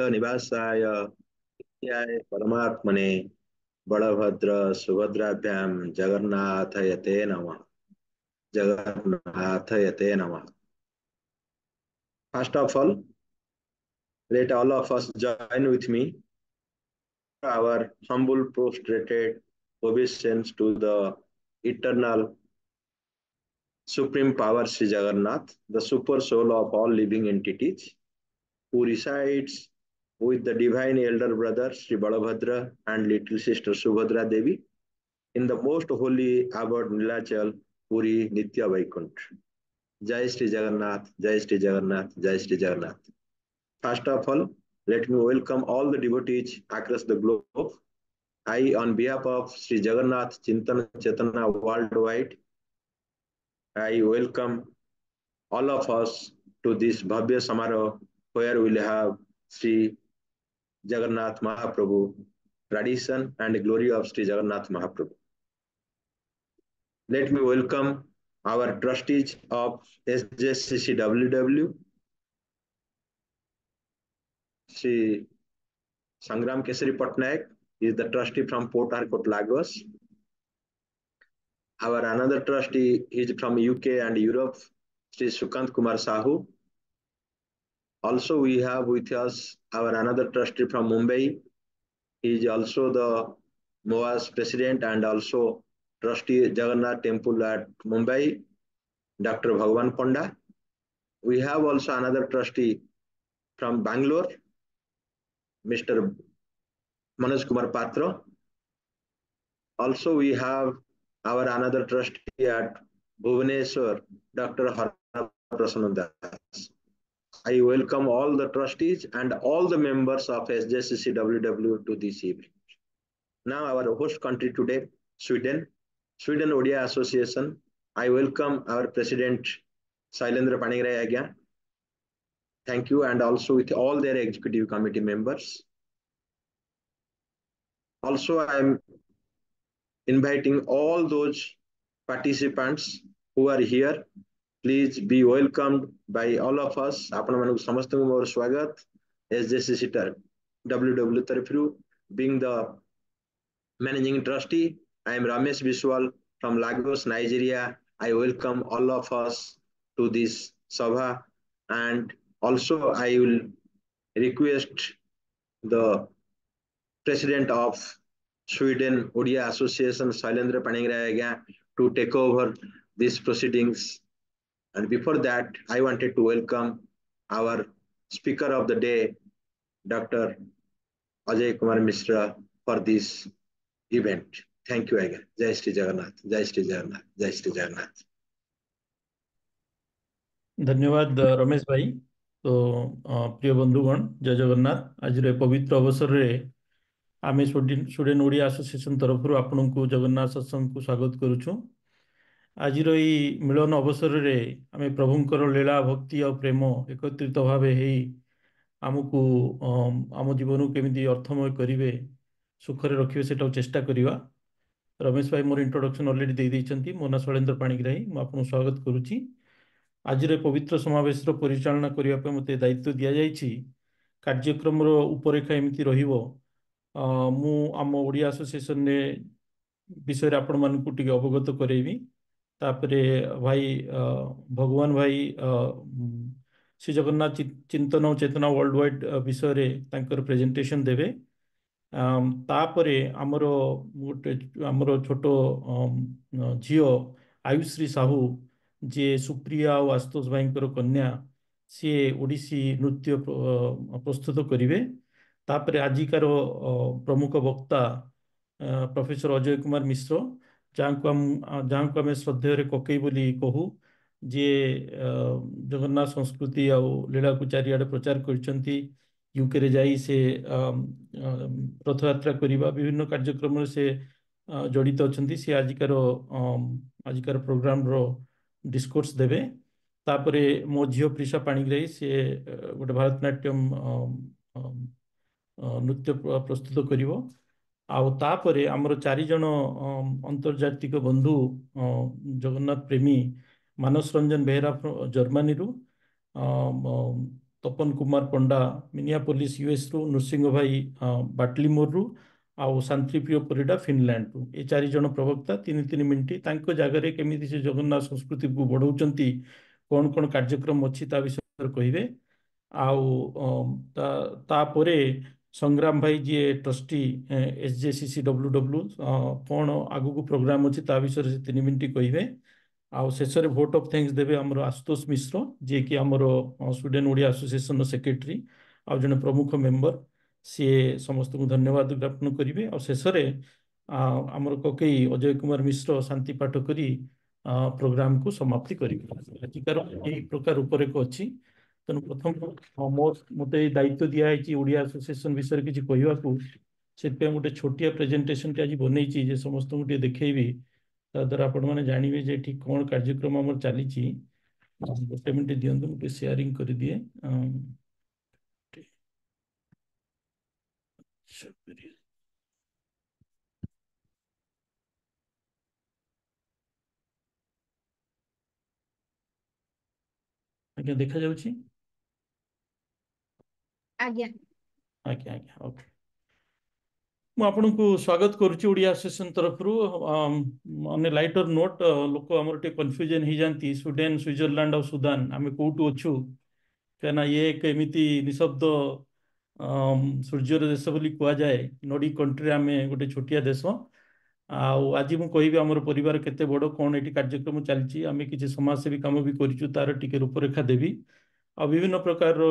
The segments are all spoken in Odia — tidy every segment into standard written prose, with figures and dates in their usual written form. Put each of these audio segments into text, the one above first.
निवासाय नित्याय परमात्मने बलभद्र सुभद्राभ्याम जगन्नाथयते नमः। जगन्नाथयते नमः। First of all, let all of us join with me our humble prostrated obeisance to the eternal supreme power Sri Jagannath, the super soul of all living entities, who resides with the divine elder brother Sri Balabhadra and little sister Subhadra Devi in the most holy abode Nilachal, Puri, Nitya Vaikuntha. Jai Sri Jagannath, Jai Sri Jagannath, Jai Sri Jagannath. First of all, let me welcome all the devotees across the globe. I, on behalf of Sri Jagannath Chintana Chetana worldwide, I welcome all of us to this Bhavya Samaro, where we'll have Sri Jagannath Mahaprabhu, tradition and glory of Sri Jagannath Mahaprabhu. Let me welcome our trustees of SJCCWW, Sri Sangram Kesari Patnaik is the trustee from Port Harcourt, Lagos. Our another trustee is from UK and Europe, Sri Sukant Kumar Sahu. Also, we have with us our another trustee from Mumbai. He is also the MOA's president and also trustee Jagannath Temple at Mumbai, Dr. Bhagwan Panda. We have also another trustee from Bangalore, Mr. Manoj Kumar Patra. Also, we have our another trustee at Bhubaneswar, Dr. Hara Prasanna Das. I welcome all the trustees and all the members of SJCCWW to this evening. Now, our host country today, Sweden, Sweden Odia Association. I welcome our president, Sailendra Panigrahi Agya. Thank you, and also with all their executive committee members. Also, I am inviting all those participants who are here. Please be welcomed by all of us. ଆପଣମାନଙ୍କୁ ସମସ୍ତଙ୍କୁ ମୋର ସ୍ୱାଗତ SJCC WW ତରଫରୁ. Being the managing trustee, I am Ramesh Biswal from Lagos, Nigeria. I welcome all of us to this sabha, and also I will request the president of Sweden Odia Association, Sailendra Panigrahi, to take over these proceedings. And before that, I wanted to welcome our speaker of the day, Dr. Ajay Kumar Mishra, for this event. Thank you again. Jai Shri Jagannath, Jai Shri Jagannath, Jai Shri Jagannath. धन्यवाद रमेश भाई। तो प्रिय बंधुगण, जय जगन्नाथ। आज पवित्र अवसर रे आमे स्टूडेंट ओडिया एसोसिएशन तरफ आपन को जगन्नाथ सत्संग को स्वागत करुछु। आज मिलन अवसर रे आमे प्रभुंकर लीला भक्ति और प्रेम एकत्रित भावे हेई आमको आम जीवन केमिति अर्थमय करिवे, सुखरे रखिवे सेटा चेष्टा करिवा। रमेश भाई मोर इंट्रोडक्शन ऑलरेडी दे दैछंती। मो ना शैलेंद्र पाणिग्राही, मु आपन स्वागत करुछि। आज पवित्र समावेश परिचालना करने मत दायित्व दि जाइए। कार्यक्रम रूपरेखा एमती रहिबो। मु आम ओडिया एसोसिएशन ने विषय आपण मानकु टिके अवगत करेबी। तापरे भाई भगवान भाई श्री जगन्नाथ चिंतन और चेतना वर्ल्ड वाइड विषय रे तांकर प्रेजेंटेशन देवे। तापरे आमर गोटे आमर छोट झियो आयुश्री साहू जे सुप्रिया और आशुतोष भाई कन्या, सी ओडिसी नृत्य प्रस्तुत करेंगे। तापरे आजिकार प्रमुख वक्ता प्रोफेसर अजय कुमार मिश्र, जहाँ को आम श्रद्धेय ककई बोली कहू, जे जगन्नाथ संस्कृति आ लीला को चारिआडे प्रचार करछंती। यूके रे जाई से रथ यात्रा करिबा विभिन्न कार्यक्रम से जड़ित अछंती। से आजिकार प्रोग्राम रो डिस्कोर्स देवे। तापरे मो झील प्रिशा पाणिग्राही से गोटे भारतनाट्यम नृत्य प्रस्तुत करिवो। आउ तापरे आमर चारि जन अंतर्जातिक बंधु जगन्नाथ प्रेमी मानस रंजन बेहेरा जर्मनी रु, तपन कुमार पंडा मिनियापोलिस यूएस रु, नृसिंह भाई बाटलिमोर रु, आउ शांतिप्रिय परिडा फिनलैंड रु। ये 4 जन प्रवक्ता 3-3 मिनिट तांको जगह केमिति से जगन्नाथ संस्कृति को बढ़ाउचंती, कौन कौन कार्यक्रम अच्छी ता विषय कहिबे। आउ तापरे संग्राम भाई जी ट्रस्टी SJCCWW कौन आगु को प्रोग्राम अच्छी ता विषय से 3 मिनिट कहिबे। आउ शेष भोट ऑफ थैंक्स देवे आमर आशुतोष मिश्र जी कि आमर स्टूडेंट ओडिया एसोसिएशन सेक्रेटरी आउ जने प्रमुख मेंबर, सी समस्त को धन्यवाद ज्ञापन करेंगे। और शेष आमर ककई अजय कुमार मिश्र शांति पाठ करी प्रोग्राम को समाप्ति करेंगे। आजिकार यही प्रकार रूपरेख अच्छी। तेणु प्रथम मत दायित्व दिखाई ओडिया एसोसिएशन विषय किसी कहवाक, से गोटे छोटिया प्रेजेंटेशन आज बनई समस्त को देखी ताद्वारा आपण मैंने जानवे जे ठीक कौन कार्यक्रम आम चली। गोटे मिनट दिंतु मुझे शेयरिंग कर दिए। आज्ञा देखा जाउछि? आज्ञा आज्ञा आज्ञा ओके। ମୁଁ ଆପଣଙ୍କୁ ସ୍ୱାଗତ କରୁଛି ଓଡ଼ିଆ ଆସୋସିଏସନ ତରଫରୁ। ଅନ୍ ଏ ଲାଇଟର ନୋଟ୍, ଲୋକ ଆମର ଟିକେ କନଫ୍ୟୁଜନ ହେଇଯାନ୍ତି ସ୍ୱିଡେନ, ସୁଇଜରଲ୍ୟାଣ୍ଡ ଆଉ ସୁଦାନ ଆମେ କୋଉଠୁ ଅଛୁ, କାହିଁକିନା ଇଏ ଏକ ଏମିତି ନିଶବ୍ଦ ସୂର୍ଯ୍ୟର ଦେଶ ବୋଲି କୁହାଯାଏ। ନର୍ଡିକ୍ କଣ୍ଟ୍ରିରେ ଆମେ ଗୋଟେ ଛୋଟିଆ ଦେଶ। ଆଉ ଆଜି ମୁଁ କହିବି ଆମର ପରିବାର କେତେ ବଡ଼, କ'ଣ ଏଠି କାର୍ଯ୍ୟକ୍ରମ ଚାଲିଛି, ଆମେ କିଛି ସମାଜସେବୀ କାମ ବି କରିଛୁ, ତାର ଟିକେ ରୂପରେଖା ଦେବି। ଆଉ ବିଭିନ୍ନ ପ୍ରକାରର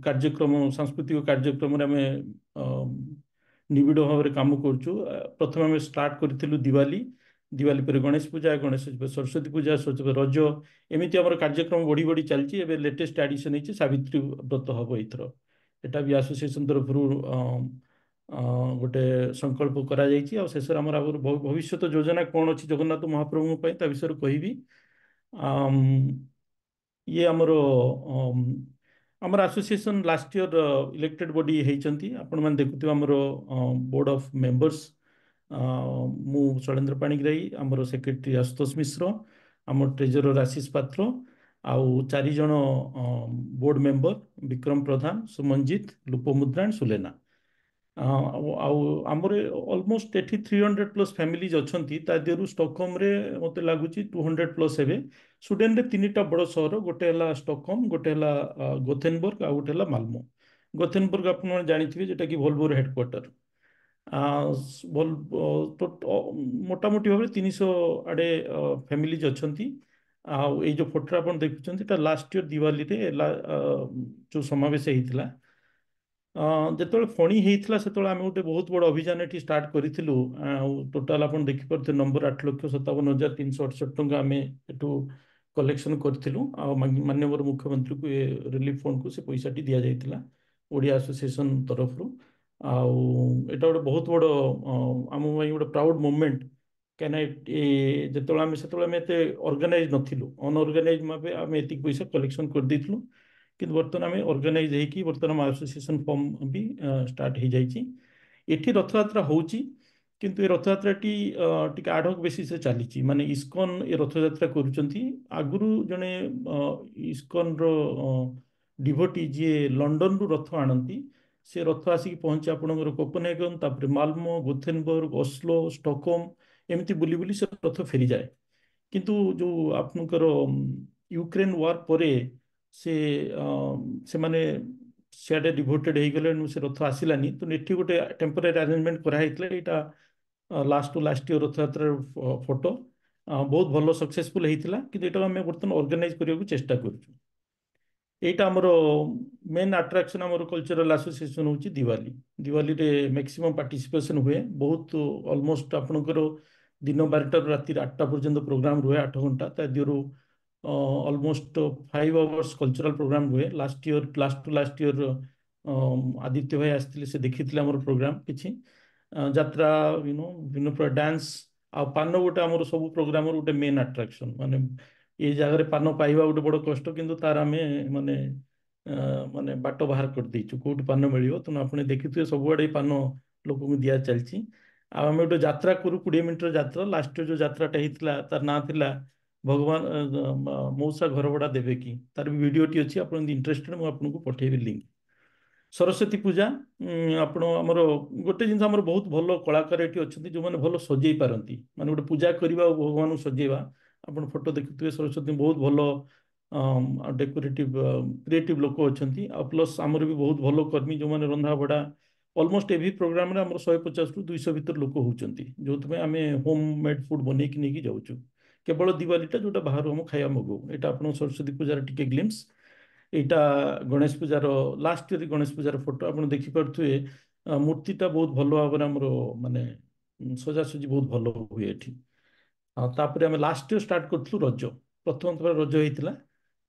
କାର୍ଯ୍ୟକ୍ରମ, ସାଂସ୍କୃତିକ କାର୍ଯ୍ୟକ୍ରମରେ ଆମେ ନିବିଡ଼ ଭାବରେ କାମ କରୁଛୁ। ପ୍ରଥମେ ଆମେ ଷ୍ଟାର୍ଟ କରିଥିଲୁ ଦିୱାଲି, ଦିୱାଲି ପରେ ଗଣେଶ ପୂଜା, ଗଣେଶ ପୂଜା ସରସ୍ୱତୀ ପୂଜା, ରଜ, ଏମିତି ଆମର କାର୍ଯ୍ୟକ୍ରମ ବଢ଼ି ବଢ଼ି ଚାଲିଛି। ଏବେ ଲେଟେଷ୍ଟ ଆଡିସନ୍ ହେଇଛି ସାବିତ୍ରୀ ବ୍ରତ ହବ ଏଇଥର। ଏଟା ବି ଆସୋସିଏସନ ତରଫରୁ ଗୋଟେ ସଂକଳ୍ପ କରାଯାଇଛି। ଆଉ ଶେଷରେ ଆମର ଭବିଷ୍ୟତ ଯୋଜନା କ'ଣ ଅଛି ଜଗନ୍ନାଥ ମହାପ୍ରଭୁଙ୍କ ପାଇଁ ତା ବିଷୟରେ କହିବି। ଇଏ ଆମର association last year elected body ହେଇଛନ୍ତି। ଆପଣମାନେ ଦେଖୁଥିବେ ଆମର ବୋର୍ड ऑफ मेंबर्स, ମୁଁ ଶୈଳେନ୍ଦ୍ର ପାଣିଗ୍ରାହୀ, ଆମର ସେକ୍ରେଟାରୀ ଆଶୁତୋଷ ମିଶ୍ର, ଆମର ट्रेजरर आशीष पात्र, ଆଉ 4 ଜଣ ବୋର୍ड मेंबर विक्रम प्रधान, सुमनजीत, लोपमुद्राण, सुलेना। ଆଉ ଆମର ଅଲମୋଷ୍ଟ ଏଠି 300+ ଫ୍ୟାମିଲିଜ୍ ଅଛନ୍ତି। ତା ଦେହରୁ ଷ୍ଟକହୋମରେ ମୋତେ ଲାଗୁଛି 200+ ହେବେ। ସ୍ୱିଡେନରେ 3ଟା ବଡ଼ ସହର, ଗୋଟେ ହେଲା ଷ୍ଟକହୋମ, ଗୋଟେ ହେଲା ଗୋଥେନବର୍ଗ, ଆଉ ଗୋଟେ ହେଲା ମାଲମୋ। ଗୋଥେନବର୍ଗ ଆପଣମାନେ ଜାଣିଥିବେ, ଯେଟାକି ଭଲଭୋର ହେଡକ୍ୱାର୍ଟର। ମୋଟାମୋଟି ଭାବରେ 300 ଆଡ଼େ ଫ୍ୟାମିଲିଜ୍ ଅଛନ୍ତି। ଆଉ ଏଇ ଯେଉଁ ଫଟୋ ଆପଣ ଦେଖୁଛନ୍ତି, ଏଟା ଲାଷ୍ଟ ଇୟର ଦିୱାଲିରେ ଯେଉଁ ସମାବେଶ ହେଇଥିଲା। ଯେତେବେଳେ ଫଣି ହେଇଥିଲା ସେତେବେଳେ ଆମେ ଗୋଟେ ବହୁତ ବଡ଼ ଅଭିଯାନ ଏଠି ଷ୍ଟାର୍ଟ କରିଥିଲୁ। ଆଉ ଟୋଟାଲ ଆପଣ ଦେଖିପାରୁଥିବେ ନମ୍ବର 8,57,368 ଟଙ୍କା ଆମେ ଏଠୁ କଲେକ୍ସନ କରିଥିଲୁ। ଆଉ ମାନ୍ୟବର ମୁଖ୍ୟମନ୍ତ୍ରୀଙ୍କୁ ଏ ରିଲିଫ ଫଣ୍ଡକୁ ସେ ପଇସାଟି ଦିଆଯାଇଥିଲା ଓଡ଼ିଆ ଆସୋସିଏସନ ତରଫରୁ। ଆଉ ଏଟା ଗୋଟେ ବହୁତ ବଡ଼ ଆମ ପାଇଁ ଗୋଟେ ପ୍ରାଉଡ ମୋମେଣ୍ଟ, କାହିଁକିନା ସେତେବେଳେ ଆମେ ଏତେ ଅର୍ଗାନାଇଜ ନଥିଲୁ, ଅନଅର୍ଗାନାଇଜ ଭାବେ ଆମେ ଏତିକି ପଇସା କଲେକ୍ସନ କରିଦେଇଥିଲୁ। କିନ୍ତୁ ବର୍ତ୍ତମାନ ଆମେ ଅର୍ଗାନାଇଜ ହେଇକି ବର୍ତ୍ତମାନ ଆସୋସିଏସନ ଫର୍ମ ବି ଷ୍ଟାର୍ଟ ହେଇଯାଇଛି। ଏଠି ରଥଯାତ୍ରା ହେଉଛି, କିନ୍ତୁ ଏ ରଥଯାତ୍ରାଟି ଟିକେ ଆଡହକ୍ ବେସିସ୍ରେ ଚାଲିଛି। ମାନେ ଇସ୍କନ ଏ ରଥଯାତ୍ରା କରୁଛନ୍ତି। ଆଗରୁ ଜଣେ ଇସ୍କନର ଡିଭୋଟି ଯିଏ ଲଣ୍ଡନରୁ ରଥ ଆଣନ୍ତି, ସେ ରଥ ଆସିକି ପହଞ୍ଚେ ଆପଣଙ୍କର କୋପେନହେଗନ, ତାପରେ ମାଲମୋ, ଗୋଥେନବର୍ଗ, ଓସ୍ଲୋ, ଷ୍ଟକହୋମ, ଏମିତି ବୁଲି ବୁଲି ସେ ରଥ ଫେରିଯାଏ। କିନ୍ତୁ ଯେଉଁ ଆପଣଙ୍କର ୟୁକ୍ରେନ ୱାର୍ ପରେ ସେମାନେ ସିଆଡ଼େ ଡିଭୋଟେଡ୍ ହେଇଗଲେ, ସେ ରଥ ଆସିଲାନି। ତ ଏଠି ଗୋଟେ ଟେମ୍ପୋରାରୀ ଆରେଞ୍ଜମେଣ୍ଟ କରାହେଇଥିଲା। ଏଇଟା ଲାଷ୍ଟ ଇୟର ରଥଯାତ୍ରାର ଫଟୋ। ବହୁତ ଭଲ ସକ୍ସେସଫୁଲ ହେଇଥିଲା। କିନ୍ତୁ ଏଇଟାକୁ ଆମେ ବର୍ତ୍ତମାନ ଅର୍ଗାନାଇଜ କରିବାକୁ ଚେଷ୍ଟା କରୁଛୁ। এইটা আমার মেন আট্রাকশন আমার কলচরাল আসোসিয়েসন হচ্ছে দিওয়ালি। দিওয়ালিরে ম্যাক্সিমম পার্টিসিপেসন হুয়ে, বহুত অলমোস্ট আপনার দিন 12টার রাতে 8টা পর্যন্ত প্রোগ্রাম রুহে, 8 ঘন্টা। তা দিহরু অলমোস্ট 5 আওয়ার্স কলচরাল প্রোগ্রাম রুহে। Last to last year Aditya ভাই আসলে, সে দেখিলে আমার প্রোগ্রাম কিছু যাত্রা, বিভিন্ন প্রকার ডান্স আর পান গোটে আমার সবু প্রোগ্রামর গোটে মেন আট্রাকশন। মানে এই জায়গায় পান পাইবা গোটে বড় কষ্ট, কিন্তু তার আমি মানে ମାନେ ବାଟ ବାହାର କରିଦେଇଛୁ କୋଉଠି ପାନ ମିଳିବ। ତେଣୁ ଆପଣ ଦେଖିଥିବେ ସବୁଆଡ଼େ ପାନ ଲୋକଙ୍କୁ ଦିଆ ଚାଲିଛି। ଆଉ ଆମେ ଗୋଟେ ଯାତ୍ରା କରୁ, 20 ମିନିଟର ଯାତ୍ରା। ଲାଷ୍ଟ ଯୋଉ ଯାତ୍ରାଟା ହେଇଥିଲା ତାର ନାଁ ଥିଲା भगवान मौसा घर भड़ा देवे कि तार भी भिडियोटी अच्छी आप इंटरेस्टेड मुझे आपको पठेबी लिंक। सरस्वती पूजा आपण आमर गोटे जिन बहुत भल कलाकार ये अच्छा जो मैंने भल सजे पारती माने गोटे पूजा करवा भगवान को सजेवा। आप फोटो देखुए सरस्वती बहुत भल डेकोरेटिव क्रिएटिव लोक अच्छा प्लस आमर भी बहुत भल कर्मी जो मैंने रंधा बढ़ा ऑलमोस्ट एवरी प्रोग्राम रे आमर 150 रु 200 भीतर लोक होती जो आम होम मेड फूड बनई नहीं जाऊँ केवल दिवालीटा जोटा बाहर हम खाया मगो यहाँ आप सरस्वती पूजार टिके ग्लिम्स। यहाँ गणेश पूजार लास्ट ईयर गणेश पूजार फोटो आप देखिपे मूर्तिटा बहुत भल भाव माने सजासजी बहुत भल हुए ये। तापर आम लास्ट ईयर स्टार्ट करूँ रज प्रथम थर रज होता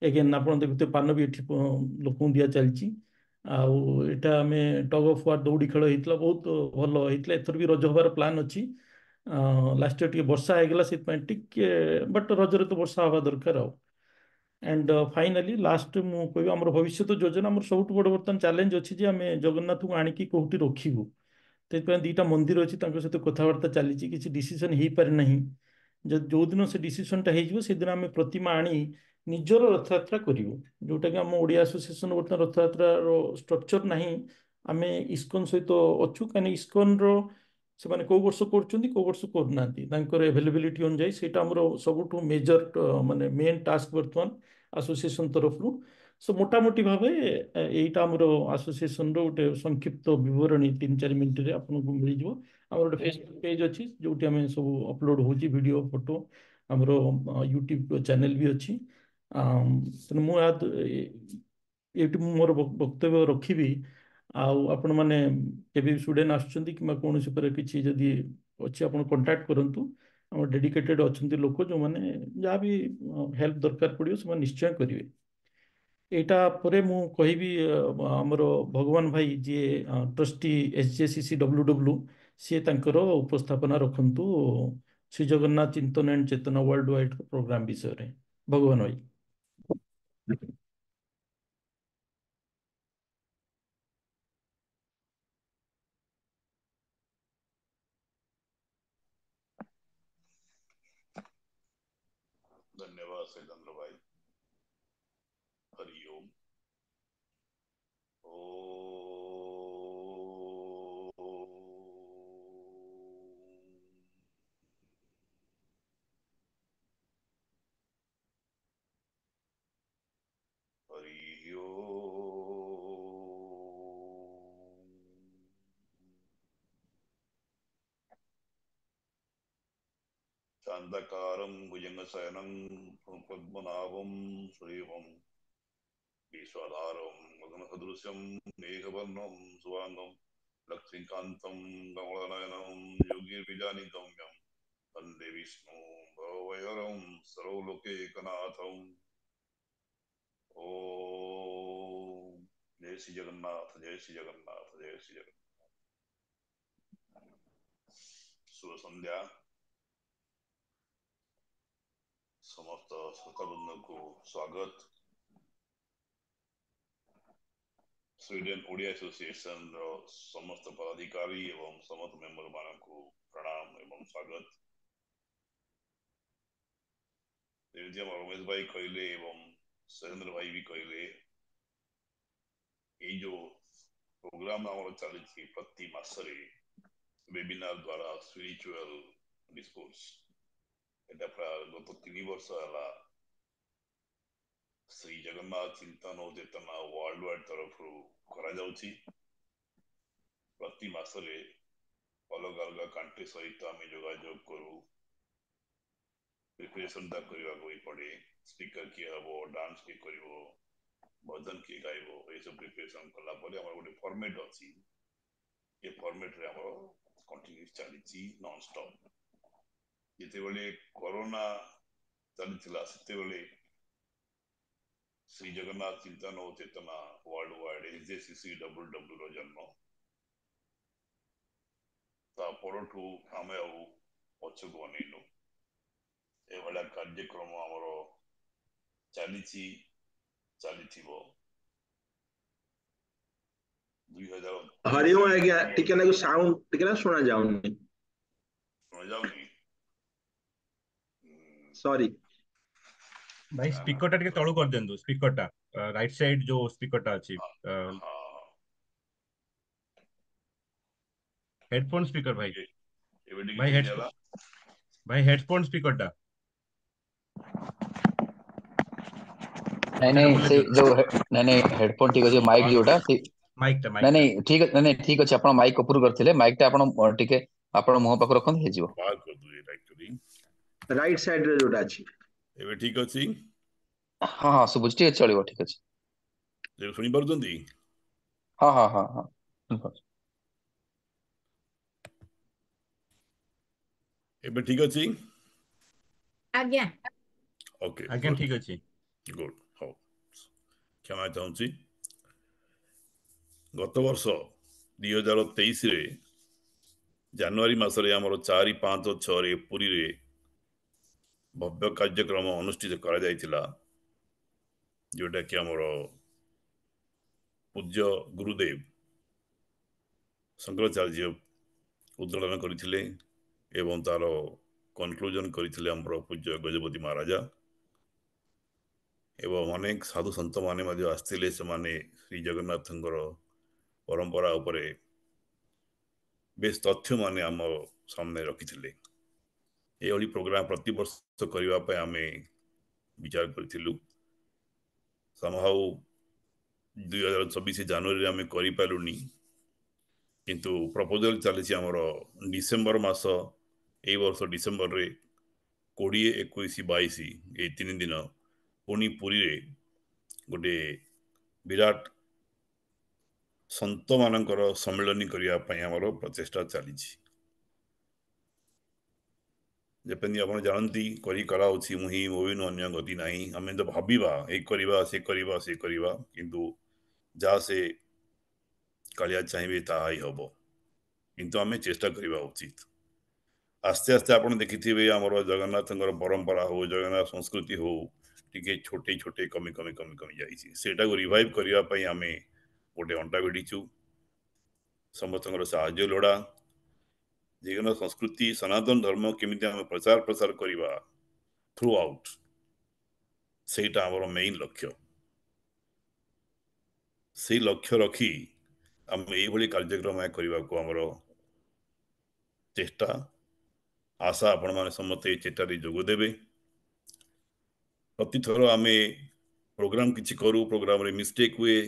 एगेन आप देखते पान भी ये लोक दिया चलती आटा आम टग अफ वार दौड़ी खेल होता बहुत भल होता एथर भी रज हबार प्लान अच्छी। लास्ट ईयर टे वर्षा होगला से बट रजरे तो वर्षा हवा दरकार एंड फाइनाली लास्ट मु कह आम भविष्य योजना आम सब बड़ बर्तमान चैलेंज अच्छी आम जगन्नाथ को आणिकी कौटी रखू से दीटा मंदिर अच्छी सहित कथबार्ता चली किसी डिसीजन हो पारे ना जो दिन से डिसीजनटा हो दिन आम प्रतिमा आनी निजर रथ यात्रा करूँ जोटा कि आम ओडिया एसोसिएशन बर्तमान रथ यात्रा स्ट्रक्चर ना आम इस्कन सहित अच्छु कहीं इस्कन से कौ वर्ष कौ वर्ष करना एभेलेबिलिटी अनुजाई से सब मेजर माने मेन टास्क बर्तमान एसोसिएशन तरफ सो मोटामोटी भाव यहीटा आमर एसोसिएशन रोटे संक्षिप्त बरणी 3-4 मिनट आपको मिल जाव आम गोटे फेसबुक पेज अच्छी जो आम सब अपलोड हो वीडियो फोटो आमर यूट्यूब चैनल भी अच्छी तेणु मुझे मोर वक्तव्य रखी आपण मैंने केबी स्टूडेंट आसुँच कि कौन किसी जदि अच्छी आप कंटाक्ट करूँ आम डेडिकेटेड अच्छा लोक जो मैंने जहाँ भी हेल्प दरकार पड़ो से निश्चय करेंगे। यहाँ पर मु कहबी आमर भगवान भाई जी ट्रस्टी SJCCWW सी तांकर उपस्थापना रखु श्री जगन्नाथ चिंतन एंड चेतना वर्ल्ड वाइड प्रोग्राम विषय रे भगवान भाई। धन्यवाद शैलेंद्र भाई। हरि ओम। हरि ओम। शांताकारं भुजंगशयनं पद्मनाभं श्रीवं विश्वाधारं गगनसदृशं मेघवर्णं सुवर्णं लक्ष्मीकान्तं कमलनयनं योगिर्विजानितं यं वन्दे विष्णुं भवभयहरं सर्वलोकैकनाथम्। ओम जय श्री जगन्नाथ, जय श्री जगन्नाथ, जय श्री जगन्नाथ। शुभ संध्या समस्त श्रोताबंधु को स्वागत। स्वीडन ओडिया एसोसिएशन समस्त पदाधिकारी एवं समस्त मेंबर मान को प्रणाम एवं स्वागत। रमेश भाई कहले एवं शैलेंद्र भाई भी कहले ये जो प्रोग्राम चली प्रति मासरे वेबिनार द्वारा स्पिरिचुअल डिस्कोर्स एटा प्राय गत 3 वर्ष है श्री जगन्नाथ चिंतन और चेतना वर्ल्ड वाइड तरफ करा जाउची। प्रति मासरे अलग अलग कंट्री सहित आम जोगाजोग करू प्रिपरेशन करने को पड़े स्पीकर किए हम डांस किए कर भजन किए गाइब ये सब प्रिपरेशन कला गोटे फॉर्मेट अच्छी ये फॉर्मेट रे हम कंटिन्यूस चली नॉन स्टॉप। जिते कोरोना चली श्री जगन्नाथ चिंतन और चेतना वर्ल्ड वाइड SJCCWW जन्म परठू आम पछक अनेनु एभलिया कार्यक्रम आमर चली 2023 हरिओम आज्ञा टिके ना साउंड टिके ना सुना जाउनी सुना जाउनी सॉरी भाई स्पीकर टा टिके तळु कर देंदु स्पीकर टा राइट साइड जो स्पीकर टा अछि हेडफोन स्पीकर भाई भाई हेडफोन भाई हेडफोन स्पीकर टा नहीं नहीं से जो नहीं नहीं हेडफोन ठीक अछि माइक जोटा माइक टा नहीं नहीं ठीक नहीं ठीक अछि आपण माइक ऊपर करथिले माइक टा आपण टिके आपण मुंह पाखर रखन हे जिवो बाहर कर दु एक्चुअली राइट साइड रे जोटा अछि एबे ठीक अछि हाँ हाँ सब ठीक चलिबो ठीक अछि जे सुनि परजंती हाँ हाँ हाँ हाँ एबे ठीक अछि आज्ञा ओके आज्ञा ठीक अछि गुड हो क्षमा चाहूँची गत वर्ष 2023 रे ଜାନୁଆରୀ ମାସରେ ଆମର 4, 5, 6 ରେ ପୁରୀରେ ଭବ୍ୟ କାର୍ଯ୍ୟକ୍ରମ ଅନୁଷ୍ଠିତ କରାଯାଇଥିଲା ଯୋଉଟା କି ଆମର ପୂଜ୍ୟ ଗୁରୁଦେବ ଶଙ୍କରାଚାର୍ଯ୍ୟ ଉଦ୍ଘାଟନ କରିଥିଲେ ଏବଂ ତାର କନକ୍ଲୁଜନ କରିଥିଲେ ଆମର ପୂଜ୍ୟ ଗଜପତି ମହାରାଜା ଏବଂ ଅନେକ ସାଧୁ ସନ୍ଥ ମାନେ ମଧ୍ୟ ଆସିଥିଲେ ସେମାନେ ଶ୍ରୀ ଜଗନ୍ନାଥଙ୍କର ପରମ୍ପରା ଉପରେ ବେଶ ତଥ୍ୟ ମାନେ ଆମ ସାମ୍ନାରେ ରଖିଥିଲେ ଏଭଳି ପ୍ରୋଗ୍ରାମ ପ୍ରତିବର୍ଷ କରିବା ପାଇଁ ଆମେ ବିଚାର କରିଥିଲୁ somehow 2024 ଜାନୁଆରୀରେ ଆମେ କରିପାରିଲୁନି କିନ୍ତୁ ପ୍ରପୋଜାଲ ଚାଲିଛି ଆମର ଡିସେମ୍ବର ମାସ ଏଇ ବର୍ଷ ଡିସେମ୍ବରରେ 20, 21, 22 ଏଇ 3 ଦିନ ପୁଣି ପୁରୀରେ ଗୋଟେ ବିରାଟ ସନ୍ଥ ମାନଙ୍କର ସମ୍ମିଳନୀ କରିବା ପାଇଁ ଆମର ପ୍ରଚେଷ୍ଟା ଚାଲିଛି ଯେପରି ଆପଣ ଜାଣନ୍ତି କରାଉଛି ମୁଁ ହିଁ ମୋବିନ ଅନ୍ୟ ଗତି ନାହିଁ ଆମେ ତ ଭାବିବା ଏ କରିବା ସେ କରିବା କିନ୍ତୁ ଯାହା ସେ କାଳିଆ ଚାହିଁବେ ତାହା ହିଁ ହବ କିନ୍ତୁ ଆମେ ଚେଷ୍ଟା କରିବା ଉଚିତ ଆସ୍ତେ ଆସ୍ତେ ଆପଣ ଦେଖିଥିବେ ଆମର ଜଗନ୍ନାଥଙ୍କର ପରମ୍ପରା ହଉ ଜଗନ୍ନାଥ ସଂସ୍କୃତି ହଉ ଟିକେ ଛୋଟେ କମି ଯାଇଛି ସେଟାକୁ ରିଭାଇଭ କରିବା ପାଇଁ ଆମେ ଗୋଟେ ଅଣ୍ଟା ଭିଡ଼ିଛୁ ସମସ୍ତଙ୍କର ସାହାଯ୍ୟ ଲୋଡ଼ା ଜଗନ୍ନାଥ ସଂସ୍କୃତି ସନାତନ ଧର୍ମ କେମିତି ଆମେ ପ୍ରଚାର କରିବା ଥ୍ରୁ ଆଉଟ୍ ସେଇଟା ଆମର ମେଇନ ଲକ୍ଷ୍ୟ ସେଇ ଲକ୍ଷ୍ୟ ରଖି ଆମେ ଏଇଭଳି କାର୍ଯ୍ୟକ୍ରମ କରିବାକୁ ଆମର ଚେଷ୍ଟା ଆଶା ଆପଣମାନେ ସମସ୍ତେ এই ଚେଷ୍ଟାରେ ଯୋଗ ଦେବେ ପ୍ରତିଥର ଆମେ ପ୍ରୋଗ୍ରାମ କିଛି କରୁ ପ୍ରୋଗ୍ରାମରେ ମିଷ୍ଟେକ୍ ହୁଏ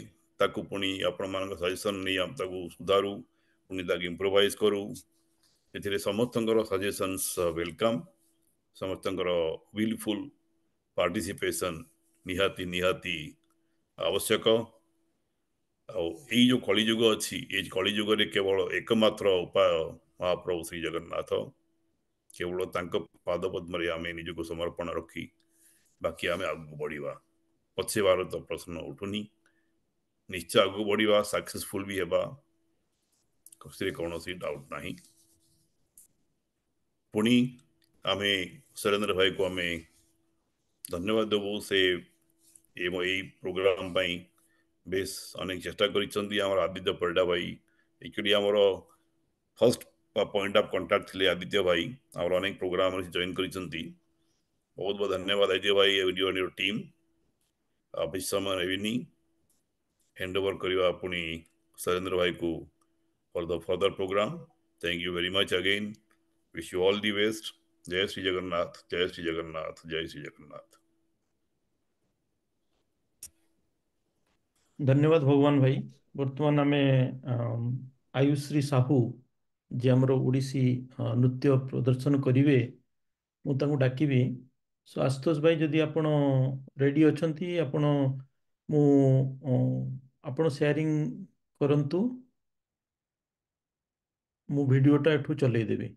ତାକୁ ପୁଣି ଆପଣମାନଙ୍କ ସଜେସନ ନେଇ ଆମେ ତାକୁ ସୁଧାରୁ ପୁଣି ତାକୁ ଇମ୍ପ୍ରୋଭାଇଜ କରୁ ଏଥିରେ ସମସ୍ତଙ୍କର ସଜେସନ୍ସ ୱେଲକମ୍ ସମସ୍ତଙ୍କର ୱିଲଫୁଲ ପାର୍ଟିସିପେସନ ନିହାତି ଆବଶ୍ୟକ ଆଉ ଏଇ ଯୋଉ କଳିଯୁଗ ଅଛି ଏଇ କଳିଯୁଗରେ କେବଳ ଏକମାତ୍ର ଉପାୟ ମହାପ୍ରଭୁ ଶ୍ରୀ ଜଗନ୍ନାଥ କେବଳ ତାଙ୍କ ପାଦ ପଦ୍ମରେ ଆମେ ନିଜକୁ ସମର୍ପଣ ରଖି ବାକି ଆମେ ଆଗକୁ ବଢିବା ପଛେବାର ତ ପ୍ରଶ୍ନ ଉଠୁନି ନିଶ୍ଚୟ ଆଗକୁ ବଢିବା ସକ୍ସେସଫୁଲ ବି ହେବା ସେଥିରେ କୌଣସି ଡାଉଟ ନାହିଁ ପୁଣି ଆମେ ସୁରେନ୍ଦ୍ର ଭାଇକୁ ଆମେ ଧନ୍ୟବାଦ ଦେବୁ ସେ ଏଇ ପ୍ରୋଗ୍ରାମ ପାଇଁ ବେଶ ଅନେକ ଚେଷ୍ଟା କରିଛନ୍ତି ଆମର ଆଦିତ୍ୟ ପରିଡ଼ା ଭାଇ ଏକ୍ଚୁଆଲି ଆମର ଫର୍ଷ୍ଟ ପଏଣ୍ଟ ଅଫ କଣ୍ଟାକ୍ଟ ଥିଲେ ଆଦିତ୍ୟ ଭାଇ ଆମର ଅନେକ ପ୍ରୋଗ୍ରାମରେ ଜଏନ୍ କରିଛନ୍ତି बहुत बहुत धन्यवाद आदित्य भाई एंड योर टीम आप इस समय रेवेनी हैंड ओवर करवा पुनी सुरेंद्र भाई को for the further program thank you very much again wish you all the best जय श्री जगन्नाथ जय श्री जगन्नाथ जय श्री जगन्नाथ धन्यवाद भगवान भाई वर्तमान आमे आयुश्री साहू जे हमरो ओडिसी नृत्य प्रदर्शन करिवे मु तांको डाकिबी सो आशुतोष भाई जदि आपण रेडी अछंती आपण मु आपण शेयरिंग करंतु मु वीडियोटा एठू चलै देबी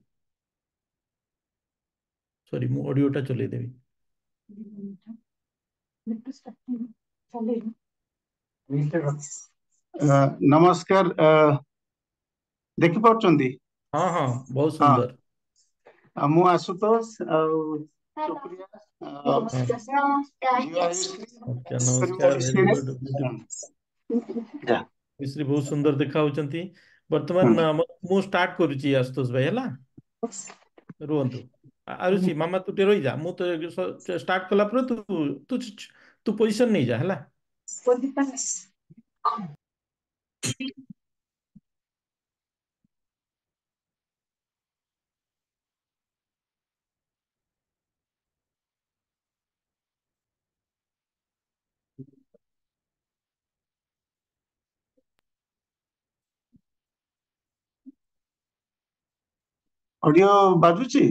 सॉरी मु ऑडियोटा चलै देबी नमस्कार देखि पाउछंती हाँ हाँ बहुत सुंदर मु आशुतोष सुप्रिया अच्छा नमस्कार वेरी गुड मिश्री बहुत सुंदर देखा होचंती वर्तमान मु स्टार्ट करूची आशुतोष भाई हला रुहंतु आरुषि मामा तू टे रही जा मु तो स्टार्ट कला पर तू तू तू पोजीशन नहीं जा हला। ऑडियो बाजुची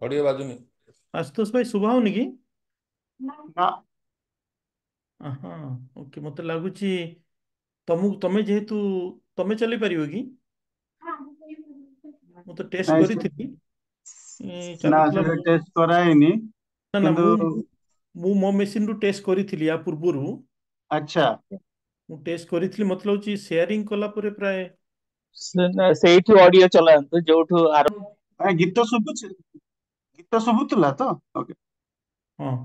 ऑडियो बाजुनी आशुतोष भाई शुभ होनी कि ना हाँ ओके मते लागुची तमे जेहेतु तमे चली परियो कि मु तो टेस्ट नहीं करी थी ना चलुतला से टेस्ट कराइनी ना ना किंतु मु मो मशीन रु टेस्ट करी थी या पूर्वरु अच्छा मु टेस्ट करी थी मतलब होची शेयरिंग कला परे प्राय ସେଇଠୁ ଅଡିଓ ଚଲାନ୍ତୁ ଯୋଉଠୁ गीत शुभुच गीत शुभुतला तो ओके हाँ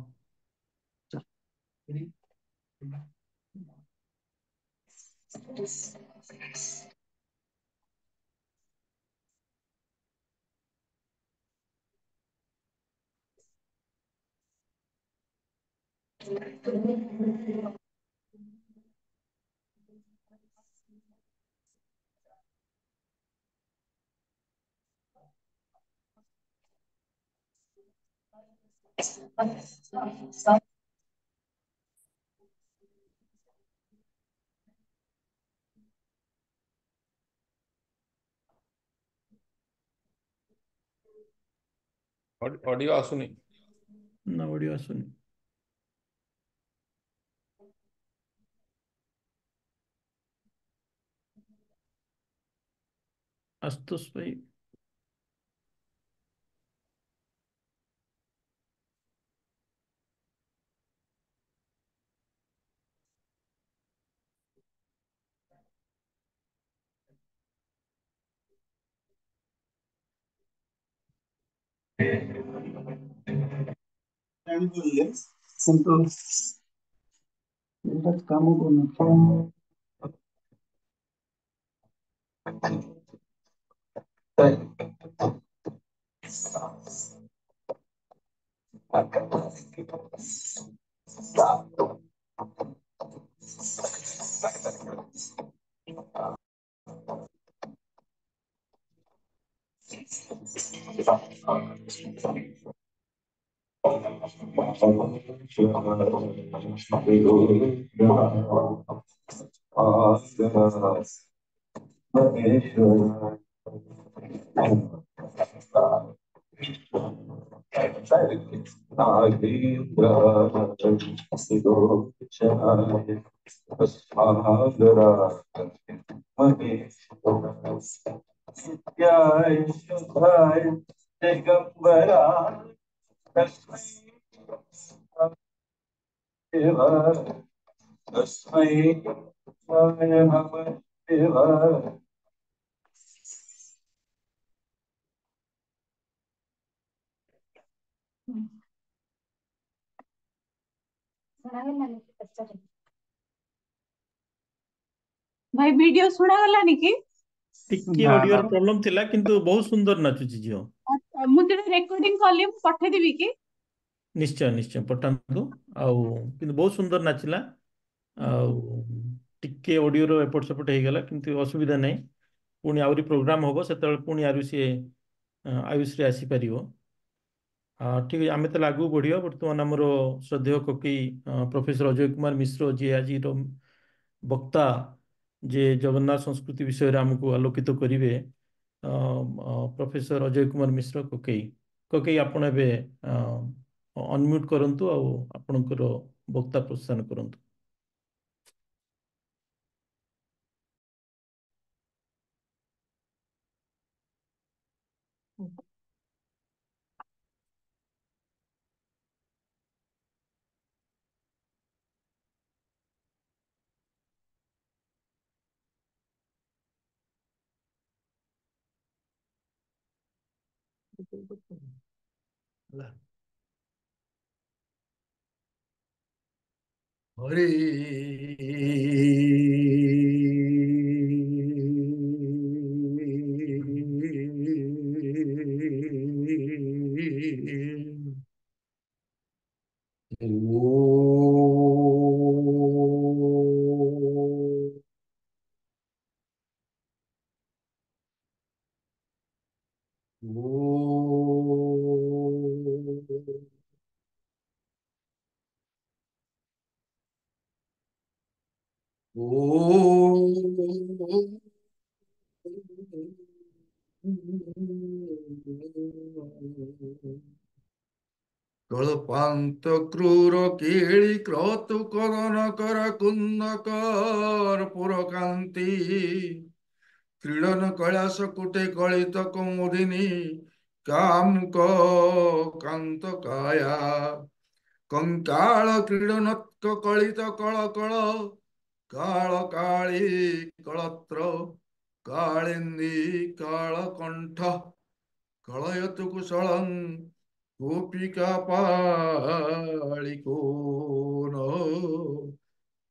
ऑडियो आसुनी ना ऑडियो आसुनी आशुतोष भाई किंतु एटा काम को भाई वीडियो सुना गलानी कि टिके ना ऑडियो ना प्रॉब्लम थिला किंतु बहुत सुंदर नाचुची झियो ମୁଁ ଯେଟା ରେକର୍ଡିଂ କଲି ମୁଁ ପଠେଇଦେବି କି निश्चय निश्चय पठाନ୍ତୁ आउ किंतु बहुत सुंदर नाचिला आउ टिके ऑडियो रो एपट सेपट हे गेला किंतु असुविधा नहीं पुणी आउरी प्रोग्राम होबो सेतल पुणी आरु से आयुष रे आसी परियो ठीक है आमे तो लागू बढ़िया बर्तमान हमरो श्रद्धेय ककी प्रोफेसर अजय कुमार मिश्र जी आज वक्ता जे जगन्नाथ संस्कृति विषय रे हमको आलोकित करिवे प्रोफेसर अजय कुमार मिश्र ककई ककई आपण एबे अनम्यूट करंतु आ आपणकर वक्ता प्रोत्साहन करंतु हरे কল্পান্ত ক্রূর কেলি ক্রতু কদন কর কুন্দ কর্পূর কান্তি ক্রীড়ন কৈলাস কুটে কলিত কুমুদিনী কামুক কান্ত কায়া কঙ্কাল ক্রীড়নৎক কলিত কল কল কাল কালী কলত্র কালিন্দী কাল কণ্ঠ কলয়তু কুশলং গোপিকা পালিকোন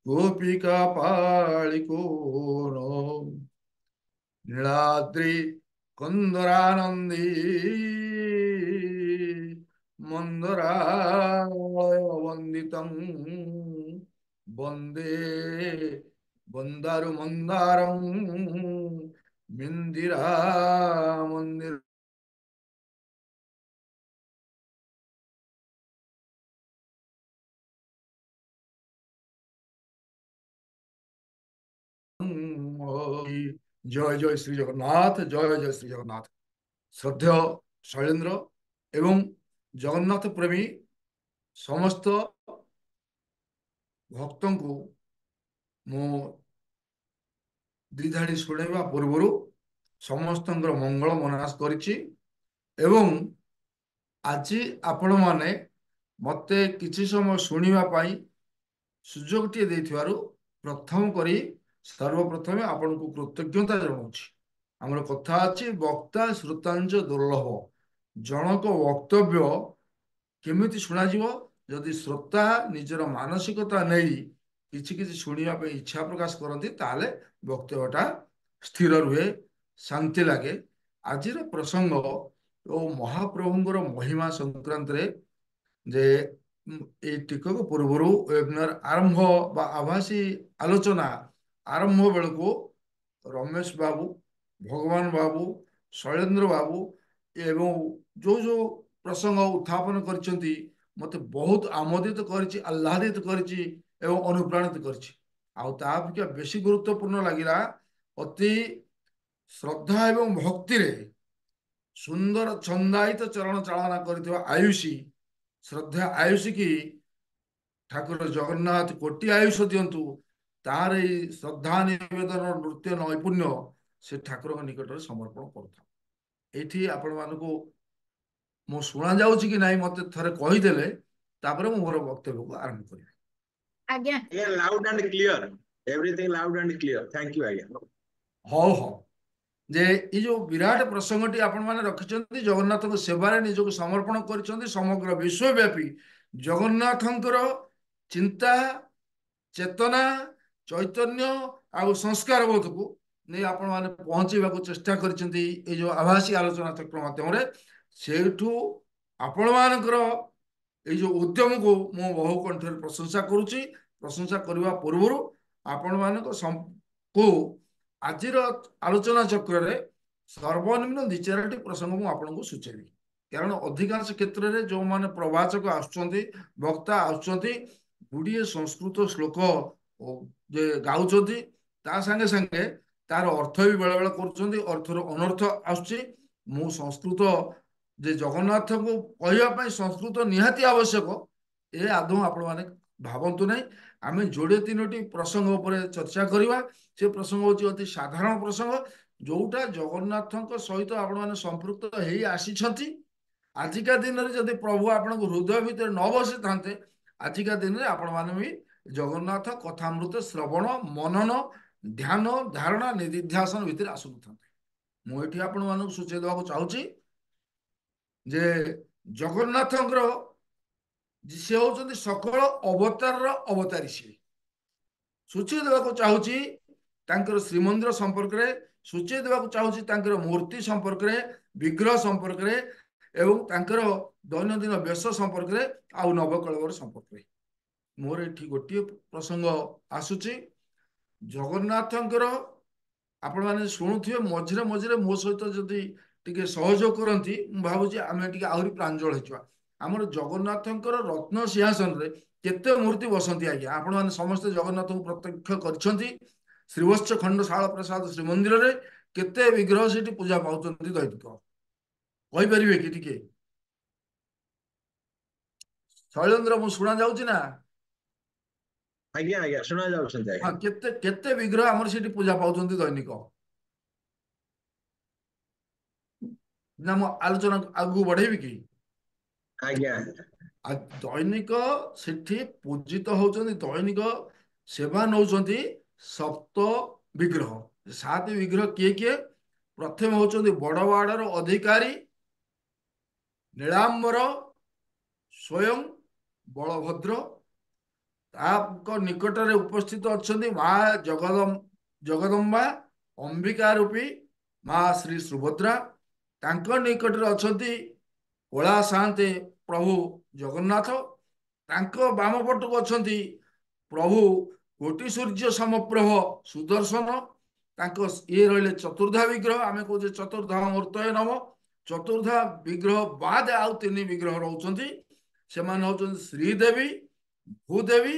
গোপিকা পালিকোন নীলাদ্রি কন্দরানন্দী মন্দরালয় বন্দিতং বন্দে বন্দারু মন্দারং মিন্দিরা মন্দির জয় জয় শ্রী জগন্নাথ জয় জয় শ্রী জগন্নাথ শ্রদ্ধেয় শৈলেন্দ্র এবং জগন্নাଥ ପ୍ରେମୀ ସମସ୍ତ ଭକ୍ତଙ୍କୁ ମୁଁ ଦ୍ୱିଧାଡ଼ି ଶୁଣାଇବା ପୂର୍ବରୁ ସମସ୍ତଙ୍କର ମଙ୍ଗଳ ମନାସ କରିଛି ଏବଂ ଆଜି ଆପଣମାନେ ମୋତେ କିଛି ସମୟ ଶୁଣିବା ପାଇଁ ସୁଯୋଗଟିଏ ଦେଇଥିବାରୁ ପ୍ରଥମ କରି ସର୍ବପ୍ରଥମେ ଆପଣଙ୍କୁ କୃତଜ୍ଞତା ଜଣାଉଛି। ଆମର କଥା ଅଛି ବକ୍ତା ଶ୍ରୋତାଞ୍ଚ ଦୁର୍ଲଭ। ଜଣକ ବକ୍ତବ୍ୟ କେମିତି ଶୁଣାଯିବ ଯଦି ଶ୍ରୋତା ନିଜର ମାନସିକତା ନେଇ କିଛି କିଛି ଶୁଣିବା ପାଇଁ ଇଚ୍ଛା ପ୍ରକାଶ କରନ୍ତି ତାହେଲେ ବକ୍ତବ୍ୟଟା ସ୍ଥିର ରୁହେ, ଶାନ୍ତି ଲାଗେ। ଆଜିର ପ୍ରସଙ୍ଗ ଓ ମହାପ୍ରଭୁଙ୍କର ମହିମା ସଂକ୍ରାନ୍ତରେ ଯେ এই ଟିକକ ପୂର୍ବରୁ ୱେବିନାର ଆରମ୍ଭ ବା ଆଭାସୀ ଆଲୋଚନା ଆରମ୍ଭ ବେଳକୁ ରମେଶ ବାବୁ, ଭଗବାନ ବାବୁ, ଶୈଳେନ୍ଦ୍ର ବାବୁ ଏବଂ ଯୋଉ ପ୍ରସଙ୍ଗ ଉତ୍ଥାପନ କରିଛନ୍ତି ମୋତେ ବହୁତ ଆମୋଦିତ କରିଛି, ଆହ୍ଲାଦିତ କରିଛି ଏବଂ ଅନୁପ୍ରାଣିତ କରିଛି। ଆଉ ତା ଅପେକ୍ଷା ବେଶୀ ଗୁରୁତ୍ୱପୂର୍ଣ୍ଣ ଲାଗିଲା ଅତି ଶ୍ରଦ୍ଧା ଏବଂ ଭକ୍ତିରେ ସୁନ୍ଦର ଛନ୍ଦାୟିତ ଚରଣ ଚାଳନା କରିଥିବା ଆୟୁଷୀ ଶ୍ରଦ୍ଧା ଆୟୁଷୀ କି ଠାକୁର ଜଗନ୍ନାଥ କୋଟି ଆୟୁଷ ଦିଅନ୍ତୁ। ତାର ଏଇ ଶ୍ରଦ୍ଧା ନିବେଦନ ନୃତ୍ୟ ନୈପୁଣ୍ୟ ସେ ଠାକୁରଙ୍କ ନିକଟରେ ସମର୍ପଣ କରୁଥାଉ। ଏଇଠି ଆପଣମାନଙ୍କୁ ମୁଁ ଶୁଣା ଯାଉଛି କି ନାହିଁ ମତେ ଥରେ କହିଦେଲେ ତାପରେ ମୁଁ ମୋର ବକ୍ତବ୍ୟକୁ ଆରମ୍ଭ କରିବି। ଆଜ୍ଞା loud and clear, everything loud and clear. Thank you ଆଜ୍ଞା। ହଉ ହଉ ଯେ ଏଇ ଯୋଉ ବିରାଟ ପ୍ରସଙ୍ଗଟି ଆପଣମାନେ ରଖିଛନ୍ତି ଜଗନ୍ନାଥଙ୍କ ସେବାରେ ନିଜକୁ ସମର୍ପଣ କରିଛନ୍ତି ସମଗ୍ର ବିଶ୍ୱବ୍ୟାପୀ ଜଗନ୍ନାଥଙ୍କର ଚିନ୍ତା ଚେତନା ଚୈତନ୍ୟ ଆଉ ସଂସ୍କାର ବୋଧକୁ ନେଇ ଆପଣମାନେ ପହଞ୍ଚେଇବାକୁ ଚେଷ୍ଟା କରିଛନ୍ତି ଏଇ ଯୋଉ ଆଭାସୀ ଆଲୋଚନା ଚକ୍ର ମାଧ୍ୟମରେ। ସେଇଠୁ ଆପଣମାନଙ୍କର ଏଇ ଯୋଉ ଉଦ୍ୟମକୁ ମୁଁ ବହୁ କଣ୍ଠରେ ପ୍ରଶଂସା କରୁଛି। ପ୍ରଶଂସା କରିବା ପୂର୍ବରୁ ଆପଣମାନଙ୍କ ଆଜିର ଆଲୋଚନା ଚକ୍ରରେ ସର୍ବନିମ୍ନ 2-4ଟି ପ୍ରସଙ୍ଗ ମୁଁ ଆପଣଙ୍କୁ ସୂଚାଇବି। କାରଣ ଅଧିକାଂଶ କ୍ଷେତ୍ରରେ ଯୋଉମାନେ ପ୍ରବାଚକ ଆସୁଛନ୍ତି ବକ୍ତା ଆସୁଛନ୍ତି ଗୁଡ଼ିଏ ସଂସ୍କୃତ ଶ୍ଲୋକ ଯେ ଗାଉଛନ୍ତି ତା ସାଙ୍ଗେ ସାଙ୍ଗେ ତାର ଅର୍ଥ ବି ବେଳେ ବେଳେ କରୁଛନ୍ତି, ଅର୍ଥର ଅନର୍ଥ ଆସୁଛି। ମୁଁ ସଂସ୍କୃତ ଯେ ଜଗନ୍ନାଥଙ୍କୁ କହିବା ପାଇଁ ସଂସ୍କୃତ ନିହାତି ଆବଶ୍ୟକ ଏ ଆଦୌ ଆପଣମାନେ ଭାବନ୍ତୁ ନାହିଁ। ଆମେ ଯୋଡ଼ିଏ 3ଟି ପ୍ରସଙ୍ଗ ଉପରେ ଚର୍ଚ୍ଚା କରିବା। ସେ ପ୍ରସଙ୍ଗ ହେଉଛି ଅତି ସାଧାରଣ ପ୍ରସଙ୍ଗ ଯୋଉଟା ଜଗନ୍ନାଥଙ୍କ ସହିତ ଆପଣମାନେ ସମ୍ପୃକ୍ତ ହେଇ ଆସିଛନ୍ତି। ଆଜିକା ଦିନରେ ଯଦି ପ୍ରଭୁ ଆପଣଙ୍କୁ ହୃଦୟ ଭିତରେ ନ ବସିଥାନ୍ତେ ଆଜିକା ଦିନରେ ଆପଣମାନେ ବି ଜଗନ୍ନାଥ କଥାମୃତ ଶ୍ରବଣ ମନନ ଧ୍ୟାନ ଧାରଣା ନିଧିଧ୍ୟାସନ ଭିତରେ ଆସୁନଥାନ୍ତେ। ମୁଁ ଏଠି ଆପଣମାନଙ୍କୁ ସୂଚାଇ ଦେବାକୁ ଚାହୁଁଛି ଯେ ଜଗନ୍ନାଥଙ୍କର ସେ ହେଉଛନ୍ତି ସକଳ ଅବତାରର ଅବତାରୀ। ସିଏ ସୂଚାଇ ଦେବାକୁ ଚାହୁଁଛି ତାଙ୍କର ଶ୍ରୀମନ୍ଦିର ସମ୍ପର୍କରେ, ସୂଚାଇ ଦେବାକୁ ଚାହୁଁଛି ତାଙ୍କର ମୂର୍ତ୍ତି ସମ୍ପର୍କରେ, ବିଗ୍ରହ ସମ୍ପର୍କରେ ଏବଂ ତାଙ୍କର ଦୈନନ୍ଦିନ ବେଶ ସମ୍ପର୍କରେ ଆଉ ନବକଳେବର ସମ୍ପର୍କରେ। ମୋର ଏଠି ଗୋଟିଏ ପ୍ରସଙ୍ଗ ଆସୁଛି ଜଗନ୍ନାଥଙ୍କର ଆପଣମାନେ ଶୁଣୁଥିବେ ମଝିରେ ମୋ ସହିତ ଯଦି ଟିକେ ସହଯୋଗ କରନ୍ତି ମୁଁ ଭାବୁଛି ଆମେ ଟିକେ ଆହୁରି ପ୍ରାଞ୍ଜଳ ହେଇଯିବା। ଆମର ଜଗନ୍ନାଥଙ୍କର ରତ୍ନ ସିଂହାସନରେ କେତେ ମୂର୍ତ୍ତି ବସନ୍ତି ଆଜ୍ଞା? ଆପଣମାନେ ସମସ୍ତେ ଜଗନ୍ନାଥଙ୍କୁ ପ୍ରତ୍ୟକ୍ଷ କରିଛନ୍ତି। ଶ୍ରୀବତ୍ସ ଖଣ୍ଡ ଶାଳ ପ୍ରସାଦ ଶ୍ରୀମନ୍ଦିରରେ କେତେ ବିଗ୍ରହ ସେଠି ପୂଜା ପାଉଛନ୍ତି ଦୈନିକ? କହିପାରିବେ କି ଟିକେ? ଶୈଳେନ୍ଦ୍ର, ମୁଁ ଶୁଣା ଯାଉଛି ନା? ଆଜ୍ଞା ଆଜ୍ଞା ଶୁଣା ଯାଉଛନ୍ତି ହଁ, ଆଜ୍ଞା। କେତେ କେତେ ବିଗ୍ରହ ଆମର ସେଠି ପୂଜା ପାଉଛନ୍ତି ଦୈନିକ? ନା ମୁଁ ଆଲୋଚନା ଆଗକୁ ବଢେଇବି କି? ଆଜ୍ଞା ଦୈନିକ ସେଠି ପୂଜିତ ହଉଛନ୍ତି, ଦୈନିକ ସେବା ନଉଛନ୍ତି 7 ବିଗ୍ରହ। 7 ବିଗ୍ରହ କିଏ କିଏ? ପ୍ରଥମେ ହଉଛନ୍ତି ବଡବାଡର ଅଧିକାରୀ ନୀଳାମ୍ବର ସ୍ୱୟଂ ବଳଭଦ୍ର। ତାଙ୍କ ନିକଟରେ ଉପସ୍ଥିତ ଅଛନ୍ତି ମା ଜଗଦମ୍ବା, ଅମ୍ବିକା ରୂପୀ ମା ଶ୍ରୀ ସୁଭଦ୍ରା। ତାଙ୍କ ନିକଟରେ ଅଛନ୍ତି କଳା ସାନ୍ତେ ପ୍ରଭୁ ଜଗନ୍ନାଥ। ତାଙ୍କ ବାମ ପଟକୁ ଅଛନ୍ତି ପ୍ରଭୁ କୋଟି ସୂର୍ଯ୍ୟ ସମପ୍ରଭ ସୁଦର୍ଶନ। ତାଙ୍କ ଇଏ ରହିଲେ ଚତୁର୍ଦ୍ଧା ବିଗ୍ରହ, ଆମେ କହୁଛେ ଚତୁର୍ଦ୍ଧା ମୂର୍ତ୍ତୟ ନମ। ଚତୁର୍ଦ୍ଧା ବିଗ୍ରହ ବାଦ ଆଉ 3 ବିଗ୍ରହ ରହୁଛନ୍ତି। ସେମାନେ ହଉଛନ୍ତି ଶ୍ରୀଦେବୀ, ଭୂଦେବୀ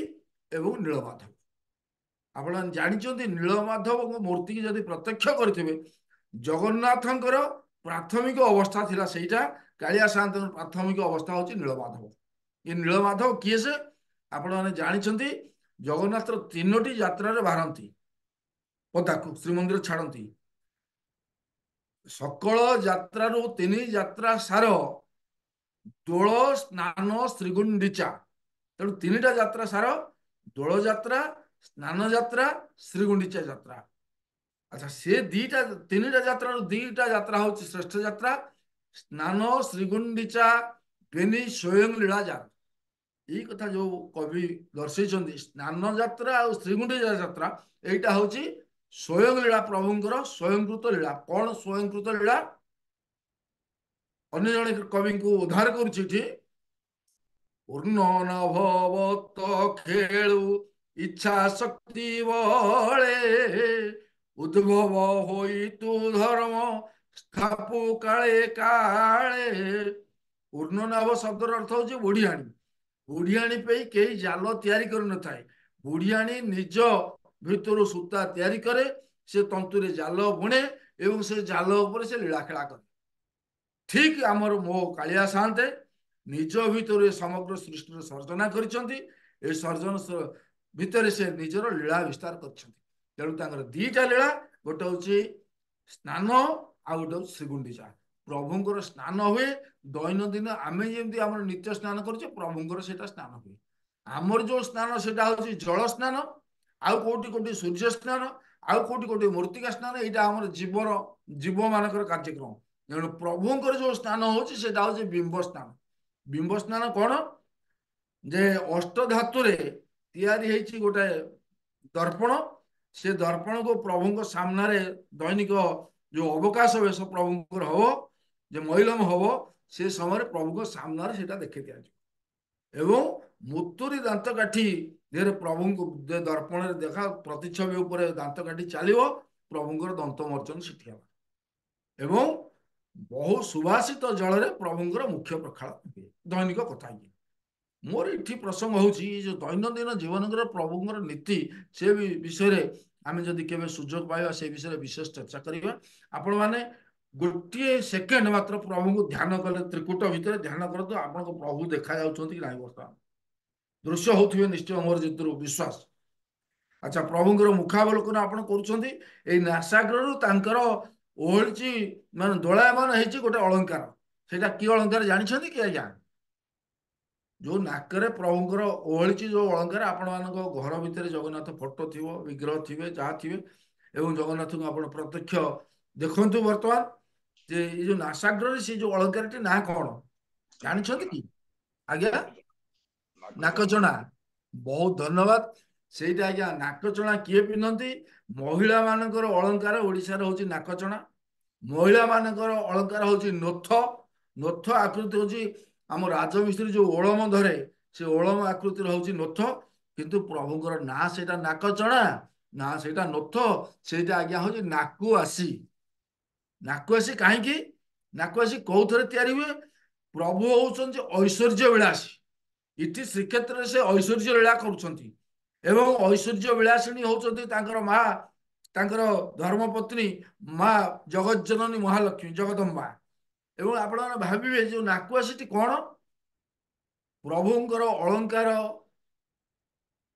ଏବଂ ନୀଳମାଧବ। ଆପଣ ଜାଣିଛନ୍ତି ନୀଳମାଧବଙ୍କ ମୂର୍ତ୍ତି ଯଦି ପ୍ରତ୍ୟକ୍ଷ କରିଥିବେ, ଜଗନ୍ନାଥଙ୍କର ପ୍ରାଥମିକ ଅବସ୍ଥା ଥିଲା ସେଇଟା, କାଳିଆ ସାଆନ୍ତଙ୍କର ପ୍ରାଥମିକ ଅବସ୍ଥା ହଉଛି ନୀଳମାଧବ। ଏ ନୀଳମାଧବ କିଏ ସେ? ଆପଣମାନେ ଜାଣିଛନ୍ତି ଜଗନ୍ନାଥର 3ଟି ଯାତ୍ରାରେ ବାହାରନ୍ତି, ପଦାକୁ ଶ୍ରୀମନ୍ଦିର ଛାଡନ୍ତି। ସକଳ ଯାତ୍ରାରୁ 3 ଯାତ୍ରା ସାର ଦୋଳ ସ୍ନାନ ଶ୍ରୀଗୁଣ୍ଡିଚା। ତେଣୁ 3ଟା ଯାତ୍ରା ସାର ଦୋଳ ଯାତ୍ରା, ସ୍ନାନ ଯାତ୍ରା, ଶ୍ରୀଗୁଣ୍ଡିଚା ଯାତ୍ରା। ଆଚ୍ଛା, ସେ 3ଟା ଯାତ୍ରାରୁ 2ଟା ଯାତ୍ରା ହଉଛି ଶ୍ରେଷ୍ଠ ଯାତ୍ରା। ସ୍ନାନ ଶ୍ରୀଗୁଣ୍ଡିଚା ବେନି ସ୍ୱୟଂ ଲୀଳାଯାତ। ଏଇ କଥା ଯୋଉ କବି ଦର୍ଶେଇଛନ୍ତି, ସ୍ନାନ ଯାତ୍ରା ଆଉ ଶ୍ରୀଗୁଣ୍ଡିଚା ଯାତ୍ରା, ଏଇଟା ହଉଛି ସ୍ୱୟଂ ଲୀଳା, ପ୍ରଭୁଙ୍କର ସ୍ୱୟଂକୃତ ଲୀଳା। କଣ ସ୍ୱୟଂକୃତ ଲୀଳା? ଅନ୍ୟ ଜଣେ କବିଙ୍କୁ ଉଦ୍ଧାର କରୁଛି ଏଠି। ପୂର୍ଣ୍ଣ ନଭବତ ଖେଳୁ ଇଚ୍ଛା ଶକ୍ତି ବଳେ, ଉଦ୍ଭବ ହୋଇ ତୁ ଧର୍ମ ସ୍ଥାପୁ କାଳେ କାଳେ। ପୂର୍ଣ୍ଣନାଭ ଶବ୍ଦର ଅର୍ଥ ହଉଛି ବୁଢିଆଣୀ। ବୁଢିଆଣୀ ପାଇଁ କେହି ଜାଲ ତିଆରି କରିନଥାଏ। ବୁଢିଆଣୀ ନିଜ ଭିତରୁ ସୂତା ତିଆରି କରେ, ସେ ତନ୍ତୁରେ ଜାଲ ବୁଣେ ଏବଂ ସେ ଜାଲ ଉପରେ ସେ ଲୀଳାଖେଳା କରେ। ଠିକ ଆମର ମୋ କାଳିଆ ସାଆନ୍ତେ ନିଜ ଭିତରୁ ସମଗ୍ର ସୃଷ୍ଟିର ସର୍ଜନା କରିଛନ୍ତି। ଏ ସର୍ଜନ ଭିତରେ ସେ ନିଜର ଲୀଳା ବିସ୍ତାର କରିଛନ୍ତି। ତେଣୁ ତାଙ୍କର 2ଟା ଲୀଳା, ଗୋଟେ ହଉଛି ସ୍ନାନ ଆଉ ଗୋଟେ ହଉଛି ଶ୍ରୀଗୁଣ୍ଡିଚା। ପ୍ରଭୁଙ୍କର ସ୍ନାନ ହୁଏ ଦୈନନ୍ଦିନ, ଆମେ ଯେମିତି ଆମର ନିତ୍ୟ ସ୍ନାନ କରୁଛେ, ପ୍ରଭୁଙ୍କର ସେଇଟା ସ୍ନାନ ହୁଏ। ଆମର ଯୋଉ ସ୍ନାନ ସେଇଟା ହଉଛି ଜଳ ସ୍ନାନ, ଆଉ କୋଉଠି କୋଉଠି ସୂର୍ଯ୍ୟ ସ୍ନାନ, ଆଉ କୋଉଠି କୋଉଠି ମୂର୍ତ୍ତିକା ସ୍ନାନ। ଏଇଟା ଆମର ଜୀବ ମାନଙ୍କର କାର୍ଯ୍ୟକ୍ରମ। ତେଣୁ ପ୍ରଭୁଙ୍କର ଯୋଉ ସ୍ନାନ ହଉଛି ସେଇଟା ହଉଛି ବିମ୍ବ ସ୍ନାନ। ବିମ୍ବ ସ୍ନାନ କଣ? ଯେ ଅଷ୍ଟ ଧାତୁରେ ତିଆରି ହେଇଛି ଗୋଟେ ଦର୍ପଣ। ସେ ଦର୍ପଣକୁ ପ୍ରଭୁଙ୍କ ସାମ୍ନାରେ ଦୈନିକ ଯୋଉ ଅବକାଶ ବେଶ ପ୍ରଭୁଙ୍କର ହବ, ଯେ ମଇଲମ ହବ, ସେ ସମୟରେ ପ୍ରଭୁଙ୍କ ସାମ୍ନାରେ ସେଇଟା ଦେଖେଇ ଦିଆଯିବ। ଏବଂ ମୁତୁରି ଦାନ୍ତ କାଠି ଦେହରେ ପ୍ରଭୁଙ୍କୁ ଦର୍ପଣରେ ଦେଖା ପ୍ରତିଛବି ଉପରେ ଦାନ୍ତ କାଠି ଚାଲିବ, ପ୍ରଭୁଙ୍କର ଦନ୍ତ ମର୍ଜନ ସେଠି ହବ। ଏବଂ ବହୁ ସୁବାସିତ ଜଳରେ ପ୍ରଭୁଙ୍କର ମୁଖ୍ୟ ପ୍ରକ୍ଷାଳନ ହୁଏ। ଦୈନିକ କଥା ଇଏ। ମୋର ଏଠି ପ୍ରସଙ୍ଗ ହଉଛି ଯୋଉ ଦୈନନ୍ଦିନ ଜୀବନଙ୍କର ପ୍ରଭୁଙ୍କର ନୀତି, ସେ ବିଷୟରେ ଆମେ ଯଦି କେବେ ସୁଯୋଗ ପାଇବା ସେ ବିଷୟରେ ବିଶେଷ ଚର୍ଚ୍ଚା କରିବା। ଆପଣମାନେ ଗୋଟିଏ ସେକେଣ୍ଡ ମାତ୍ର ପ୍ରଭୁଙ୍କୁ ଧ୍ୟାନ କଲେ, ତ୍ରିକୁଟ ଭିତରେ ଧ୍ୟାନ କରନ୍ତୁ, ଆପଣଙ୍କ ପ୍ରଭୁ ଦେଖାଯାଉଛନ୍ତି କି ନାହିଁ ବର୍ତ୍ତମାନ? ଦୃଶ୍ୟ ହଉଥିବେ ନିଶ୍ଚୟ, ମୋର ଯେତେରୁ ବିଶ୍ୱାସ। ଆଚ୍ଛା, ପ୍ରଭୁଙ୍କର ମୁଖାବଲୋକନ ଆପଣ କରୁଛନ୍ତି। ଏଇ ନାସାଗ୍ରରୁ ତାଙ୍କର ଓହଳିଛି, ମାନେ ଦୋଳାୟମାନ ହେଇଛି ଗୋଟେ ଅଳଙ୍କାର। ସେଇଟା କି ଅଳଙ୍କାର ଜାଣିଛନ୍ତି କି ଆଜ୍ଞା? ଯୋଉ ନାକରେ ପ୍ରଭୁଙ୍କର ଓହଳିଛି ଯୋଉ ଅଳଙ୍କାର, ଆପଣମାନଙ୍କ ଘର ଭିତରେ ଜଗନ୍ନାଥ ଫଟୋ ଥିବ, ବିଗ୍ରହ ଥିବେ, ଯାହା ଥିବେ, ଏବଂ ଜଗନ୍ନାଥଙ୍କୁ ଆପଣ ପ୍ରତ୍ୟକ୍ଷ ଦେଖନ୍ତୁ। ବର୍ତ୍ତମାନ ଯେ ଏଇ ଯୋଉ ନାସାଗ୍ରରେ ସେ ଯୋଉ ଅଳଙ୍କାରଟି ନାଁ କଣ ଜାଣିଛନ୍ତି କି ଆଜ୍ଞା? ନାକଚଣା। ବହୁତ ଧନ୍ୟବାଦ। ସେଇଟା ଆଜ୍ଞା ନାକଚଣା କିଏ ପିନ୍ଧନ୍ତି? ମହିଳା ମାନଙ୍କର ଅଳଙ୍କାର ଓଡିଶାରେ ହଉଛି ନାକଚଣା। ମହିଳା ମାନଙ୍କର ଅଳଙ୍କାର ହଉଛି ନୋଥ। ନୋଥ ଆକୃତି ହଉଛି ଆମ ରାଜମିସ୍ତ୍ରୀ ଯୋଉ ଓଳମ ଧରେ, ସେ ଓଳମ ଆକୃତିର ହଉଛି ନୋଥ। କିନ୍ତୁ ପ୍ରଭୁଙ୍କର ନାଁ ସେଇଟା ନାକଚଣା, ନା ସେଇଟା ନୋଥ। ସେଇଟା ଆଜ୍ଞା ହଉଛି ନାକୁଆସି। ନାକୁଆସି କାହିଁକି? ନାକୁଆସି କୋଉଥିରେ ତିଆରି ହୁଏ? प्रभु होउछन्ति ऐश्वर्य विलासी इति श्रीक्षेत्र से ऐश्वर्य लीला करुछन्ति एवं ऐश्वर्य विलासिनी होउछन्ति तांकर माँ तांकर धर्मपत्नी माँ जगत जननी महालक्ष्मी जगदम्बा एवं आपण भाविबे जो नाकुआसीटी कौन प्रभुंकर अलंकार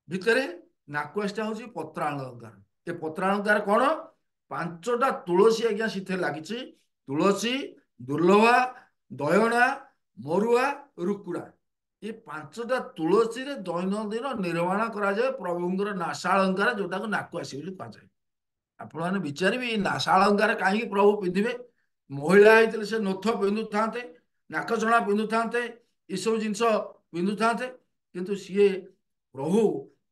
भितरे नाकुआसटा हूँ पत्रालंकार ये पत्रालंकार कौन 5टा तुलसी आज्ञा सीथे लगी तुलसी दुर्लभा दयना मरुआ रुकुड़ा ये 5टा तुलसी रे दैनंदिन निर्माण करा जाए प्रभुंकर नाशालंकार जोटा को नाकुआसी बोली कहा जाए आपण मैंने विचारे नाशालंकार कहीं प्रभु पिंधे महिला होते से नोथ पिंधु था नाकचणा पिंधु था ये सब जिनस पिंधु था किंतु सीए प्रभु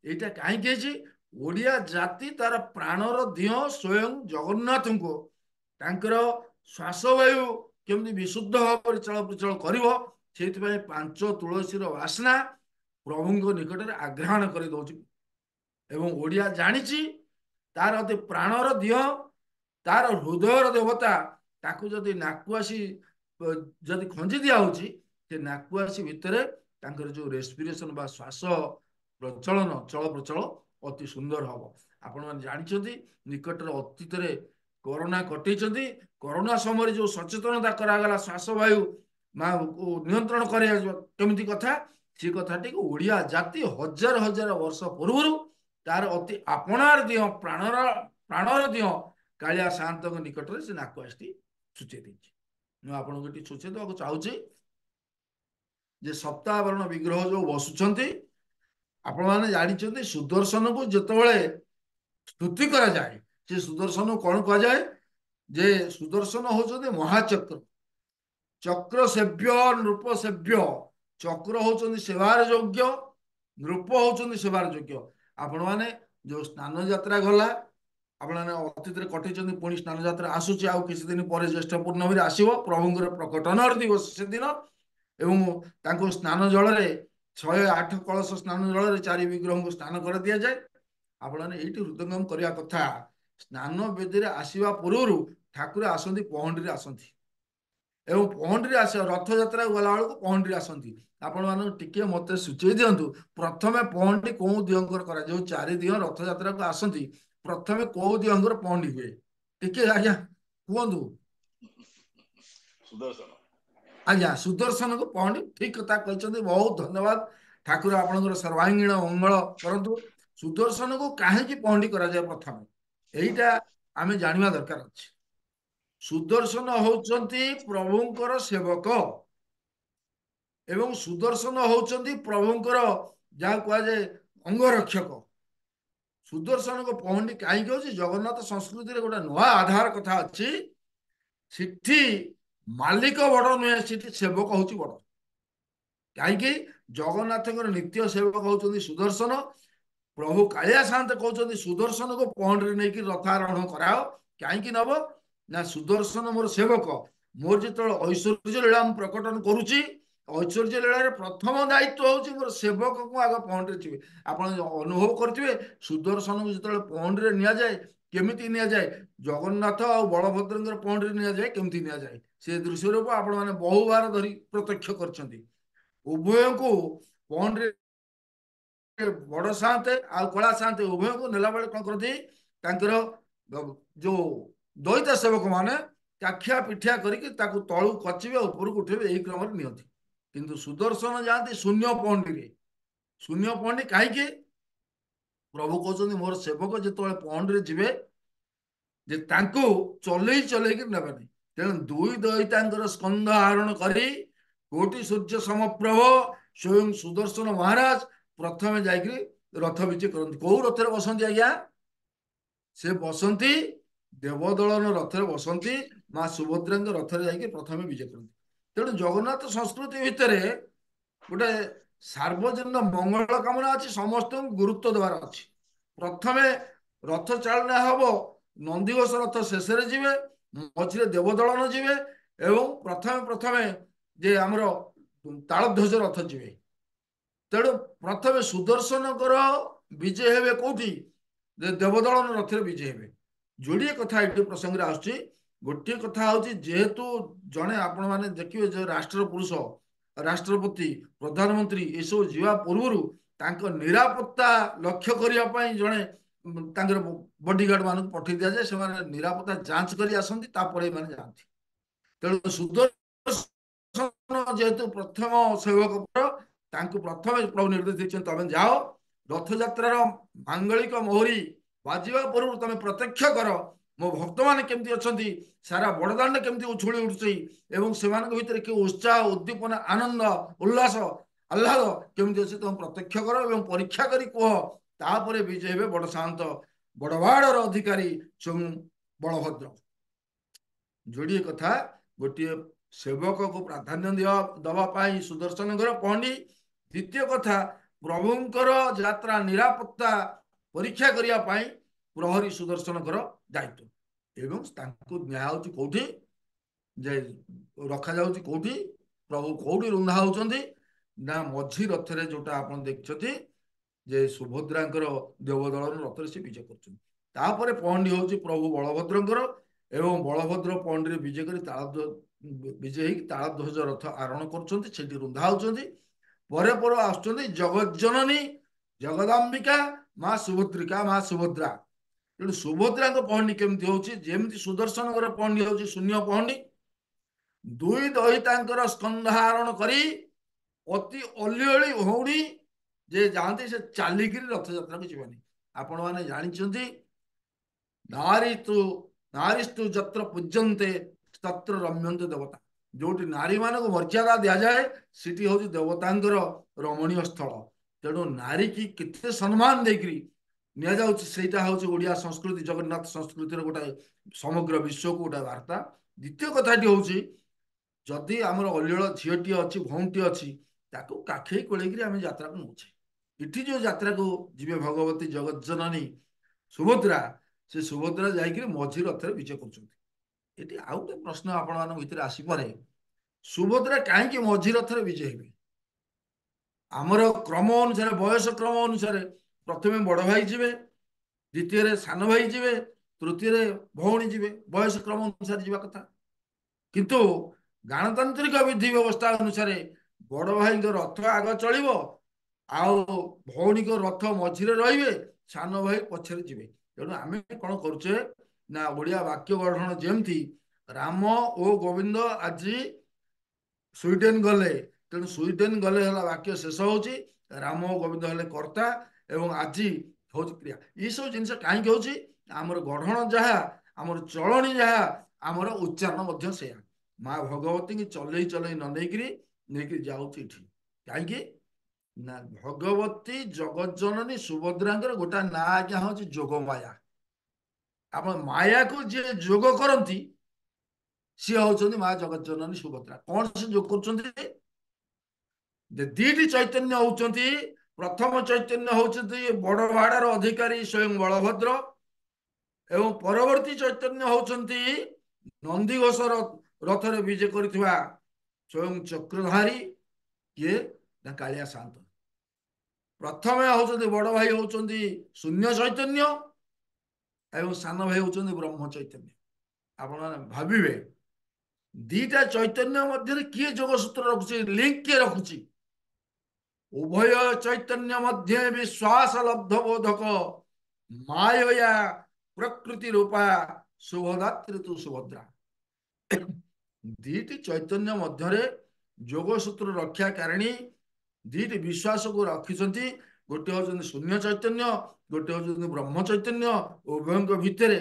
यहाँ कहीं ओडिया जाति तार प्राणर दिह स्वयं जगन्नाथ को श्वासवायु केमती विशुद्ध भाव चल प्रचल कर 5 तुलसी वासना प्रभु निकट में आग्रहण कर एवं ओडिया जानी तार अति प्राणर दिह तार हृदयर देवता ताकू जदि नाकुआसी जदि खंजी दिया नाकुआसी भितर जो रेस्पिरेशन बा श्वास प्रचलन चल प्रचल अति सुंदर हम आपण मैंने जानते निकट अतीत कोरोना कटे कोरोना समय जो सचेतनता करागला श्वासवायु नियंत्रण करमती कथा सी कथाटी ओडिया जाति हजार हजार वर्ष पूर्व तार अति आपणार दिह प्राणर दिह कालिया शांत निकट में से नाकुआसी सूचे मुझे सूचे देवा चाहूँगी जे सप्ताहवरण विग्रह जो बसुंट आपण मैंने जानते सुदर्शन को जितेबाला स्तुति करा जाए से सुदर्शन कौन कह जाए जे सुदर्शन होचंदी महाचक्र चक्र सेव्य नृप सेव्य चक्र होचंदी सेवार योग्य नृप होचंदी सेवार योग्य आपण मैंने जो स्नान यात्रा गला आपण अतीत कटे पुणी स्नान यात्रा आसूची आउ किसी दिन पर ज्येष्ठ पूर्णमी आसो प्रभुंर प्रकटनर दिवस से दिन एवं स्नान जल 108 कलश स्नान जल 4 विग्रह को स्नान कर दि जाए आपण ये हृदयंगम करने कथा स्नान बेदी आसवा पूर्व ठाकुर आसती पहंडी आसती एवं पहंडी आस रथ यात्रा गला बेलू पहंडी आसती आपण टे मत सूचे दिंतु प्रथम पहंडी कौ दिहंकर करा जो 4 दिह रथ यात्रा को आसती प्रथम कौ दिहंकर पहंडी हुए टे आज्ञा कहतु सुदर्शन आज्ञा सुदर्शन को पहंडी ठीक कथा कहते बहुत धन्यवाद ठाकुर आपंकर सर्वांगीण मंगल करतु सुदर्शन को कहीं पहंडी करा जाए प्रथम यहीटा आम जाना दरकार अच्छे सुदर्शन होचंती प्रभुंकर सेवक एवं सुदर्शन होचंती प्रभुंकर जहाँ कह जाए अंगरक्षक सुदर्शन को पहंडी कहीं जगन्नाथ संस्कृति गोटे नुआ आधार कथा अच्छी सिद्धि मालिक बड़ नुहे सिद्धि सेवक हूँ बड़ कहीं जगन्नाथ नित्य सेवक होचंती सुदर्शन प्रभु कालिया शांत कहते सुदर्शन को पहंडी नहीं कि रथारोहण कराओ कहीं नब ना सुदर्शन मोर सेवक मोर जो ऐश्वर्य लीला प्रकटन करुच्ची ऐश्वर्य लीला प्रथम दायित्व हूँ मोर सेवक को आग पहंडी थी आप अनुभव करेंगे सुदर्शन को जो पहंडी नि जाए केमिति नि जाए जगन्नाथ और बलभद्र पहंडी नि जाए केमिति नि जाए से दृश्य रूप आपण मैंने बहु बार धरी प्रत्यक्ष कर उभय को पहंडी बड़ साते आ कला साते उभय को नेला बेले कौन करते जो द्वैत सेवक माने काखिया पिठिया करके तलू कचिबे ऊपर को उठे यही क्रम नियंती किंतु सुदर्शन जाती शून्य पहंडी कहीं प्रभु कहते मोर सेवक जो पहंडी जीवे जे चलई नेबे तेणु दुई दैता स्कंध आहरण करी कोटि सूर्य समप्रभ स्वयं सुदर्शन महाराज प्रथम जाकि रथ विजय करती कौ रथ बसती आज्ञा से बसती देवदलन रथ बसती माँ सुभद्रा रथ जाकि प्रथम विजय करती तेणु जगन्नाथ संस्कृति भितर गोटे सार्वजनीन मंगल कामना अच्छी समस्त गुरुत्व देवार अच्छी प्रथम रथ चालना हम नंदीघोष रथ शेष जीवे मझे देवदलन जीवे एवं प्रथम जे आमर तालध्वज रथ जीवे तेणु प्रथम सुदर्शन विजय हे कौटी देवदलन रथ विजय हे जोड़े कथा ये प्रसंग आसूँ गोटे कथा हूँ जेहेतु जड़े आपण मैंने देखिए जो राष्ट्र पुरुष राष्ट्रपति प्रधानमंत्री ये सब जीवा पूर्व तांको निरापत्ता लक्ष्य करने जड़े बॉडीगार्ड मान पठे दि जाए से निरापत्ता जांच कर आसती जाती तेणु सुदर्शन जेहेतु प्रथम सेवक प्रथम प्रभु निर्देश देते तुम जाओ रथ यात्रार मांगलिक मोहरी बाजिबा पूर्व तुम प्रत्यक्ष कर मो भक्त मैंने केमती अच्छा सारा बड़दाण्ड केमती उछुली उठुची एवं से भितर कि उत्साह उद्दीपना आनंद उल्लास आह्लाद केमती अच्छे तुम प्रत्यक्ष कर एवं परीक्षा करी कह तापर विजय हे बड़ शांत बड़वाड़र अधिकारी स्वयं बलभद्र जोड़िए कथा गोटे सेवक को प्राधान्य दवापाई सुदर्शन पहंडी द्वितीय कथा प्रभुंकर यात्रा निरापत्ता परीक्षा करने प्रहरी सुदर्शन दायित्व एवं न्याय कौटी रखा जाऊँगी कौटी प्रभु कौटी रुंधा होती ना मझी रथ जोटा आप देखते जे सुभद्रांकर देवदल रथ से विजय कर पहंडी हूँ प्रभु बलभद्रंकर एवं बलभद्र पहंडी विजय कर विजय तालध्वज रथ आरोहण कर रुंधा होती पर आसुँच जगज्जननी जगदाम्बिका माँ सुभद्रिका माँ सुभद्रा तेणु सुभद्रा पहंडी केमती होमती सुदर्शन पहंडी हूँ शून्य पहंडी दुई दही स्कंधारण करी अति अलिअली भौणी जे जाती से चलिक रथ यात्रा को जीवनी आपण मैंने जानते नारीस्तु जत्र पूज्यन्ते तत्र रम्यन्ते देवता जोटी नारी मान को मर्यादा दि जाए सीटी हूँ देवतांकर रमणीय स्थल तेणु नारी की कितने सम्मान देकरी निटा हूँ ओडिया संस्कृति जगन्नाथ संस्कृतिर गोटे समग्र विश्व को गोटे वार्ता द्वितीय कथाटी हूँ जदि आमर अलिअल झीटी अच्छी भौंटी अच्छी ताकू काखे कोलेक आम यात्रा को नौचे इटी जो यात्रा को जीवे भगवती जगज्जननी सुभद्रा से सुभद्रा जाकि मझी रथ विजय कर आउ गोटे प्रश्न आपण भितर आसपे सुभद्रा कहीं मझी रथ विजय हे आमर क्रम अनुसार बयस क्रम अनुसार प्रथम बड़ भाई जीवे द्वितीय सान भाई जीवे तृतीय भौणी जीवे बयस क्रम अनुसार जीवा कथा किंतु गणतांत्रिक विधि व्यवस्था अनुसार बड़ भाई रथ आग चलो आउ भौणी को रथ मझे रे सान भाई पछरे जीवे तेणु आम कौन करुचे ना ओडिया वाक्य गठन जमती राम ओ गोविंद आज स्वीडेन गले तेणु स्वीडेन गले वाक्य शेष होची राम ओ गोविंद हेले कर्ता एवं आज हूँ क्रिया ये सब जिन कहीं आमर गढ़ण जहाँ आमर चलनी जहाँ आमर उच्चारण से माँ भगवती की चलई चलई न नहीं जाऊँगी कहीं ना भगवती जगज्जननी सुभद्रांकर गोटा ना आज्ञा हूँ जोगमाया आप माया को जी जोग करती सी हूँ माँ जगज्जननी सुभद्रा कौन से जोग कर दीटी चैतन्य होती प्रथम चैतन्य होती बड़वाड़ार अधिकारी स्वयं बलभद्र एवं परवर्ती चैतन्य होती नंदीघोष रथ रे विजय करथिबा स्वयं चक्रधारी किए ना कालिया शांत प्रथम होती बड़ भाई होती शून्य चैतन्य एवं सान भाई होती ब्रह्म चैतन्य आपण भाविबे दीटा चैतन्य मध्य किए जोगसूत्र रखुची लिंक किए रखुची उभय चैतन्य मध्य विश्वास लब्ध बोधक माया प्रकृति रूपा शुभदात्री तु सुभद्रा दीटी चैतन्य मध्य जोगसूत्र रक्षा कारिणी दीटी विश्वास को रखिंट गोटे हूँ शून्य चैतन्य गोटे हूँ ब्रह्म चैतन्य उभय भितर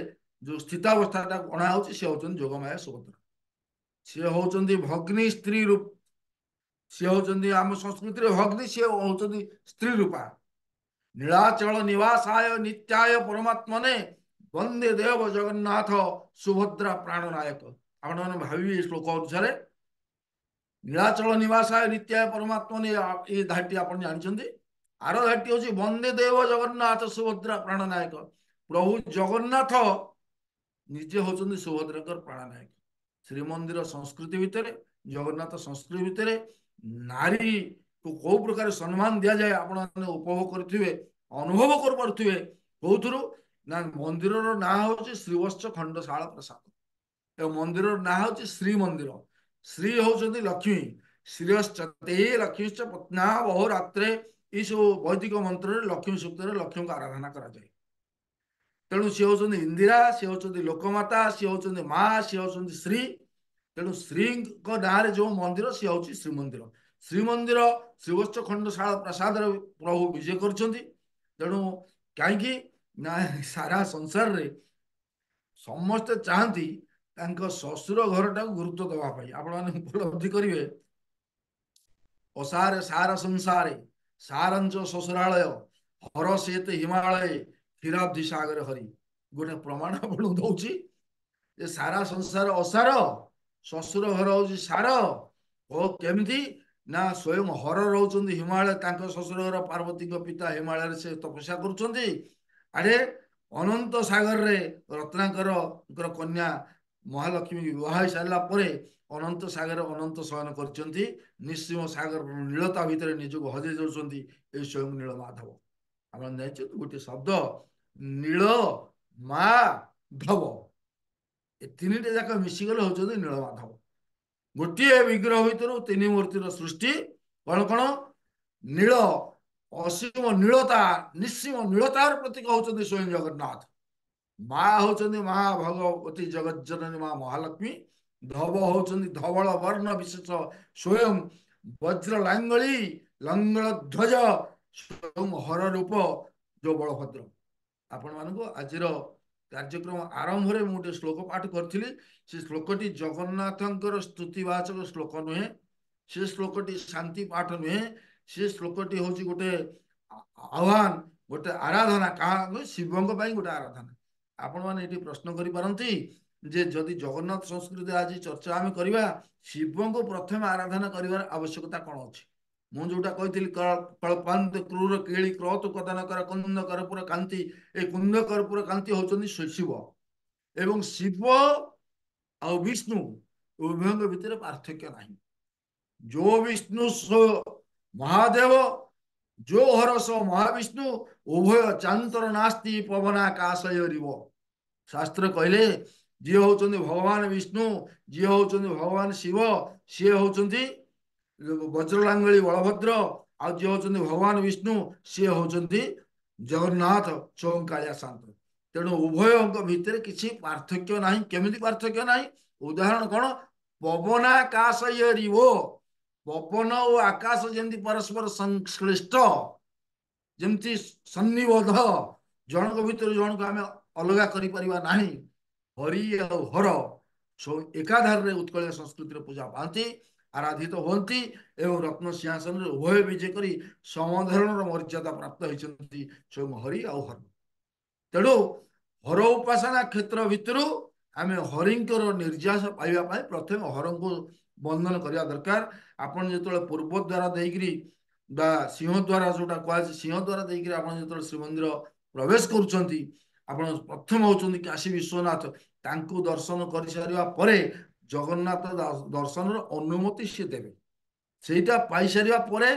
जो स्थितावस्था अणा हो जोगमाया सुभद्रा सी हूँ भग्नी स्त्री रूप सी हूँ आम संस्कृति भग्नी सी हूँ स्त्री रूपा नीलाचल निवासाय नित्याय परमात्मने वंदे देव जगन्नाथ सुभद्रा प्राणनायक आप भावी श्लोक अनुसार नीलाचल निवासाय नित्याय परमात्मने ये धाटी आप जानते आर धाटी हूँ वंदे देव जगन्नाथ सुभद्रा प्राणनायक प्रभु जगन्नाथ निजे होती सुभद्रा प्राणनायक श्रीमंदिर संस्कृति भितर जगन्नाथ संस्कृति भितर नारी को कौ प्रकार सम्मान दि जाए आप उपभोग करेंगे अनुभव कर ना मंदिर ना हूँ श्रीवत्स खंडशाला प्रसाद ଏ ମନ୍ଦିରର ନାଁ ହେଉଛି ଶ୍ରୀମନ୍ଦିର। ଶ୍ରୀ ହେଉଛନ୍ତି ଲକ୍ଷ୍ମୀ, ଶ୍ରୀୟଶ୍ଚତେ ଲକ୍ଷ୍ମୀଶ୍ଚ ପତ୍ନା ବହୁ ରାତ୍ରେ, ଏଇସବୁ ବୈଦିକ ମନ୍ତ୍ରରେ ଲକ୍ଷ୍ମୀ ସୂକ୍ତରେ ଲକ୍ଷ୍ମୀଙ୍କୁ ଆରାଧନା କରାଯାଏ। ତେଣୁ ସିଏ ହେଉଛନ୍ତି ଇନ୍ଦିରା, ସିଏ ହେଉଛନ୍ତି ଲୋକମାତା, ସିଏ ହେଉଛନ୍ତି ମା, ସିଏ ହେଉଛନ୍ତି ଶ୍ରୀ। ତେଣୁ ଶ୍ରୀଙ୍କ ନାଁରେ ଯେଉଁ ମନ୍ଦିର ସିଏ ହେଉଛି ଶ୍ରୀମନ୍ଦିର। ଶ୍ରୀମନ୍ଦିର ଶ୍ରୀବତ୍ସ ଖଣ୍ଡଶାଳ ପ୍ରାସାଦରେ ପ୍ରଭୁ ବିଜେ କରିଛନ୍ତି। ତେଣୁ କାହିଁକି ନା ସାରା ସଂସାରରେ ସମସ୍ତେ ଚାହାନ୍ତି ତାଙ୍କ ଶ୍ୱଶୁର ଘରଟାକୁ ଗୁରୁତ୍ୱ ଦେବା ପାଇଁ। ଆପଣମାନେ ଉପଲବ୍ଧି କରିବେ, ଅସାରେ ସାର ସଂସାରେ ସାରଞ୍ଚ ଶ୍ୱଶୁରାଳୟ ହର ସେତ ହିମାଳୟ କ୍ଷୀରାବ୍ଧି ସାଗର ହରି। ଗୋଟେ ପ୍ରମାଣ ଆପଣଙ୍କୁ ଦଉଛି ଯେ ସାରା ସଂସାର ଅସାର, ଶ୍ୱଶୁର ଘର ହଉଛି ସାର। ଓ କେମିତି ନା ସ୍ୱୟଂ ହର ରହୁଛନ୍ତି ହିମାଳୟ, ତାଙ୍କ ଶ୍ୱଶୁର ଘର ପାର୍ବତୀଙ୍କ ପିତା ହିମାଳୟରେ ସେ ତପସ୍ୟା କରୁଛନ୍ତି। ଆଡ଼େ ଅନନ୍ତ ସାଗରରେ ରତ୍ନାକରଙ୍କର କନ୍ୟା ମହାଲକ୍ଷ୍ମୀ ବିବାହ ହେଇସାରିଲା ପରେ ଅନନ୍ତ ସାଗର ଅନନ୍ତ ଶୟନ କରିଛନ୍ତି। ନିଃସୀମ ସାଗର ନୀଳତା ଭିତରେ ନିଜକୁ ହଜେଇ ଯାଉଛନ୍ତି ଏହି ସ୍ୱୟଂ ନୀଳ ମାଧବ। ଆପଣ ଜାଣିଛନ୍ତି ଗୋଟିଏ ଶବ୍ଦ ନୀଳ ମାଧବ, ଏ ତିନିଟା ଯାକ ମିଶିଗଲେ ହଉଛନ୍ତି ନୀଳ ମାଧବ। ଗୋଟିଏ ବିଗ୍ରହ ଭିତରୁ ତିନି ମୂର୍ତ୍ତିର ସୃଷ୍ଟି। କଣ କଣ? ନୀଳ, ଅସୀମ ନୀଳତା, ନିଃସୀମ ନୀଳତାର ପ୍ରତୀକ ହଉଛନ୍ତି ସ୍ୱୟଂ ଜଗନ୍ନାଥ। ମା ହଉଛନ୍ତି ମହାଭଗବତୀ ଜଗଜ୍ଜନନୀ ମା ମହାଲକ୍ଷ୍ମୀ। ଧବ ହଉଛନ୍ତି ଧବଳ ବର୍ଣ୍ଣ ବିଶେଷ ସ୍ୱୟଂ ବଜ୍ର ଲାଙ୍ଗଳୀ ଲଙ୍ଗଳ ଧ୍ୱଜ ସ୍ୱୟଂ ହର ରୂପ ଯୋଉ ବଳଭଦ୍ର। ଆପଣମାନଙ୍କୁ ଆଜିର କାର୍ଯ୍ୟକ୍ରମ ଆରମ୍ଭରେ ମୁଁ ଗୋଟେ ଶ୍ଲୋକ ପାଠ କରିଥିଲି। ସେ ଶ୍ଲୋକଟି ଜଗନ୍ନାଥଙ୍କର ସ୍ତୁତିବାଚକ ଶ୍ଲୋକ ନୁହେଁ, ସେ ଶ୍ଲୋକଟି ଶାନ୍ତି ପାଠ ନୁହେଁ, ସେ ଶ୍ଲୋକଟି ହଉଛି ଗୋଟେ ଆହ୍ୱାନ, ଗୋଟେ ଆରାଧନା। କାହା? ଶିବଙ୍କ ପାଇଁ ଗୋଟେ ଆରାଧନା। ଆପଣମାନେ ଏଠି ପ୍ରଶ୍ନ କରିପାରନ୍ତି ଯେ ଯଦି ଜଗନ୍ନାଥ ସଂସ୍କୃତି ଆଜି ଚର୍ଚ୍ଚା ଆମେ କରିବା, ଶିବଙ୍କୁ ପ୍ରଥମେ ଆରାଧନା କରିବାର ଆବଶ୍ୟକତା କ'ଣ ଅଛି? ମୁଁ ଯୋଉଟା କହିଥିଲି କଳ୍ପାନ୍ତ କ୍ରୂର କେଳି କ୍ରୋଧ କଦନ କର କୁନ୍ଦ କର୍ପୂର କାନ୍ତି, ଏ କୁନ୍ଦ କର୍ପୂର କାନ୍ତି ହଉଛନ୍ତି ଶିବ। ଏବଂ ଶିବ ଆଉ ବିଷ୍ଣୁ ଉଭୟଙ୍କ ଭିତରେ ପାର୍ଥକ୍ୟ ନାହିଁ। ଯୋ ବିଷ୍ଣୁ ସୋ ମହାଦେବ, जो हर सो महाविष्णु, उभय चांतर नास्ति पवन आकाशयरिव। शास्त्र कहले जी होचंदी भगवान विष्णु, जी होचंदी भगवान शिव, सी होचंदी वज्रलांगली बलभद्र, आ जी होचंदी भगवान विष्णु सी होचंदी जगन्नाथ चौंकालिया शांत। तेणु उभय भितर किसी पार्थक्य नहीं। केमिति पार्थक्य नहीं? उदाहरण कौन? पवनाकाशयरिव, पवन और आकाश जमी परस्पर संश्लिष्ट, जमती सन्निबद्ध, जनक भीतर जनक आम अलग कर। हरि और हर सब एकाधार उत्कल संस्कृति पूजा पाती, आराधित होती एवं रत्न सिंहासन उभय विजय कर समधरण मर्यादा प्राप्त होती स्वयं हरि और हर। तेणु हर उपासना क्षेत्र भितर आम हरिंकर निर्यास पाइबा प्रथम हर को बंधन करने दरकार। आपन जो पूर्व द्वारा देकरी बा सिंहद्वार जोटा कह सिंहद्वार देकर आप जो श्रीमंदिर प्रवेश करुँच, आपण प्रथम होचंदी काशी विश्वनाथ, तांको दर्शन कर सारिबा परे जगन्नाथ दर्शन अनुमति सी देवे। सेटा पाई सारिबा परे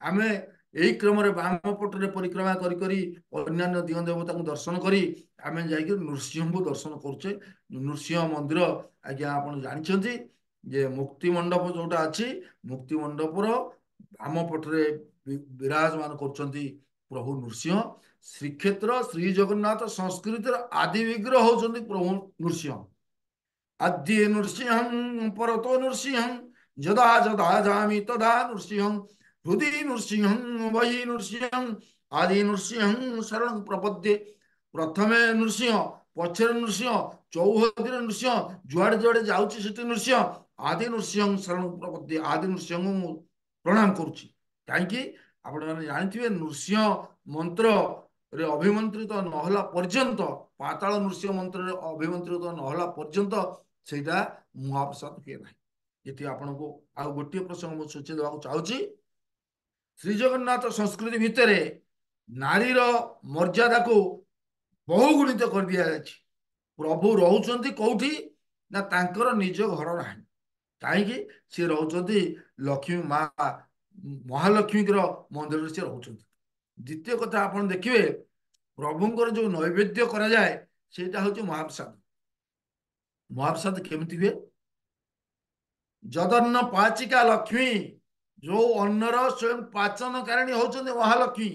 आमे एही क्रम बाम पटरे परिक्रमा करी अन्य दिव्य देवता को दर्शन करी आमे जाइक नृसिंह को दर्शन करुचे। नृसिंह मंदिर आज्ञा आप जानते जे मुक्ति मंडप जोटा अच्छी, मुक्ति मंडपर बाम पटरे विराजमान करछंती प्रभु नृसिंह। श्रीक्षेत्र श्री जगन्नाथ संस्कृतिर आदि विग्रह होचंती प्रभु नृसिंह। आद्य नृसिंहं परतो नृसिंहं जदा जदा जामि तदा नृसिंहं, हृदि नृसिंहं बहि नृसिंहं, आदि नृसिंहं शरणं प्रपद्ये। प्रथमे नृसिंह, पछरे नृसिंह, चौहदीर नृसिंह, जुआड़े जुआड़े जाउछि सेठी नृसिंह, आदि नृसिंहं शरणं प्रपद्ये। आदि नृसिंह प्रणाम करुछि। कहीं आप जानते नृसिंह मंत्र रे अभिमंत्रित नहला पर्यंत, पाताल नृसिंह मंत्र रे अभिमंत्रित नहला पर्यंत सेटा महाप्रसाद हुए ना। ये आपन को आ गोटे प्रसंग मुझे सूची देवा चाहूँगी। श्री जगन्नाथ संस्कृति भितर नारीर मर्यादा को बहुगुणित कर दि जाए। प्रभु रोचंती कौटी ना तांकर निज घर ना, कहीं सी रोचंती लक्ष्मी माँ महालक्ष्मी मंदिर से रोचंती। द्वितीय कथा आप देखिए प्रभुंकर जो नैवेद्य करा जाए सेटा हूँ महाप्रसाद। महाप्रसाद केमती हुए जदन्न पाचिका लक्ष्मी जो अन्नर स्वयं पाचनकारिणी होचंदी महालक्ष्मी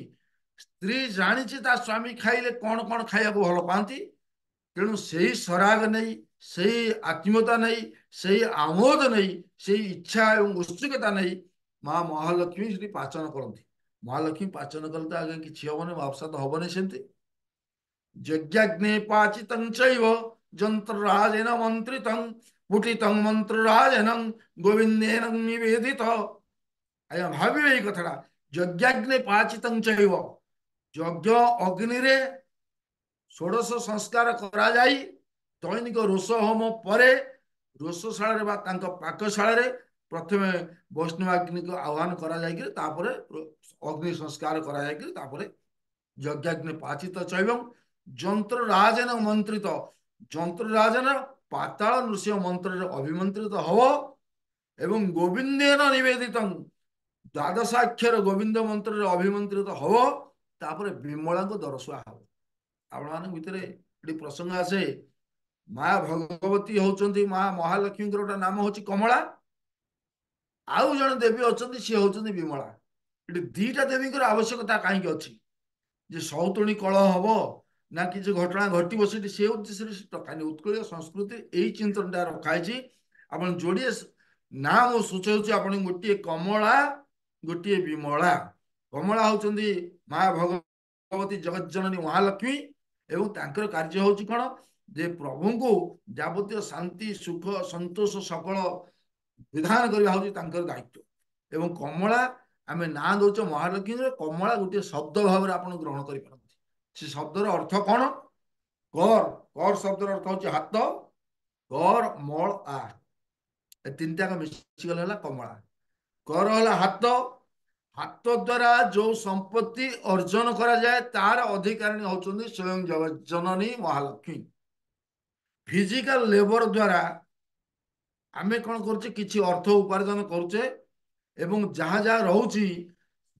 स्त्री जानी स्वामी खाइले कौन कौन खाया भल पाती तेणु से सराग नहीं से आत्मीयता नहीं से आमोद नहीं से इच्छा एवं उत्सुकता नहीं माँ महालक्ष्मी से पाचन करती महालक्ष्मी पाचन कले तो आगे किसी हेनी महाप्रसाद हेनी सेमती यज्ञाग्ने पाचितं चैव जंत्रराजेन मंत्रितं पुटितं मंत्रराजेन गोविंदेन निवेदित आज्ञा भाविबे ये कथाटा यज्ञाग्ने पाचितं चैव यज्ञ अग्नि रे षोडश संस्कार करा जाई दैनिक रोष होम परे रोषशाला बा पाकशाला प्रथमे वैष्णवाग्नि को आह्वान करा जाई तापरे अग्नि संस्कार करा जाई तापरे यज्ञाग्नि पाचित चैवं जंत्र राजन मंत्रित जंत्र राजन पाताल नृसिंह मंत्र अभिमंत्रित हव एवं गोविंदेन निवेदित द्वादशाक्षर गोविंद मंत्र अभिमंत्रित हव तापरे विमला को दरसुआ हव आपण भितर प्रसंग आसे माँ भगवती होचंदी माँ महालक्ष्मी गोटे नाम होची कमला आउ जन देवी अच्छा सी होचंदी विमला ये दीटा देवी आवश्यकता कहीं अच्छी जे सौतुणी कलह हम ना कि घटना घटव से उद्देश्य उत्कल संस्कृति यही चिंतनटा रखाई आप जोड़े नाम सूचाऊँ आप गोटे कमला गोटे विमला कमला होचंदी माँ भगवती जगज्जननी महालक्ष्मी एवं तांकर कार्य होची कौन जे प्रभु को जावतीय शांति सुख संतोष सकल विधान करवा होची तांकर दायित्व एवं कमला आम ना दौच महालक्ष्मी कमला गोटे शब्द भाव में आप ग्रहण कर से शब्दर अर्थ कौन कर कर शब्दर अर्थ होची हाथ कर मल आ तीन टाक मिशिगल कमला कर है हाथ हाथ द्वारा जो संपत्ति अर्जन करा जाए तार अधिकारिणी होचंदी स्वयं जगज्जननी महालक्ष्मी फिजिकल लेबर द्वारा आमे कौन करुचे किछि अर्थ उपार्जन करुचे एवं जहाँ जहाँ रोची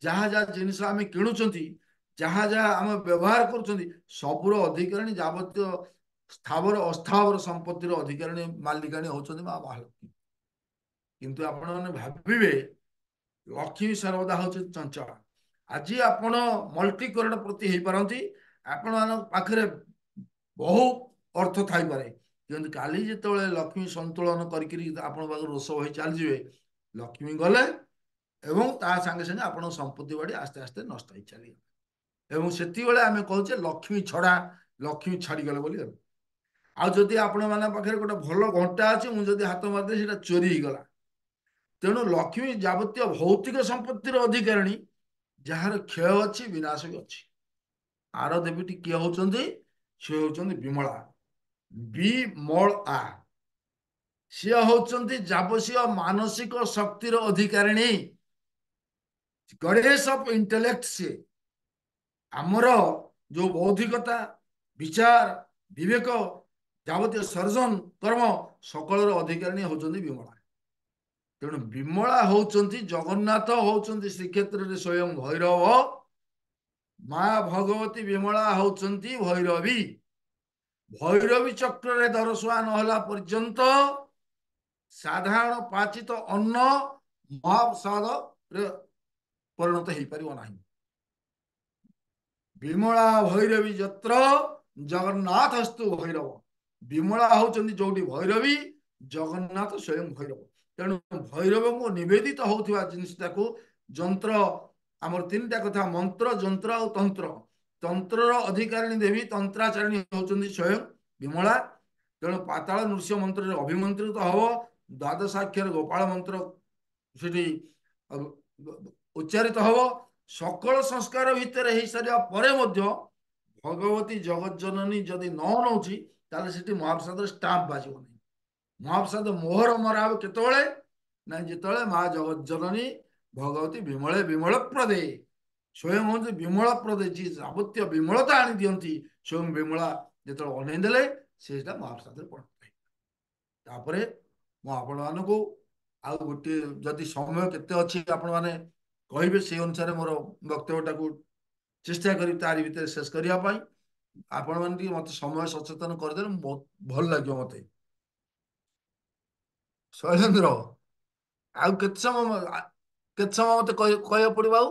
जहाँ जहाँ जिनिस आमे किणुचंती जहाँ जहाँ आम व्यवहार करुचंती सबुर अधिकारिणी जावतीय स्थावर अस्थावर संपत्तिर अधिकारिणी मालिकाणी होचंदी माँ महालक्ष्मी किंतु आपण माने भाबिबे लक्ष्मी सर्वदा होचे चंचल आज आपण मल्टीकरण प्रति हो पारती आपण पाखे बहु अर्थ थाई पारे किंतु काली जो लक्ष्मी संतुलन करके रोष हो चलजे लक्ष्मी गले एवं ता संगे संगे आपण संपत्ति बाड़ी आस्ते आस्ते नष्ट हो चली एवं से आम कहे लक्ष्मी छड़ा लक्ष्मी छाड़गले बोली आदि आपण मैंने पाखे गोटे भल घंटा अच्छी मुझे हाथ मारदे से चोरी हो गला तेणु लक्ष्मी जावतीय भौतिक संपत्तिर अधिकारिणी जार क्षय अच्छी विनाश भी अच्छी आर देवी किए होचंदी सी होचंदी विमला विमला सी होचंदी जावसीय मानसिक शक्तिर अधिकारिणी गणेश ऑफ इंटेलेक्ट से आमर जो बौद्धिकता विचार विवेक जावतीय सर्जन कर्म सकल अधिकारिणी होचंदी विमला तेणु विमला होचंती जगन्नाथ होचंती श्रीक्षेत्र रे स्वयं भैरव माँ भगवती विमला होचंती भैरवी भैरवी चक्र रे दरसुआ नहला पर्यंत साधारण पाचित अन्न महाप्रसाद रे परिणत हो पारिबो नाही विमला भैरवी जत्र जगन्नाथ अस्तु भैरव विमला होचंती जोटी भैरवी जगन्नाथ स्वयं भैरव तेणु भैरव को निवेदित होता जिनटा को जंत्र आमर तीन टा कथा मंत्र जंत्र और तंत्र तंत्र अधिकारिणी देवी तंत्राचारिणी होचंदी स्वयं विमला तेणु पाताल नृसिंह मंत्र अभिमंत्रित हव द्वादशाक्षर गोपाल मंत्र से उच्चारित हव सकल संस्कार भितर हो सारा पर भगवती जगज्जननी जदि न नौची ताले सेठी महाप्रसाद स्टाम्प बाजिबो नहीं महाप्रसाद मोहर मरा केतବେଳେ ना जिते माँ जगज्जननी भगवती विमले विमल प्रदे स्वयं हूँ विमल प्रदे जी जावतीय विमलता आनी दियंती स्वयं विमला जो अनईदेले से महाप्रसाद पढ़ते आपण को आ गोटे जदि समय केते अच्छी आपण मैंने कहे से अनुसार मोर वक्तव्यटा को चेष्टा करी तारी भितर शेष करने आपण मैंने मत समय सचेतन करदे बहुत भल लगे मत ଶୈଲେନ୍ଦ୍ର ଆଉ କେତେ ସମୟ ମତେ କହିବାକୁ ପଡିବ ଆଉ?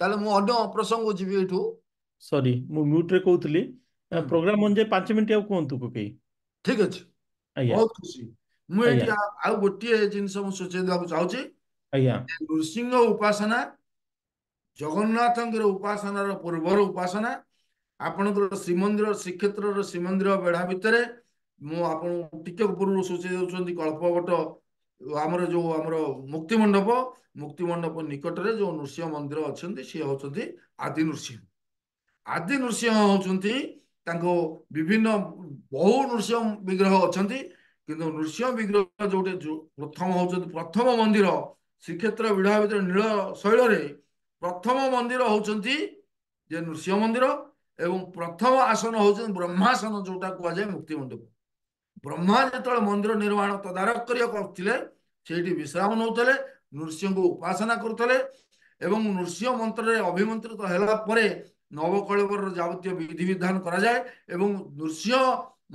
ତାହେଲେ ମୁଁ ଅନ୍ୟ ପ୍ରସଙ୍ଗକୁ ଯିବି ଏଇଠୁ। ସରି ମୁଁ ମ୍ୟୁଟ୍ରେ କହୁଥିଲି। ପ୍ରୋଗ୍ରାମ ଅନୁଯାୟୀ 5 ମିନିଟ୍ ଆଉ କୁହନ୍ତୁ କୋକେଇ। ଠିକ ଅଛି, ଆଜ୍ଞା ବହୁତ ଖୁସି। ମୁଁ ଏଇଠି ଆଜ୍ଞା ଆଉ ଗୋଟିଏ ଜିନିଷ ମୁଁ ସୂଚେଇ ଦେବାକୁ ଚାହୁଁଛି। ଆଜ୍ଞା ନୃସିଂହ ଉପାସନା ଜଗନ୍ନାଥଙ୍କର ଉପାସନାର ପୂର୍ବର ଉପାସନା। ଆପଣଙ୍କର ଶ୍ରୀମନ୍ଦିର ଶ୍ରୀକ୍ଷେତ୍ରର ଶ୍ରୀମନ୍ଦିର ବେଢା ଭିତରେ ମୁଁ ଆପଣଙ୍କୁ ଟିକେ ପୂର୍ବରୁ ସୂଚେଇ ଦେଉଛନ୍ତି କଳ୍ପବଟ ଆମର ଯୋଉ ଆମର ମୁକ୍ତି ମଣ୍ଡପ ନିକଟରେ ଯୋଉ ନୃସିଂହ ମନ୍ଦିର ଅଛନ୍ତି ସିଏ ହଉଛନ୍ତି ଆଦି ନୃସିଂହ। ଆଦି ନୃସିଂହ ହଉଛନ୍ତି ତାଙ୍କ ବିଭିନ୍ନ ବହୁ ନୃସିଂହ ବିଗ୍ରହ ଅଛନ୍ତି, କିନ୍ତୁ ନୃସିଂହ ବିଗ୍ରହ ଯୋଉଠି ପ୍ରଥମ ହଉଛନ୍ତି ପ୍ରଥମ ମନ୍ଦିର ଶ୍ରୀକ୍ଷେତ୍ର ବିଢା ଭିତରେ ନୀଳ ଶୈଳରେ ପ୍ରଥମ ମନ୍ଦିର ହଉଛନ୍ତି ଯେ ନୃସିଂହ ମନ୍ଦିର, ଏବଂ ପ୍ରଥମ ଆସନ ହଉଛନ୍ତି ବ୍ରହ୍ମାସନ ଯୋଉଟା କୁହାଯାଏ ମୁକ୍ତି ମଣ୍ଡପ। ବ୍ରହ୍ମା ଯେତେବେଳେ ମନ୍ଦିର ନିର୍ମାଣ ତଦାରଖ କରିବାକୁ କରୁଥିଲେ ସେଇଠି ବିଶ୍ରାମ ନେଉଥିଲେ, ନୃସିଂହଙ୍କୁ ଉପାସନା କରୁଥିଲେ, ଏବଂ ନୃସିଂହ ମନ୍ତ୍ରରେ ଅଭିମନ୍ତ୍ରିତ ହେଲା ପରେ ନବକଳେବରର ଯାବତୀୟ ବିଧିବିଧାନ କରାଯାଏ। ଏବଂ ନୃସିଂହ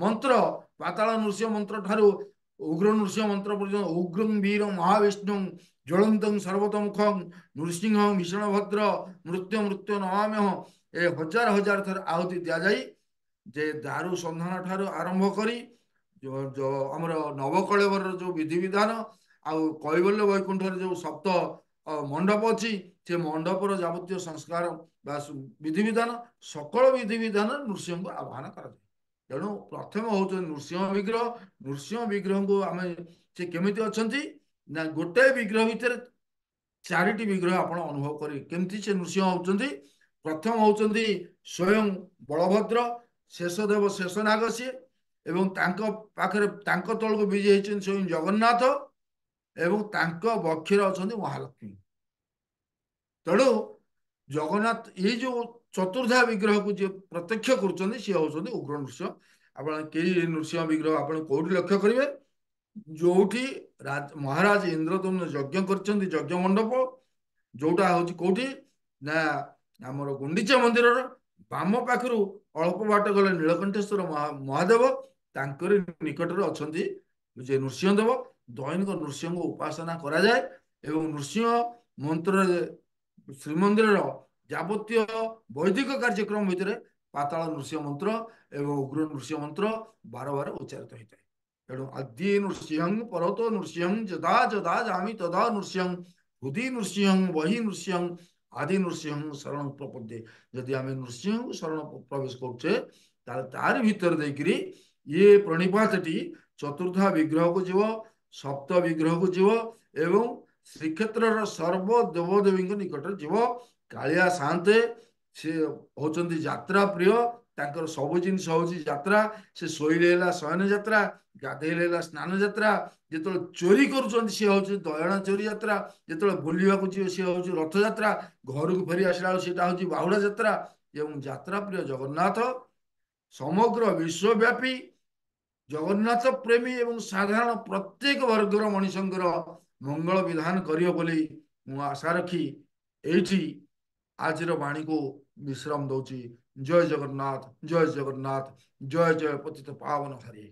ମନ୍ତ୍ର ପାତାଳ ନୃସିଂହ ମନ୍ତ୍ର ଠାରୁ ଉଗ୍ର ନୃସିଂହ ମନ୍ତ୍ର ପର୍ଯ୍ୟନ୍ତ ଉଗ୍ରଂ ବୀର ମହାବିଷ୍ଣୁ ଜ୍ୱଳନ୍ତଂ ସର୍ବତୋମୁଖଂ ନୃସିଂହ ଭୀଷଣ ଭଦ୍ର ମୃତ୍ୟୁ ମୃତ୍ୟୁ ନମାମ୍ୟହ ଏ ହଜାର ହଜାର ଥର ଆହୁତି ଦିଆଯାଇ ଯେ ଦାରୁ ସନ୍ଧାନ ଠାରୁ ଆରମ୍ଭ କରି ଆମର ନବକଳେବରର ଯୋଉ ବିଧିବିଧାନ ଆଉ କୈବଲ୍ୟ ବୈକୁଣ୍ଠରେ ଯୋଉ ସପ୍ତ ମଣ୍ଡପ ଅଛି ସେ ମଣ୍ଡପର ଯାବତୀୟ ସଂସ୍କାର ବା ବିଧିବିଧାନ ସକଳ ବିଧିବିଧାନ ନୃସିଂହଙ୍କୁ ଆହ୍ୱାନ କରାଯାଏ। ତେଣୁ ପ୍ରଥମ ହଉଛନ୍ତି ନୃସିଂହ ବିଗ୍ରହ। ନୃସିଂହ ବିଗ୍ରହଙ୍କୁ ଆମେ ସେ କେମିତି ଅଛନ୍ତି ନା ଗୋଟେ ବିଗ୍ରହ ଭିତରେ ଚାରିଟି ବିଗ୍ରହ ଆପଣ ଅନୁଭବ କରିବେ କେମିତି ସେ ନୃସିଂହ ହଉଛନ୍ତି। ପ୍ରଥମ ହଉଛନ୍ତି ସ୍ୱୟଂ ବଳଭଦ୍ର, ଶେଷ ଦେବ ଶେଷନାଗ ସିଏ, ଏବଂ ତାଙ୍କ ପାଖରେ ତାଙ୍କ ତଳକୁ ବିଜେ ହେଇଛନ୍ତି ସ୍ୱୟଂ ଜଗନ୍ନାଥ, ଏବଂ ତାଙ୍କ ବକ୍ଷରେ ଅଛନ୍ତି ମହାଲକ୍ଷ୍ମୀ। ତେଣୁ ଜଗନ୍ନାଥ ଏଇ ଯୋଉ ଚତୁର୍ଦ୍ଧା ବିଗ୍ରହକୁ ଯିଏ ପ୍ରତ୍ୟକ୍ଷ କରୁଛନ୍ତି ସିଏ ହଉଛନ୍ତି ଉଗ୍ର ନୃସିଂହ। ଆପଣ କେହି ନୃସିଂହ ବିଗ୍ରହ ଆପଣ କୋଉଠି ଲକ୍ଷ୍ୟ କରିବେ? ଯୋଉଠି ମହାରାଜ ଇନ୍ଦ୍ରଦମ୍ନ ଯଜ୍ଞ କରିଛନ୍ତି ଯଜ୍ଞ ମଣ୍ଡପ, ଯୋଉଟା ହଉଛି କୋଉଠି ନା ଆମର ଗୁଣ୍ଡିଚା ମନ୍ଦିରର ବାମ ପାଖରୁ ଅଳ୍ପ ବାଟ ଗଲେ ନୀଳକଣ୍ଠେଶ୍ୱର ମହାଦେବ, ତାଙ୍କରି ନିକଟରେ ଅଛନ୍ତି ଯେ ନୃସିଂହ ଦେବ। ଦୈନିକ ନୃସିଂହଙ୍କୁ ଉପାସନା କରାଯାଏ, ଏବଂ ନୃସିଂହ ମନ୍ତ୍ରରେ ଶ୍ରୀମନ୍ଦିରର ଯାବତୀୟ ବୈଦିକ କାର୍ଯ୍ୟକ୍ରମ ଭିତରେ ପାତାଳ ନୃସିଂହ ମନ୍ତ୍ର ଏବଂ ଉଗ୍ର ନୃସିଂହ ମନ୍ତ୍ର ବାର ବାର ଉଚ୍ଚାରିତ ହୋଇଥାଏ। ତେଣୁ ଆଦି ନୃସିଂହ ପରତ ନୃସିଂହ ଯଦା ଯଦା ଯାମି ତଦା ନୃସିଂହ ହୃଦି ନୃସିଂହ ବହି ନୃସିଂହ ଆଦି ନୃସିଂହ ଶରଣ ପ୍ରପଦ୍ୟେ। ଯଦି ଆମେ ନୃସିଂହଙ୍କୁ ଶରଣ ପ୍ରବେଶ କରୁଛେ ତାହେଲେ ତାରି ଭିତରେ ଦେଇକିରି ଇଏ ପ୍ରଣିପାତଟି ଚତୁର୍ଦ୍ଧା ବିଗ୍ରହକୁ ଯିବ, ସପ୍ତ ବିଗ୍ରହକୁ ଯିବ, ଏବଂ ଶ୍ରୀକ୍ଷେତ୍ରର ସର୍ବ ଦେବଦେବୀଙ୍କ ନିକଟରେ ଯିବ। କାଳିଆ ସାନ୍ତେ ସେ ହଉଛନ୍ତି ଯାତ୍ରା ପ୍ରିୟ, ତାଙ୍କର ସବୁ ଜିନିଷ ହଉଛି ଯାତ୍ରା। ସେ ଶୋଇଲେ ହେଲା ଶୟନ ଯାତ୍ରା, ଗାଧେଇଲେ ହେଲା ସ୍ନାନ ଯାତ୍ରା, ଯେତେବେଳେ ଚୋରି କରୁଛନ୍ତି ସିଏ ହଉଛି ଦୟଣା ଚୋରି ଯାତ୍ରା, ଯେତେବେଳେ ବୁଲିବାକୁ ଯିବେ ସିଏ ହଉଛି ରଥଯାତ୍ରା, ଘରକୁ ଫେରି ଆସିଲା ବେଳକୁ ସେଇଟା ହଉଛି ବାହୁଡା ଯାତ୍ରା। ଏବଂ ଯାତ୍ରା ପ୍ରିୟ ଜଗନ୍ନାଥ ସମଗ୍ର ବିଶ୍ୱବ୍ୟାପୀ ଜଗନ୍ନାଥ ପ୍ରେମୀ ଏବଂ ସାଧାରଣ ପ୍ରତ୍ୟେକ ବର୍ଗର ମଣିଷଙ୍କର ମଙ୍ଗଳ ବିଧାନ କରିବ ବୋଲି ମୁଁ ଆଶା ରଖି ଏଇଠି ଆଜିର ବାଣୀକୁ ବିଶ୍ରାମ ଦଉଛି। ଜୟ ଜଗନ୍ନାଥ, ଜୟ ଜଗନ୍ନାଥ, ଜୟ ଜୟ ପତିତ ପାବନ ହରି।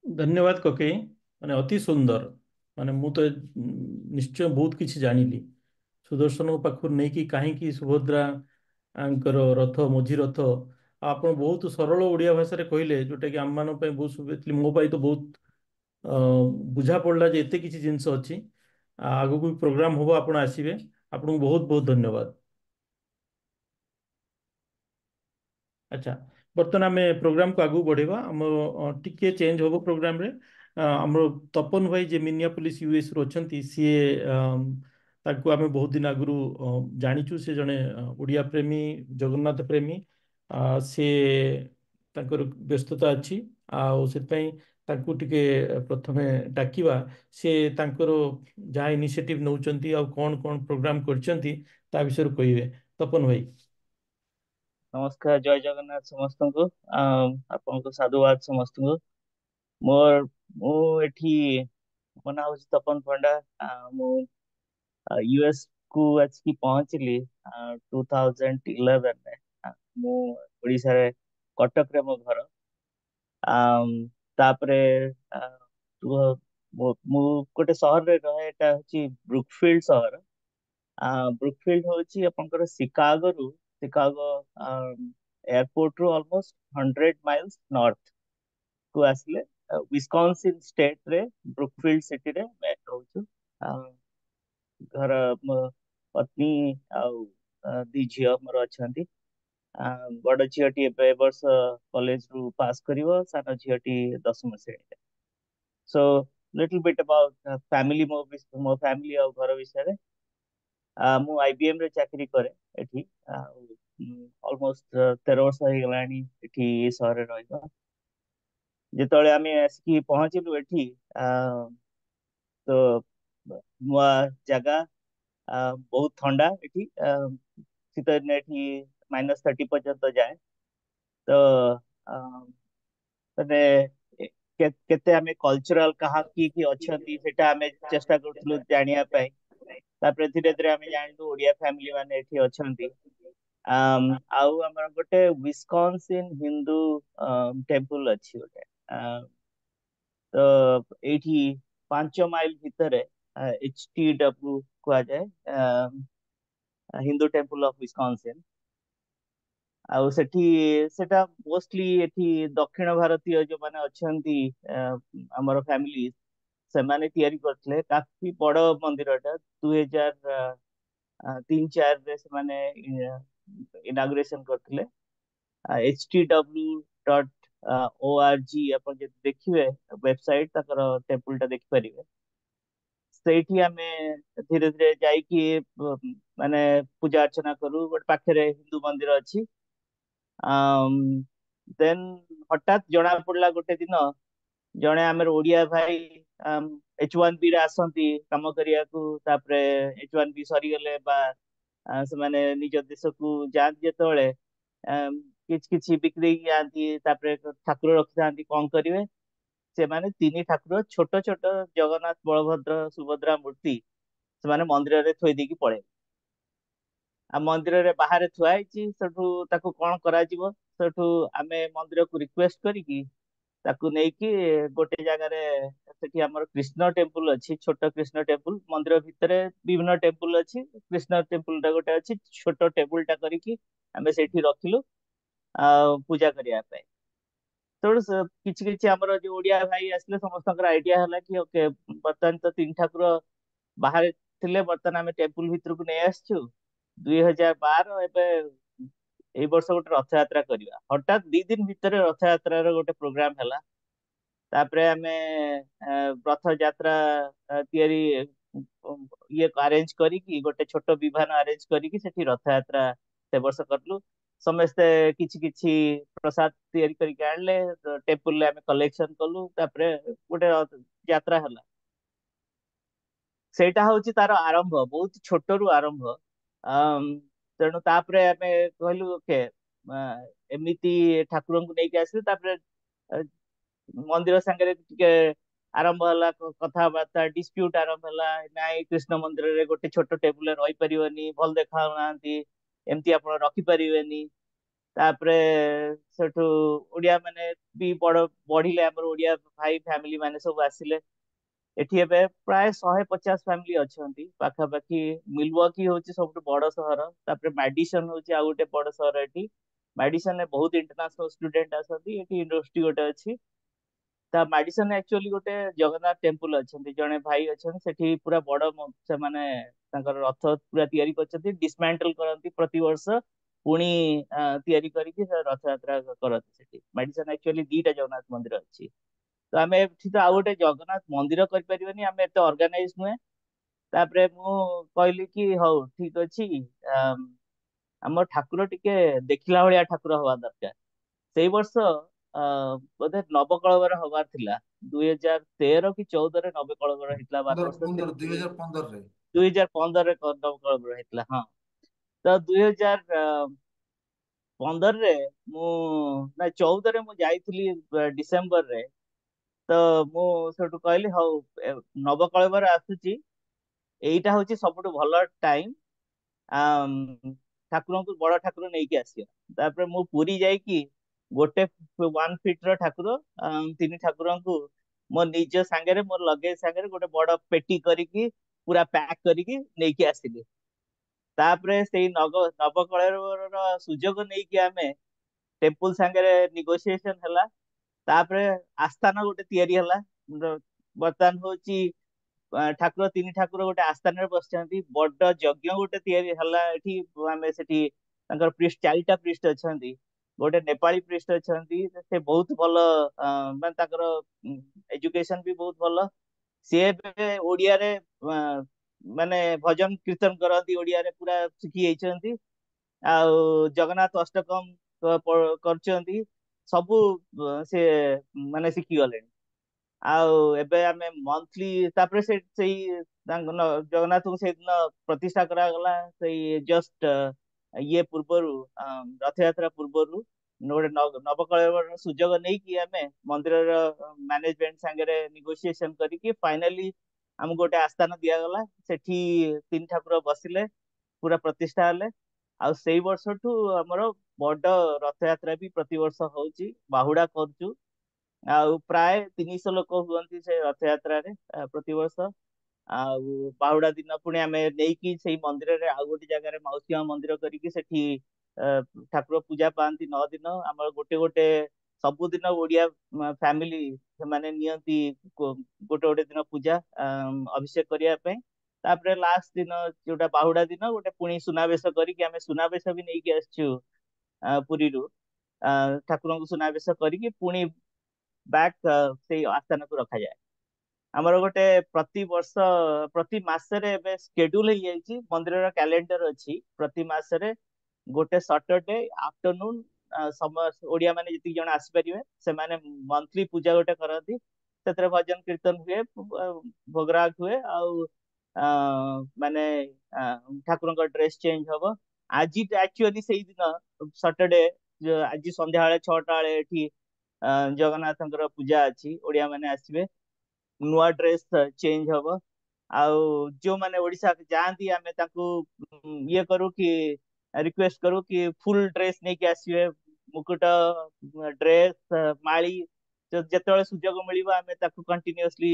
ଧନ୍ୟବାଦ କୋକେଇ, ମାନେ ଅତି ସୁନ୍ଦର। ମାନେ ମୁଁ ତ ନିଶ୍ଚୟ ବହୁତ କିଛି ଜାଣିଲି ସୁଦର୍ଶନଙ୍କ ପାଖରୁ ନେଇକି କାହିଁକି ସୁଭଦ୍ରାଙ୍କର ରଥ ମଝି ରଥ। ଆପଣ ବହୁତ ସରଳ ଓଡ଼ିଆ ଭାଷାରେ କହିଲେ, ଯୋଉଟାକି ଆମମାନଙ୍କ ପାଇଁ ବହୁତ ସୁବିଧା, ମୋ ପାଇଁ ତ ବହୁତ ବୁଝା ପଡ଼ିଲା ଯେ ଏତେ କିଛି ଜିନିଷ ଅଛି। ଆଗକୁ ପ୍ରୋଗ୍ରାମ ହବ, ଆପଣ ଆସିବେ। ଆପଣଙ୍କୁ ବହୁତ ବହୁତ ଧନ୍ୟବାଦ। ଆଚ୍ଛା, ବର୍ତ୍ତମାନ ଆମେ ପ୍ରୋଗ୍ରାମକୁ ଆଗକୁ ବଢ଼େଇବା। ଆମର ଟିକେ ଚେଞ୍ଜ ହବ ପ୍ରୋଗ୍ରାମରେ। ଆମର ତପନ ଭାଇ ଯେ ମିନିଆପୋଲିସ ୟୁଏସରୁ ଅଛନ୍ତି, ସିଏ ତାଙ୍କୁ ଆମେ ବହୁତ ଦିନ ଆଗରୁ ଜାଣିଛୁ। ସେ ଜଣେ ଓଡ଼ିଆ ପ୍ରେମୀ, ଜଗନ୍ନାଥ ପ୍ରେମୀ। ସେ ତାଙ୍କର ବ୍ୟସ୍ତତା ଅଛି, ଆଉ ସେଥିପାଇଁ ତାଙ୍କୁ ଟିକେ ପ୍ରଥମେ ଡାକିବା। ସେ ତାଙ୍କର ଯାହା ଇନିସିଏଟିଭ ନେଉଛନ୍ତି ଆଉ କ'ଣ କ'ଣ ପ୍ରୋଗ୍ରାମ କରିଛନ୍ତି ତା ବିଷୟରେ କହିବେ। ତପନ ଭାଇ। ନମସ୍କାର, ଜୟ ଜଗନ୍ନାଥ ସମସ୍ତଙ୍କୁ। ଆପଣଙ୍କୁ ସାଧୁବାଦ ସମସ୍ତଙ୍କୁ। ମୁଁ ଏଠି, ମୋ ନାଁ ହଉଛି ତପନ ପଣ୍ଡା। ମୁଁ ୟୁଏସ୍ କୁ ଆସିକି ପହଞ୍ଚିଲି 2011ରେ। ମୁଁ ଓଡ଼ିଶାରେ କଟକରେ ମୋ ଘର। तापरे मु गोटे सहर रे रहे एटा होची ब्रुकफील्ड सहर। ब्रुकफील्ड होची आपनकर शिकागो एयरपोर्ट रू ऑलमोस्ट 100 माइल्स नॉर्थ को आसले विस्कॉन्सिन स्टेट रे ब्रुकफील्ड सिटी रे मैं रहूछु। घर मो पत्नी आउ दी झियो मोर अछंती। बड़ झियोटी ए वर्ष कॉलेज रू पास करिवो, सान झियोटी 10वीं श्रेणी। So little bit about family मो फैमिली और घर विषय। मु आईबीएम रे चाकरी करे एठी। ऑलमोस्ट 13 वर्ष हो गलानी एठी सहर रे रहइबा। जेतळे आमे आसिकी पहुंचिलु एठी तो नुआ जगह बहुत ठंडा एठी। शीत दिन एठी -30 पर्यंत जाए। तो तने केते आमे कल्चरल कहा की अछंती सेटा आमे चेष्टा करथुलु जानिया पाई। तापर धीरे धीरे आमे जानलु ओडिया फैमिली माने एठी अछंती। आउ हमर गोटे विस्कॉन्सिन हिंदू टेम्पल अछि गोटे। तो एठी 5 माइल भितर HTW कुआ जाए हिंदू टेम्पल ऑफ विस्कॉन्सिन। आउ सेठी सेटा मोस्टली एठी दक्षिण भारतीय जो माने अछंती हमर फैमिली से माने तयारी करथले। काफी बड़ मंदिरटा 2003-4 रे से माने इनाग्रेशन करथले। HTW.org अपन जे देखिबे वेबसाइट तकर टेम्पल टा देखि परिबे। सेठी आमे धीरे धीरे जाई कि माने पूजा अर्चना करू। बट पाखरे हिंदू मंदिर अछि। देन हठात जना पड़ला गोटे दिन जने आमर ओडिया भाई H1B रे आसंती काम करिया को। तापरे H1B सरी गले बा से माने निज देश को जान जेतळे किछ किछ बिक्री आंती। तापरे ठाकुर रखिथांती कोन करिवे से माने तीनी ठाकुर छोट छोट जगन्नाथ बलभद्र सुभद्रा मूर्ति से माने मंदिर रे थोई देकी पळे। आ मंदिर रे बाहर थुआ आइची सेठू ताको कोन करा जीवो। सेठू आमे मंदिर को रिक्वेस्ट करी कि ताको नै कि गोटे जगह रे सेठी हमर कृष्ण टेम्पल अछि। छोट कृष्ण टेम्पल मंदिर भितरे विभिन्न टेम्पल अछि। कृष्ण टेम्पल टा गोटे अछि। छोट टेबल टा करी कि आमे सेठी रखिलु पूजा करिया पे। तो किछि किछि हमर जो ओडिया भाई आसले समस्त आइडिया हला कि ओके बर्तन तो 3 ठाकुर बाहर थिले, बर्तन आमे टेम्पल भितर को नै आछछु। 2012 एबे एई वर्ष गोटे रथ यात्रा करिया। हठात 2 दिन भितर रथ यात्रा रो गोटे प्रोग्राम हला। तापरे आमे रथ यात्रा तयारी ये अरेंज करी कि गोटे छोट विमान अरेंज करी कि सेठी रथ यात्रा से वर्ष करलु। समस्ते किछि किछि प्रसाद तयारी करी के आनले। टेम्पल ले आमे कलेक्शन कलु। तापरे गोटे यात्रा हला। सेटा होची तार आरंभ बहुत छोट रु आरंभ। तेणु तापरे आमे कहलु ओके एमिति ठाकुर को नेकी आसी। तापरे मंदिर संगे टिके आरंभ हला कथा बार्ता डिस्प्यूट आरंभ हला। नाइ कृष्ण मंदिर रे गोटे छोट टेबल रही परिवनी, भल देखा नांती, एमती आपण रखी परिवेनी। तापरे सेठू ओडिया माने भी बड़ बढ़िले। हमर ओडिया भाई फैमिली माने सब आसिले। एठी एबे प्राय 150 फैमिली अछंती पाखा पाखी। मिलवाकी होची सबटु बड़ शहर। तापरे मैडिसन होची आ गोटे बड़ शहर। एठी मैडिसन ने बहुत इंटरनेशनल स्टूडेंट आसंती। एठी यूनिवर्सिटी गोटे अछि। ता मैडिसन एक्चुअली गोटे जगन्नाथ टेम्पल अछंती। जने भाई अछन सेठी पूरा बड़ से माने तांकर रथ पूरा तयारी करछंती। डिसमेंटल करंती प्रति वर्ष पुणी तयारी करिकि रथ यात्रा करती सेठी। मैडिसन एक्चुअली 2टा जगन्नाथ मंदिर अछि। तो आमे एठी तो आ गोटे जगन्नाथ मंदिर कर परिबनी। आमे एते ऑर्गेनाइज नुए। तापरे मु कहली कि हौ ठीक अछि हमर ठाकुर टिके देखिला भलिया ठाकुर हवा दरकार। सेई वर्ष बोधे नवकळवर हबार थिला। 2013 कि 14 रे नवकळवर हितला। 15 2015 रे 2015 रे नवकळवर हितला। हां तो 2015 रे मु ना 14 रे मु जाईथिली डिसेंबर रे। तो मु सेठू कहली हौ नवकळवर आसुची, एईटा होची सबटु भलो टाइम ठाकुर को बड़ ठाकुर नेकी आसियो। तापरे मु पुरी जाई कि गोटे 1 फीट रो ठाकुर 3 ठाकुर को मो निज सांगे मोर लगेज सांगे गोटे बड़ पेटी करिकी पूरा पैक करिकी नेकी आसिली तापरे से नवकलेवर सुजोग नहीं आमे टेम्पल सांगे निगोसिएशन हला तापरे आस्थान गोटे तैयारी हला बर्तमान होची ठाकुर 3 ठाकुर गोटे आस्थान बसचंती बड़ यज्ञ गोटे तैयारी हला एठी आमे सेठी तांकर प्रिस्ट 4टा प्रिस्ट अछंती गोटे नेपाली प्रिस्ट अछंती से बहुत भल माने तांकर एजुकेशन भी बहुत भल सी ओडिया रे माने भजन कीर्तन करती ओडिया रे पूरा शिखी जाइछंती आउ जगन्नाथ अष्टकम करचंती सबू से माने शिखी गले आउ एबे आमे मंथली तापरे जगन्नाथ को से दिन प्रतिष्ठा करा गला से जस्ट ये पूर्वरु रथ यात्रा पूर्वरु गोटे नवकलेवर सुजोग नहीं कि आमे मंदिर मैनेजमेंट सांगे निगोसिएशन करिकी फाइनली आम गोटे आस्थान दिया गला सेठी 3 ठाकुर बसिले पूरा प्रतिष्ठा हेले आ सेई वर्षठू हमर बड़ रथ यात्रा भी प्रति वर्ष होची बाहुडा करचु आउ प्राय 300 लोक हुअंती से रथ यात्रा रे प्रति वर्ष आउ बाहुडा दिन पुणी आमे नेकी सेई मंदिर रे आउ गोटे जगह रे मौसिया मंदिर करिकी सेठी ठाकुर पूजा पाती 9 दिन आमर गोटे गोटे सबुदिन ओडिया फैमिली से माने नियंती गोटे गोटे दिन पूजा अभिषेक करिया पे तापरे लास्ट दिन जोटा बाहुडा दिन गोटे पुणी सुनावेश करिकी आमे सुनावेश भी नेकी आछू पुरी रु ठाकुर को सुनावेश करिकी पुणी बैक से आस्थान को रखा जाए आमर गोटे प्रति वर्ष प्रति मासरे एबे शेड्यूल हो जाइछि मंदिर कैलेंडर अछि प्रति मासरे गोटे सैटरडे आफ्टरनून समय ओडिया माने जति जण आसी परिवे से माने मंथली पूजा गोटे करती सेतरे भजन कीर्तन हुए भोगराग हुए आउ माने ठाकुर ड्रेस चेंज हबो आज एक्चुअली से दिन सैटरडे आज संध्या 6टा एठी जगन्नाथंकर पूजा अछि ओडिया माने आसीबे नुआ ड्रेस चेंज हबो आउ जो माने ओडिसा जाती आमे ताकू ये करू कि रिक्वेस्ट करू कि फुल ड्रेस नहीं कि आसीबे मुकुट ड्रेस माली जेतेबेले सुजोग मिलिबा आमे ताकू कंटिन्यूअसली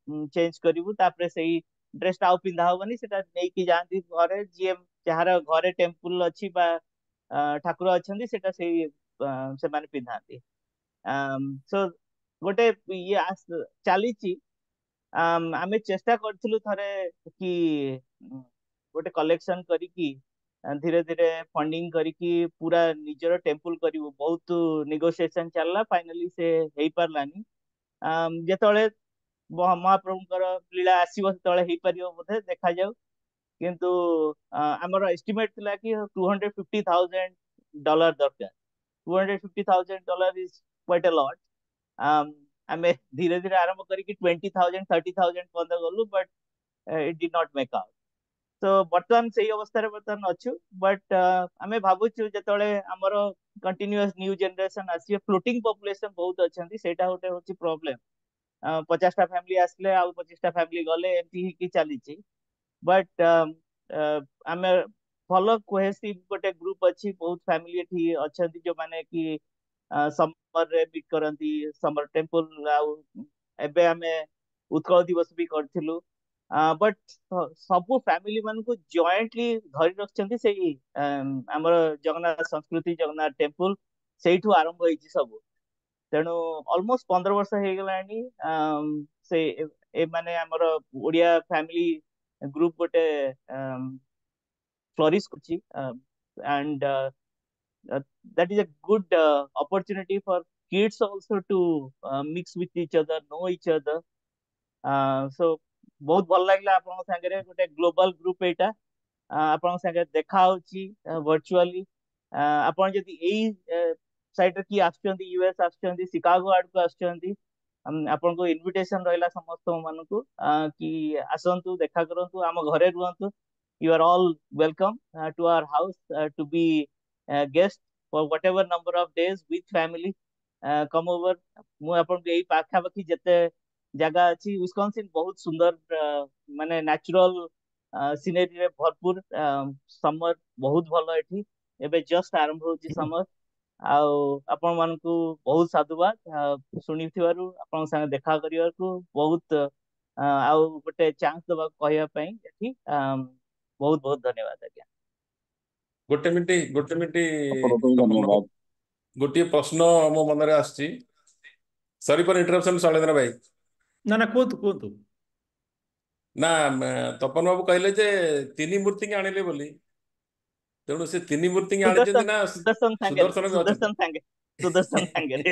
चेंज करिवु तापरे सेही ड्रेस टा पिंधा होबनी सेटा नहीं कि जाती घरे जे जहार घरे टेम्पल अछि बा ठाकुर अछंती सेटा सेही से माने पिंधाती सो गोटे ये चली आमे चेष्टा करथिलु थरे कि गोटे कलेक्शन करिकी धीरे धीरे फंडिंग करिकी पूरा निजर टेम्पल करिवु बहुत नेगोशिएशन चलला फाइनली से हेई परलानी जेतळे महाप्रभुଙ୍କର लीला आसीबो तळे हेई परियो बोधे देखा जाऊ किंतु हमर एस्टिमेट थिला कि $250,000 दरकार $250,000 इज क्वाइट अ लॉट आमे धीरे धीरे आरंभ करिकी 20,000 30,000 बंद गलु but it did not make out तो बर्तमान से अवस्था बर्तमान अच्छु बट आमे भाबुछु जेतळे हमर कंटिन्यूअस न्यू जनरेशन आसी फ्लोटिंग पॉपुलेशन बहुत अच्छी सेटा होटे होची प्रॉब्लम 50टा फैमिली आसले आ 25टा फैमिली गले एमती ही की चली बट आमे भल कोहेसिव गोटे ग्रुप अच्छी बहुत फैमिली एठी अछंती जो माने कि समर रे मीट करंती समर टेम्पल आउ एबे आमे उत्कल दिवस भी करथिलु बट सबु फैमिली मान को जॉइंटली धरी रखछंती सेही हमर जगन्नाथ संस्कृति जगन्नाथ टेम्पल सेठू आरंभ होईची सब तेणु ऑलमोस्ट 15 वर्ष हे गलानी से ए माने हमर ओडिया फैमिली ग्रुप गोटे फ्लोरिश करची and that is a good opportunity for kids also to mix with each other know each other so बहुत भल लागला आपन संगे गोटे ग्लोबल ग्रुप एटा आपन संगे देखा होची वर्चुअली आपन जदी एई साइट रे की आछंती यूएस आछंती शिकागो आड को आछंती आपन को इनविटेशन रहला समस्त मानु को कि आसंतु देखा करंतु हम घरे रुहंतु you are all welcome to our house to be guest for whatever number of days with family come over मु आपन के एई पाखा पाखी जते जगह अछि विस्कॉन्सिन बहुत सुंदर माने नेचुरल सिनेरी रे भरपूर समर बहुत भलो एठी एबे जस्ट आरंभ होची समर ଆଉ ଆପଣ ମାନଙ୍କୁ ବହୁତ ସାଧୁବାଦ ଶୁଣିଥିବାରୁ ଆପଣଙ୍କ ସାଙ୍ଗେ ଦେଖା କରିବାକୁ ବହୁତ ଆଉ ଗୋଟେ ଚାନ୍ସ ଦବାକୁ କହିବା ପାଇଁ ଏଠି ବହୁତ ବହୁତ ଧନ୍ୟବାଦ ଆଜ୍ଞା। ଗୋଟେ ମିନିଟ୍ ଆପଣଙ୍କୁ ବି ତପନ ବାବୁ, ଧନ୍ୟବାଦ। ଗୋଟିଏ ପ୍ରଶ୍ନ ମୋ ମନରେ ଆସିଛି। ସରି ଫର ଇଣ୍ଟରପ୍ସନ ଶୈଳେନ୍ଦ୍ର ଭାଇ। ନା ନା କୁହନ୍ତୁ କୁହନ୍ତୁ। ନା ତପନ ବାବୁ କହିଲେ ଯେ 3 ମୂର୍ତ୍ତିକି ଆଣିଲେ ବୋଲି, ତେଣୁ ସେ 3 ମୂର୍ତ୍ତିକି ଆଣିଛନ୍ତି ନା ସୁଦର୍ଶନ ସାଙ୍ଗରେ ସୁଦର୍ଶନ ବି ଅଛନ୍ତି? ସୁଦର୍ଶନ ସାଙ୍ଗେ ସୁଦର୍ଶନ ସାଙ୍ଗରେ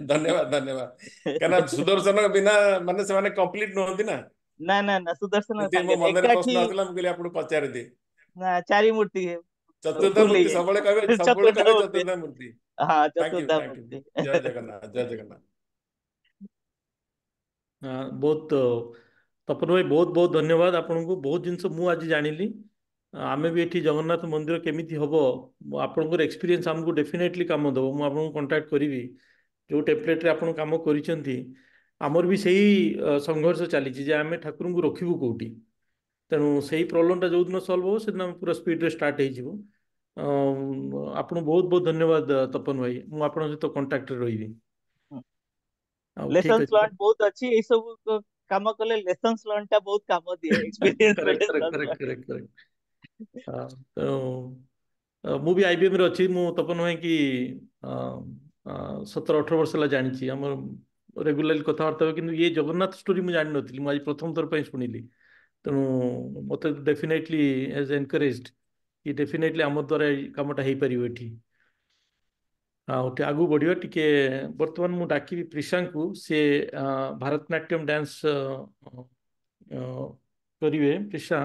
ଧନ୍ୟବାଦ ଧନ୍ୟବାଦ। କାହିଁକିନା ସୁଦର୍ଶନ ବିନା ମାନେ ସେମାନେ କମ୍ପ୍ଲିଟ ନୁହନ୍ତି ନା, ନା ନା ନା ସୁଦର୍ଶନ ସେଥିପାଇଁ ମୋ ସାଙ୍ଗରେ ମନରେ ଏକାଠି ପ୍ରଶ୍ନ ଆସିଲା, ମୁଁ କହିଲି ଆପଣଙ୍କୁ ପଚାରିଦିଏ। ନା 4 ମୂର୍ତ୍ତି ଚତୁର୍ଦ୍ଧା ଫୁଲ ମୂର୍ତ୍ତି ସବୁବେଳେ କହିବେ, ହେଇଯାଇଛି ସବୁବେଳେ ଚତୁର୍ଦ୍ଧା କହିବେ ମୂର୍ତ୍ତି। ଚତୁର୍ଦ୍ଧା ମୂର୍ତ୍ତି। ହଁ ଥ୍ୟାଙ୍କ ୟୁ ଚତୁର୍ଦ୍ଧା ଥ୍ୟାଙ୍କ ୟୁ। ମୂର୍ତ୍ତି। ଜୟ ଜଗନ୍ନାଥ ଜୟ ଜଗନ୍ନାଥ। ବହୁତ ତପନ ଭାଇ ବହୁତ ବହୁତ ଧନ୍ୟବାଦ ଆପଣଙ୍କୁ। ବହୁତ ଜିନିଷ ମୁଁ ଆଜି ଜାଣିଲି। ଆମେ ବି ଏଠି ଜଗନ୍ନାଥ ମନ୍ଦିର କେମିତି ହବ, ଆପଣଙ୍କର ଏକ୍ସପିରିଏନ୍ସ ଆମକୁ ଡେଫିନେଟଲି କାମ ଦେବ। ମୁଁ ଆପଣଙ୍କୁ କଣ୍ଟାକ୍ଟ କରିବି। ଯେଉଁ ଟେମ୍ପଲେଟ୍ରେ ଆପଣ କାମ କରିଛନ୍ତି, ଆମର ବି ସେଇ ସଂଘର୍ଷ ଚାଲିଛି ଯେ ଆମେ ଠାକୁରଙ୍କୁ ରଖିବୁ କେଉଁଠି। ତେଣୁ ସେଇ ପ୍ରୋବ୍ଲେମଟା ଯେଉଁଦିନ ସଲ୍ଭ ହେବ ସେଦିନ ଆମେ ପୁରା ସ୍ପିଡରେ ଷ୍ଟାର୍ଟ ହେଇଯିବ। ଆପଣଙ୍କୁ ବହୁତ ବହୁତ ଧନ୍ୟବାଦ ତପନ ଭାଇ। ମୁଁ ଆପଣଙ୍କ ସହିତ କଣ୍ଟାକ୍ଟରେ ରହିବି। ଆଉ ଠିକ୍ ଲେସନ୍ସ ଅଛି। ଲର୍ନ ବହୁତ ଅଛି ଏଇ ସବୁ କାମ କଲେ। ଲେସନ୍ସ ଲର୍ନ ଟା ବହୁତ କାମ ଦିଏ। ଏକ୍ସପିରିଏନ୍ସ ର correct correct lessons correct learn. Correct correct. ତେଣୁ ମୁଁ ବି IBMରେ ଅଛି। ମୁଁ ତପନ ଭାଇକି 17-18 ବର୍ଷ ହେଲା ଜାଣିଛି। ଆମର ରେଗୁଲାରଲି କଥାବାର୍ତ୍ତା ହୁଏ, କିନ୍ତୁ ଇଏ ଜଗନ୍ନାଥ ଷ୍ଟୋରି ମୁଁ ଜାଣିନଥିଲି। ମୁଁ ଆଜି ପ୍ରଥମ ଥର ପାଇଁ ଶୁଣିଲି। ତେଣୁ ମୋତେ ଡେଫିନେଟଲି ଏଜ୍ ଏନକରେଜଡ କି ଡେଫିନେଟଲି ଆମ ଦ୍ୱାରା ଏଇ କାମଟା ହେଇପାରିବ ଏଠି। ଆଉ ଟିକେ ଆଗକୁ ବଢ଼ିବା। ଟିକେ ବର୍ତ୍ତମାନ ମୁଁ ଡାକିବି ପ୍ରିଶାଙ୍କୁ। ସେ ଭାରତନାଟ୍ୟମ ଡ୍ୟାନ୍ସ କରିବେ। ପ୍ରିଶା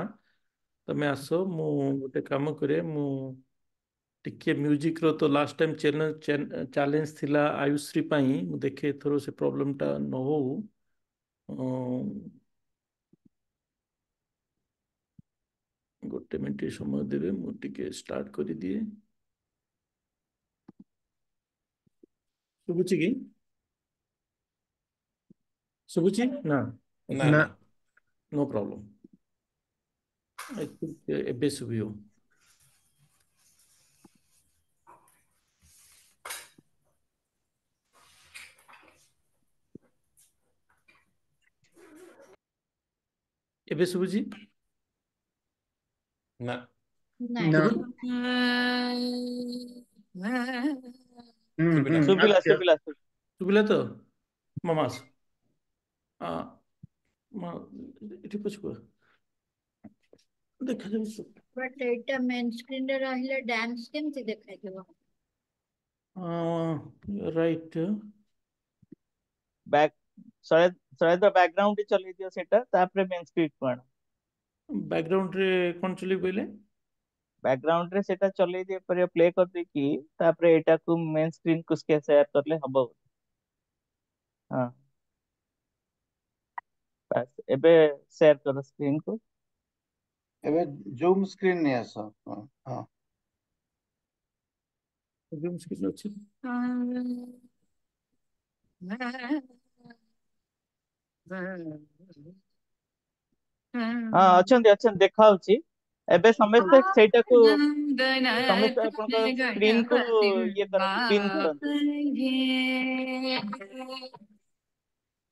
ତମେ ଆସ। ମୁଁ ଗୋଟେ କାମ କରେ, ମୁଁ ଟିକେ ମ୍ୟୁଜିକ୍ର ତ ଲାଷ୍ଟ ଟାଇମ୍ ଚ୍ୟାଲେଞ୍ଜ ଥିଲା ଆୟୁଶ୍ରୀ ପାଇଁ। ମୁଁ ଦେଖେ ଏଥର ସେ ପ୍ରୋବ୍ଲେମଟା ନ ହଉ। ଗୋଟେ ମିନିଟ୍ ସମୟ ଦେବେ, ମୁଁ ଟିକେ ଷ୍ଟାର୍ଟ କରିଦିଏ। ଶୁଭୁଛି କି? ଶୁଭୁଛି ନା? ନା ନା नो प्रॉब्लम। आई थिंक ଏବେ ଶୁଭିବ। ଏବେ ଶୁଭୁଛି? ନା ଶୁଭିଲା ଶୁଭିଲା ଶୁଭିଲା ତ? ମାମାସ ଏଠି ପଛକୁ ଦେଖାଯାଉଛି। बट एटा मेन स्क्रीन रे रहले डांस केमति देखाइबो? राइट। बैक सहित बैकग्राउंड चले दियो सेटा, तापरे मेन स्क्रीन को आण। बैकग्राउंड रे कौन चली पहले? बैकग्राउंड रे सेटा चले दिए पर प्ले कर दे कि तापरे एटा को मेन स्क्रीन को शेयर करले हबो। हां बस एबे शेयर करो स्क्रीन को। एबे जूम स्क्रीन नहीं आसा। हां जूम स्क्रीन अछि। हां अछन अछन देखाउची। एबे समस्त सेटा को समस्त आपन स्क्रीन को ये करंतु, पिन करंतु।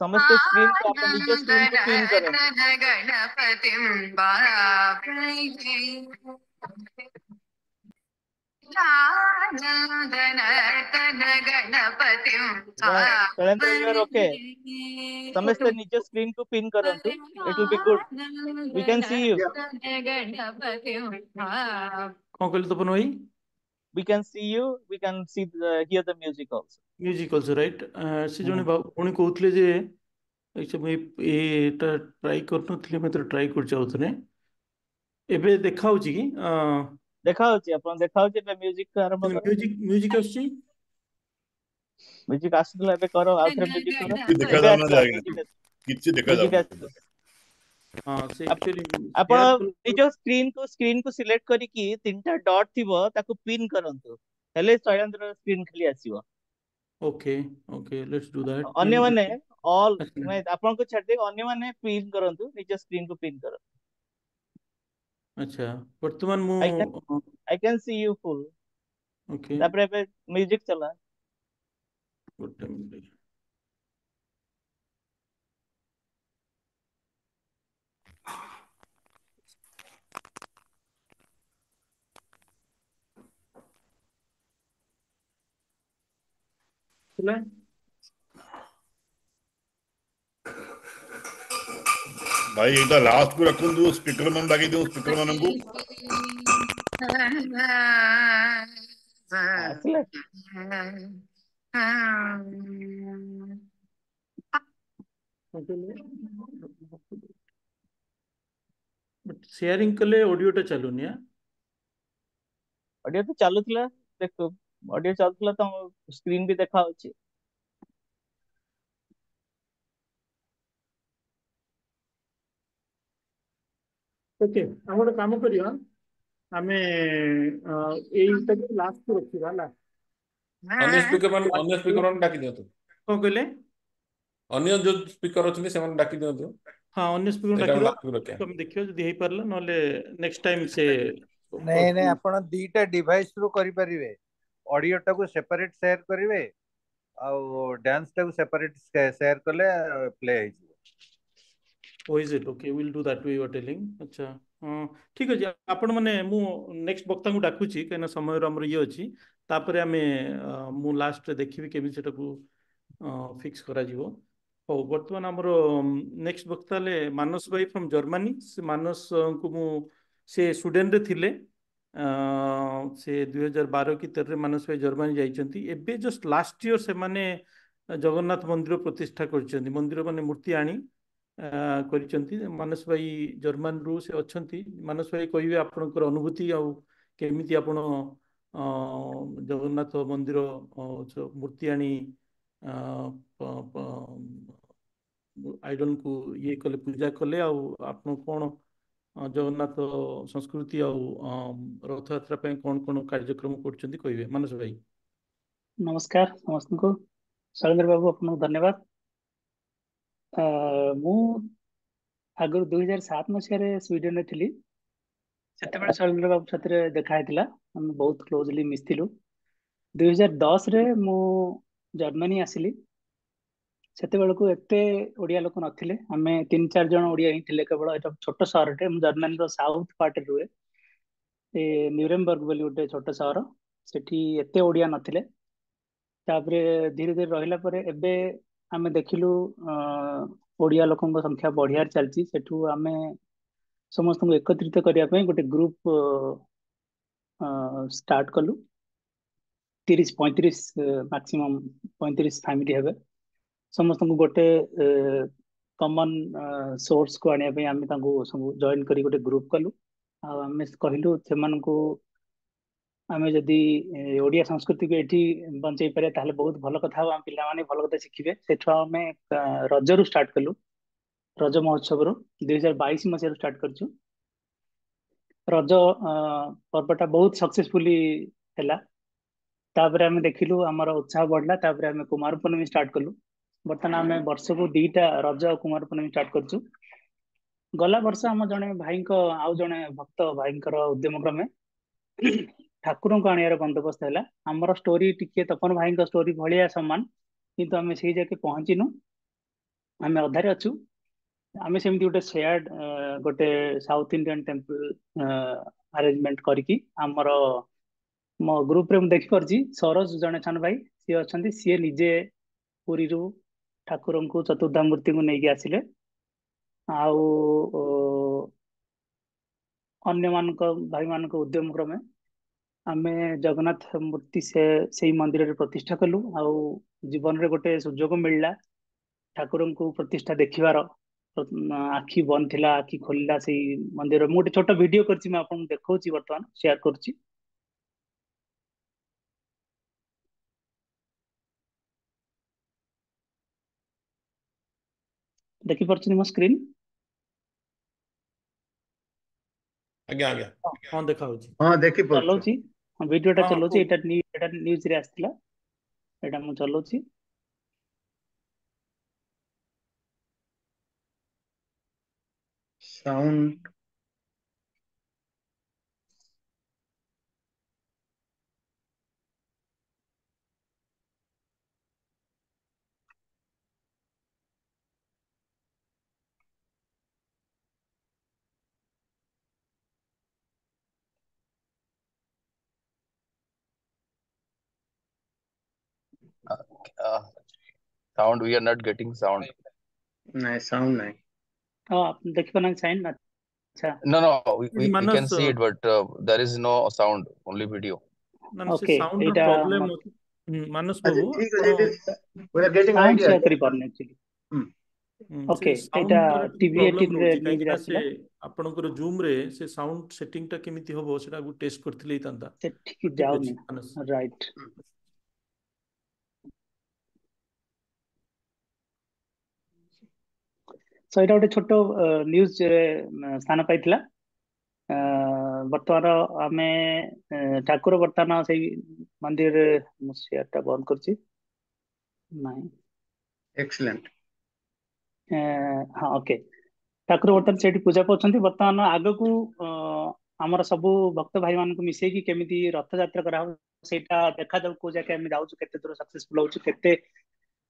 समस्त स्क्रीन को आप निज स्क्रीन को पिन करंतु। Shailendra you are okay? समस्त निज स्क्रीन को पिन करंतु। It will be good. We can see you. कौन कहले तपन भाई? We can see you. We can see hear the music also. Music also right. से जने पुणी कहते जे एटा ट्राई करनथले, मैं ट्राई कर चाहूतने। एबे देखाउची कि देखाउची अपन देखाउची बे म्यूजिक आरंभ करो। म्यूजिक आछी। म्यूजिक आसुतला एबे करो। आउथरे म्यूजिक करो। କିଛି ଦେଖା एबे ଯାଉନାହାନ୍ତି आसला ଆଜ୍ଞା, କିଛି ଦେଖା म्यूजिक ଯାଉନାହାନ୍ତି। आसला। हां से एक्चुअली आपण शेयर कर। निज स्क्रीन को सिलेक्ट करी कि तीनटा डॉट थिबो ताको पिन करंतु। हेले शैलेंद्र स्क्रीन खाली आसीबो। Okay okay let's do that. अन्य माने ऑल अच्छा मैं आपन को छाड़ दे। अन्य माने पिन करंतु, निज स्क्रीन को पिन करो। अच्छा वर्तमान आई मु can see you full. Okay तापर एबे म्यूजिक चला। गोटे मिनिट ହେଲା। भाई ଏଇଟା ଲାଷ୍ଟ କୁ ରଖନ୍ତୁ, ସ୍ପିକର ମାନ ଡାକି ଦିଅ ସ୍ପିକର ମାନଙ୍କୁ। ଆସିଲେ शेयरिंग कले ऑडियो टा चलुनी आ ऑडियो तो चालुଥିଲା, देखो ऑडियो चालुଥିଲା तो स्क्रीन भी देखा होची। ओके हम गोटे काम करिया आमे एई लास्ट को रखिबा ହେଲା। अन्य स्पीकर मान डाकी दियंतु। कौन कहले? अन्य जो स्पीकर अछिन सेमान डाकी दियंतु। हाँ अन्य स्पीकर एटा डाकिदो लास्ट को रखिया। तुम देखियो जदी हेई परला नले नेक्स्ट टाइम से ନାଇଁ ନାଇଁ ଆପଣ ଦିଟା ଡିଭାଇସ ରୁ କରିପାରିବେ। ଅଡିଓ ଟାକୁ ସେପାରେଟ ସେୟାର କରିବେ ଆଉ ଡ୍ୟାନ୍ସ ଟାକୁ ସେପାରେଟ ସେୟାର କଲେ ପ୍ଲେ ହେଇଯିବ। Oh is it okay, we'll do that way you are telling। अच्छा हाँ ठीक अछि। आपण माने मु नेक्स्ट वक्ता को डाकुची केना समय रो हमर ये अछि तापरे आमे मु लास्ट रे देखिबी केबी सेटा को फिक्स करा जीवो। हो वर्तमान हमर नेक्स्ट वक्ता ले मानस भाई फ्रॉम जर्मनी। से मानस को मु से स्वीडन रे थिले से 2012 की 13 मानस भाई जर्मनी जाइछंती। एबे जस्ट लास्ट ईयर से माने जगन्नाथ मंदिर प्रतिष्ठा करछंती। मंदिर माने मूर्ति आनी କରିଛନ୍ତି। ମାନସ ଭାଇ ଜର୍ମାନରୁ ସେ ଅଛନ୍ତି। ମାନସ ଭାଇ କହିବେ ଆପଣଙ୍କର ଅନୁଭୂତି ଆଉ କେମିତି ଆପଣ ଜଗନ୍ନାଥ ମନ୍ଦିର ମୂର୍ତ୍ତି ଆଣି ଆଇଡଲକୁ ଇଏ କଲେ, ପୂଜା କଲେ ଆଉ ଆପଣ କଣ ଜଗନ୍ନାଥ ସଂସ୍କୃତି ଆଉ ରଥଯାତ୍ରା ପାଇଁ କଣ କଣ କାର୍ଯ୍ୟକ୍ରମ କରୁଛନ୍ତି କହିବେ ମାନସ ଭାଇ। नमस्कार ସମସ୍ତଙ୍କୁ। ଶୈଳେନ୍ଦ୍ର ବାବୁ ଆପଣଙ୍କୁ ଧନ୍ୟବାଦ। ମୁଁ ଆଗରୁ 2007 ମସିହାରେ ସ୍ୱିଡେନରେ ଥିଲି। ସେତେବେଳେ ଶୈଳେନ୍ଦ୍ର ବାବୁ ସାଥିରେ ଦେଖା ହେଇଥିଲା, ଆମେ ବହୁତ କ୍ଲୋଜଲି ମିଶିଥିଲୁ। 2010ରେ ମୁଁ ଜର୍ମାନୀ ଆସିଲି। ସେତେବେଳକୁ ଏତେ ଓଡିଆ ଲୋକ ନଥିଲେ, ଆମେ 3-4 ଜଣ ଓଡିଆ ହିଁ ଥିଲେ କେବଳ। ଏଟା ଛୋଟ ସହରଟେ, ମୁଁ ଜର୍ମାନୀର ସାଉଥ ପାର୍ଟରେ ରୁହେ। ଏ ନ୍ୟୁରେମବର୍ଗ ବୋଲି ଗୋଟେ ଛୋଟ ସହର, ସେଠି ଏତେ ଓଡିଆ ନଥିଲେ। ତାପରେ ଧୀରେ ଧୀରେ ରହିଲା ପରେ ଏବେ ଆମେ ଦେଖିଲୁ ଓଡିଆ ଲୋକଙ୍କ ସଂଖ୍ୟା ବଢିଆରେ ଚାଲିଛି। ସେଠୁ ଆମେ ସମସ୍ତଙ୍କୁ ଏକତ୍ରିତ କରିବା ପାଇଁ ଗୋଟେ ଗ୍ରୁପ ଷ୍ଟାର୍ଟ କଲୁ। 30-35 ମାକ୍ସିମମ୍ 35 ଫ୍ୟାମିଲି ହେବେ। ସମସ୍ତଙ୍କୁ ଗୋଟେ କମନ ସୋର୍ସ କୁ ଆଣିବା ପାଇଁ ଆମେ ତାଙ୍କୁ ସବୁ ଜଏନ କରି ଗୋଟେ ଗ୍ରୁପ କଲୁ। ଆଉ ଆମେ କହିଲୁ ସେମାନଙ୍କୁ ଆମେ ଯଦି ଓଡିଆ ସଂସ୍କୃତିକୁ ଏଠି ବଞ୍ଚେଇ ପାରିବା ତାହେଲେ ବହୁତ ଭଲ କଥା ହବ, ଆମ ପିଲାମାନେ ଭଲ କଥା ଶିଖିବେ। ସେଠୁ ଆମେ ରଜରୁ ଷ୍ଟାର୍ଟ କଲୁ, ରଜ ମହୋତ୍ସବରୁ 2022 ମସିହାରୁ ଷ୍ଟାର୍ଟ କରିଛୁ। ରଜ ପର୍ବଟା ବହୁତ ସକ୍ସେସଫୁଲି ହେଲା। ତାପରେ ଆମେ ଦେଖିଲୁ ଆମର ଉତ୍ସାହ ବଢିଲା, ତାପରେ ଆମେ କୁମାର ପୂର୍ଣ୍ଣମୀ ଷ୍ଟାର୍ଟ କଲୁ। ବର୍ତ୍ତମାନ ଆମେ ବର୍ଷକୁ 2ଟା ରଜ ଆଉ କୁମାର ପୂର୍ଣ୍ଣମୀ ଷ୍ଟାର୍ଟ କରିଛୁ। ଗଲା ବର୍ଷ ଆମ ଜଣେ ଭାଇଙ୍କ, ଆଉ ଜଣେ ଭକ୍ତ ଭାଇଙ୍କର ଉଦ୍ୟମ କ୍ରମେ ଠାକୁରଙ୍କୁ ଆଣିବାର ବନ୍ଦୋବସ୍ତ ହେଲା। ଆମର ଷ୍ଟୋରି ଟିକେ ତପନ ଭାଇଙ୍କ ଷ୍ଟୋରି ଭଳିଆ ସମାନ, କିନ୍ତୁ ଆମେ ସେଇ ଯାକେ ପହଞ୍ଚିନୁ, ଆମେ ଅଧାରେ ଅଛୁ। ଆମେ ସେମିତି ଗୋଟେ ସେୟାର୍ଡ ଗୋଟେ ସାଉଥ ଇଣ୍ଡିଆନ ଟେମ୍ପଲ ଆରେଞ୍ଜମେଣ୍ଟ କରିକି ଆମର ମୋ ଗ୍ରୁପରେ ମୁଁ ଦେଖିପାରୁଛି ସରୋଜ ଜଣେ ସାନ ଭାଇ ସିଏ ଅଛନ୍ତି। ସିଏ ନିଜେ ପୁରୀରୁ ଠାକୁରଙ୍କୁ ଚତୁର୍ଦ୍ଧାମୂର୍ତ୍ତିଙ୍କୁ ନେଇକି ଆସିଲେ। ଆଉ ଅନ୍ୟମାନଙ୍କ ଭାଇମାନଙ୍କ ଉଦ୍ୟମ କ୍ରମେ ଆମେ ଜଗନ୍ନାଥ ମୂର୍ତ୍ତି ସେଇ ମନ୍ଦିରରେ ପ୍ରତିଷ୍ଠା କଲୁ। ଆଉ ଜୀବନରେ ଗୋଟେ ସୁଯୋଗ ମିଳିଲା ଠାକୁରଙ୍କୁ ପ୍ରତିଷ୍ଠା ଦେଖିବାର। ଆଖି ବନ୍ଦ ଥିଲା, ଆଖି ଖୋଲିଲା ସେଇ ମନ୍ଦିର। ମୁଁ ଗୋଟେ ଛୋଟ ଭିଡିଓ କରିଛି, ମୁଁ ଆପଣଙ୍କୁ ଦେଖଉଛି, ବର୍ତ୍ତମାନ ସେୟାର କରୁଛି। ଦେଖିପାରୁଛନ୍ତି ମୋ ସ୍କ୍ରିନ୍? ଆଜ୍ଞା ଆଜ୍ଞା ହଁ ଦେଖା ହଉଛି। ହଁ ଦେଖିପାରୁଛୁ। ଚଲଉଛି, ଭିଡିଓଟା ହଁ ଚଲଉଛି। କୁହ। ଏଇଟା ନ୍ୟୁଜରେ ଆସିଥିଲା, ଏଇଟା ମୁଁ ଚଲଉଛି। Sound Sound, we are not getting sound. ନାଇଁ ସାଉଣ୍ଡ ନାହିଁ। ହଁ ଆପଣ ଦେଖିପାରୁନାହାନ୍ତି ସାଇନ୍? ଆଚ୍ଛା No, we can Manas see it, but there is no sound, only video. ନା ସେ ଓକେ ସାଉଣ୍ଡ ର ଏଇଟା ପ୍ରୋବ୍ଲେମ ମାନସ ଆଚ୍ଛା ବାବୁ ଠିକ ଆପଣ ଅଛି we are getting sound idea share ଯେ କରିପାରୁନି ଆକ୍ଚୁଆଲି। ସେ ଓକେ ଏଇଟା ସାଉଣ୍ଡର ଟିକେ ଟିଭି ପ୍ରୋବ୍ଲେମ 18 ରେ ରହୁଛି କାହିଁକି ନ୍ୟୁଜରେ ନା ସେ ଆସିଥିଲା। ଆପଣଙ୍କର ଜୁମ୍ ରେ ସେ ସାଉଣ୍ଡ ସେଟିଂ ଟା କେମିତି ହବ ସେଟାକୁ ଟେଷ୍ଟ କରିଥିଲେ ହେଇଥାନ୍ତା। ସେଠିକି ଠିକ ଅଛି ଯାଉନି। ମାନସ। ରାଇଟ୍। ସो ଏଇଟା ଗୋଟେ ଛୋଟ ନ୍ୟୁଜ ସ୍ଥାନ ପାଇଥିଲା। ବର୍ତ୍ତମାନ ଆମେ ଠାକୁର ବର୍ତ୍ତମାନ ସେଇ ମନ୍ଦିରରେ ମୁଁ ସେୟାରଟା ବନ୍ଦ କରୁଛି। ନାଇଁ excellent ହଁ ଓକେ ଠାକୁର ବର୍ତ୍ତମାନ ସେଇଠି ପୂଜା ପାଉଛନ୍ତି। ବର୍ତ୍ତମାନ ଆଗକୁ ଆମର ସବୁ ଭକ୍ତ ଭାଇ ମାନଙ୍କୁ ମିଶେଇକି କେମିତି ରଥଯାତ୍ରା କରାହବ ସେଇଟା ଦେଖାଯାଉ କୋଉ ଯାକେ ଆମେ ଯାଉଛୁ, କେତେ ଦୂର ସକ୍ସେସଫୁଲ ହଉଛୁ, କେତେ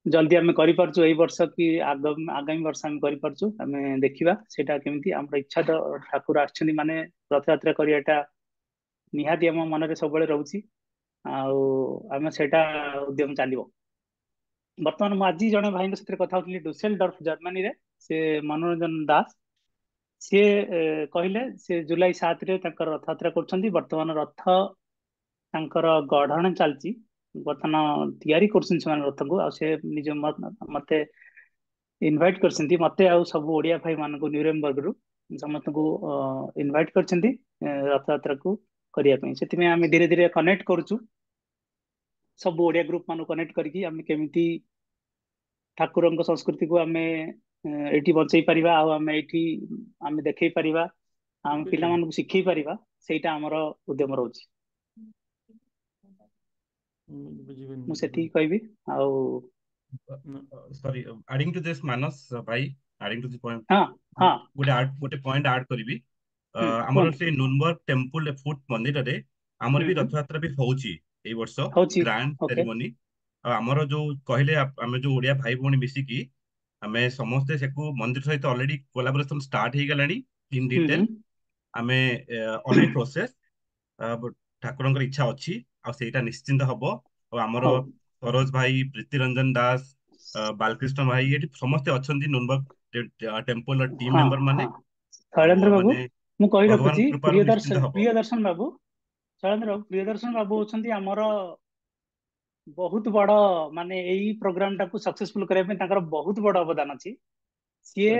ଜଲ୍ଦି ଆମେ କରିପାରୁଛୁ ଏଇ ବର୍ଷ କି ଆଗାମୀ ବର୍ଷ ଆମେ କରିପାରୁଛୁ। ଆମେ ଦେଖିବା ସେଇଟା କେମିତି। ଆମର ଇଚ୍ଛା ତ ଠାକୁର ଆସିଛନ୍ତି ମାନେ ରଥଯାତ୍ରା କରିବାଟା ନିହାତି ଆମ ମନରେ ସବୁବେଳେ ରହୁଛି ଆଉ ଆମେ ସେଇଟା ଉଦ୍ୟମ ଚାଲିବ। ବର୍ତ୍ତମାନ ମୁଁ ଆଜି ଜଣେ ଭାଇଙ୍କ ସାଥିରେ କଥା ହଉଥିଲି ଡୁସେଲଡର୍ଫ ଜର୍ମାନୀରେ, ସେ ମନୋରଞ୍ଜନ ଦାସ। ସିଏ କହିଲେ ସେ ଜୁଲାଇ 7ରେ ତାଙ୍କର ରଥଯାତ୍ରା କରୁଛନ୍ତି। ବର୍ତ୍ତମାନ ରଥ ତାଙ୍କର ଗଢଣ ଚାଲିଛି, ବର୍ତ୍ତମାନ ତିଆରି କରୁଛନ୍ତି ସେମାନେ ରଥକୁ। ଆଉ ସେ ନିଜ ମତେ ଇନଭାଇଟ୍ କରିଛନ୍ତି, ମତେ ଆଉ ସବୁ ଓଡିଆ ଭାଇ ମାନଙ୍କୁ ନ୍ୟୁରେମବର୍ଗରୁ ସମସ୍ତଙ୍କୁ ଇନଭାଇଟ୍ କରିଛନ୍ତି ରଥଯାତ୍ରାକୁ କରିବା ପାଇଁ। ସେଥିପାଇଁ ଆମେ ଧୀରେ ଧୀରେ କନେକ୍ଟ କରୁଛୁ ସବୁ ଓଡିଆ ଗ୍ରୁପ ମାନଙ୍କୁ କନେକ୍ଟ କରିକି ଆମେ କେମିତି ଠାକୁରଙ୍କ ସଂସ୍କୃତିକୁ ଆମେ ଏଇଠି ବଞ୍ଚେଇ ପାରିବା ଆଉ ଆମେ ଏଇଠି ଆମେ ଦେଖେଇ ପାରିବା, ଆମ ପିଲାମାନଙ୍କୁ ଶିଖେଇ ପାରିବା, ସେଇଟା ଆମର ଉଦ୍ୟମ ରହୁଛି। ମୁଁ ସେତିକି କହିବି। ଆଉ sorry, adding to this Manas bhai, adding to this point, ହଁ ଗୋଟେ point add କରିବି। ଆମର କୁହନ୍ତୁ। ସେ ନୁନବର୍ଗ ଟେମ୍ପଲ ଫୁଟ୍ ମନ୍ଦିରରେ ଆମର ବି ରଥଯାତ୍ରା ବି ହଉଛି ଏଇ ବର୍ଷ, ହଉଛି ଗ୍ରାଣ୍ଡ ଓକେ ସେରିମନି। ଆଉ ଆମର ଯୋଉ କହିଲେ ଆମେ ଯୋଉ ଓଡିଆ ଭାଇ ଭଉଣୀ ମିଶିକି ଆମେ ସମସ୍ତେ ସେକୁ ମନ୍ଦିର ସହିତ ଅଲରେଡି କୋଲାବୋରେସନ ଷ୍ଟାର୍ଟ ହେଇଗଲାଣି ଇନ୍ ଡିଟେଲ। ଆମେ ଅନେକ ପ୍ରୋସେସ ଠାକୁରଙ୍କର ଇଚ୍ଛା ଅଛି ଆଉ ସେଇଟା ନିଶ୍ଚିନ୍ତ ହବ। ଆଉ ଆମର ହଉ ସରୋଜ ଭାଇ, ପ୍ରୀତି ରଞ୍ଜନ ଦାସ, ବାଲକୃଷ୍ଣ ଭାଇ ଏଠି ସମସ୍ତେ ଅଛନ୍ତି ନୁନବର୍ଗ ଟେମ୍ପଲ ଟିମ ହଁ ମେମ୍ବର ମାନେ। ହଁ ଆଉ ଶୈଳେନ୍ଦ୍ର ବାବୁ ମାନେ ମୁଁ କହି ଭଗବାନ ରଖୁଛି, କୃପାରୁ ନିଶ୍ଚିନ୍ତ ହବ। ପ୍ରିୟଦର୍ଶନ ବାବୁ, ଶୈଳେନ୍ଦ୍ର ବାବୁ, ପ୍ରିୟଦର୍ଶନ ବାବୁ ହଉଛନ୍ତି ଆମର ବହୁତ ବଡ ମାନେ ଏଇ ପ୍ରୋଗ୍ରାମ ଟାକୁ ସକ୍ସେସଫୁଲ କରିବା ପାଇଁ ତାଙ୍କର ବହୁତ ବଡ ଅବଦାନ ଅଛି। ସିଏ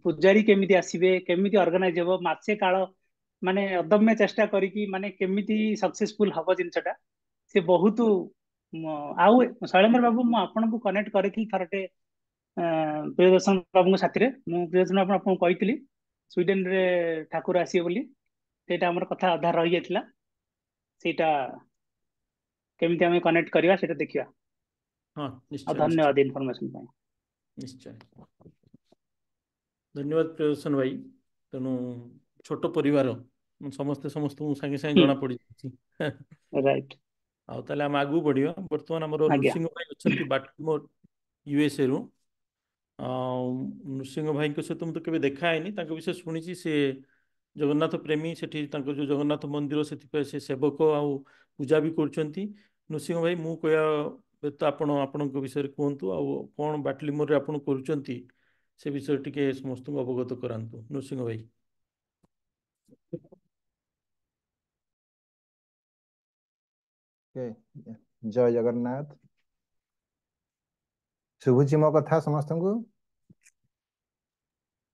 ପୂଜାରୀ କେମିତି ଆସିବେ, କେମିତି ଅର୍ଗାନାଇଜ ହବ, ମାସେ କାଳ ମାନେ ଅଦମ୍ୟ ଚେଷ୍ଟା କରିକି ମାନେ କେମିତି ସକ୍ସେସଫୁଲ ହବ ଜିନିଷଟା, ସେ ବହୁତ ଆଉ ଶୈଳେନ୍ଦ୍ର ବାବୁ ମୁଁ ଆପଣଙ୍କୁ କନେକ୍ଟ କରିଥିଲି ଥରଟେ ପ୍ରିୟଦର୍ଶନ ବାବୁଙ୍କ ସାଥିରେ। ମୁଁ ପ୍ରିୟଦର୍ଶନ ବାବୁ ଆପଣଙ୍କୁ କହିଥିଲି ସ୍ୱିଡେନରେ ଠାକୁର ଆସିବେ ବୋଲି, ସେଇଟା ଆମର କଥା ଅଧା ରହିଯାଇଥିଲା। ସେଇଟା କେମିତି ଆମେ କନେକ୍ଟ କରିବା ସେଇଟା ଦେଖିବା। ହଁ ଆଉ ନିଶ୍ଚୟ ଧନ୍ୟବାଦ ଇନଫର୍ମେସନ ପାଇଁ। ନିଶ୍ଚୟ ଧନ୍ୟବାଦ ପ୍ରିୟଦର୍ଶନ ଭାଇ। ତେଣୁ ଛୋଟ ପରିବାର ସମସ୍ତେ ସମସ୍ତଙ୍କୁ ସାଙ୍ଗେ ସାଙ୍ଗେ ଜଣା ପଡିଯାଉଛି। ରାଇଟ। ଆଉ ତାହେଲେ ଆମେ ଆଗକୁ ବଢିବା। ବର୍ତ୍ତମାନ ଆମର ଆଜ୍ଞା ନୃସିଂହ ଭାଇ ଅଛନ୍ତି ବାଲ୍ଟିମୋର USA ରୁ। ନୃସିଂହ ଭାଇଙ୍କ ସହିତ ମୁଁ ତ କେବେ ଦେଖା ହେଇନି, ତାଙ୍କ ବିଷୟରେ ଶୁଣିଛି ସେ ଜଗନ୍ନାଥ ପ୍ରେମୀ। ସେଠି ତାଙ୍କର ଯୋଉ ଜଗନ୍ନାଥ ମନ୍ଦିର ସେଥିପାଇଁ ସେ ସେବକ ଆଉ ପୂଜା ବି କରୁଛନ୍ତି। ନୃସିଂହ ଭାଇ ମୁଁ କହିବା ବ୍ୟତୀତ ଆପଣ ଆପଣଙ୍କ ବିଷୟରେ କୁହନ୍ତୁ, ଆଉ କଣ ବାଟଲିମୋରରେ ଆପଣ କରୁଛନ୍ତି ସେ ବିଷୟରେ ଟିକେ ସମସ୍ତଙ୍କୁ ଅବଗତ କରାନ୍ତୁ ନୃସିଂହ ଭାଇ। ଜୟ ଜଗନ୍ନାଥ। ଶୁଭୁଛି ମୋ କଥା ସମସ୍ତଙ୍କୁ?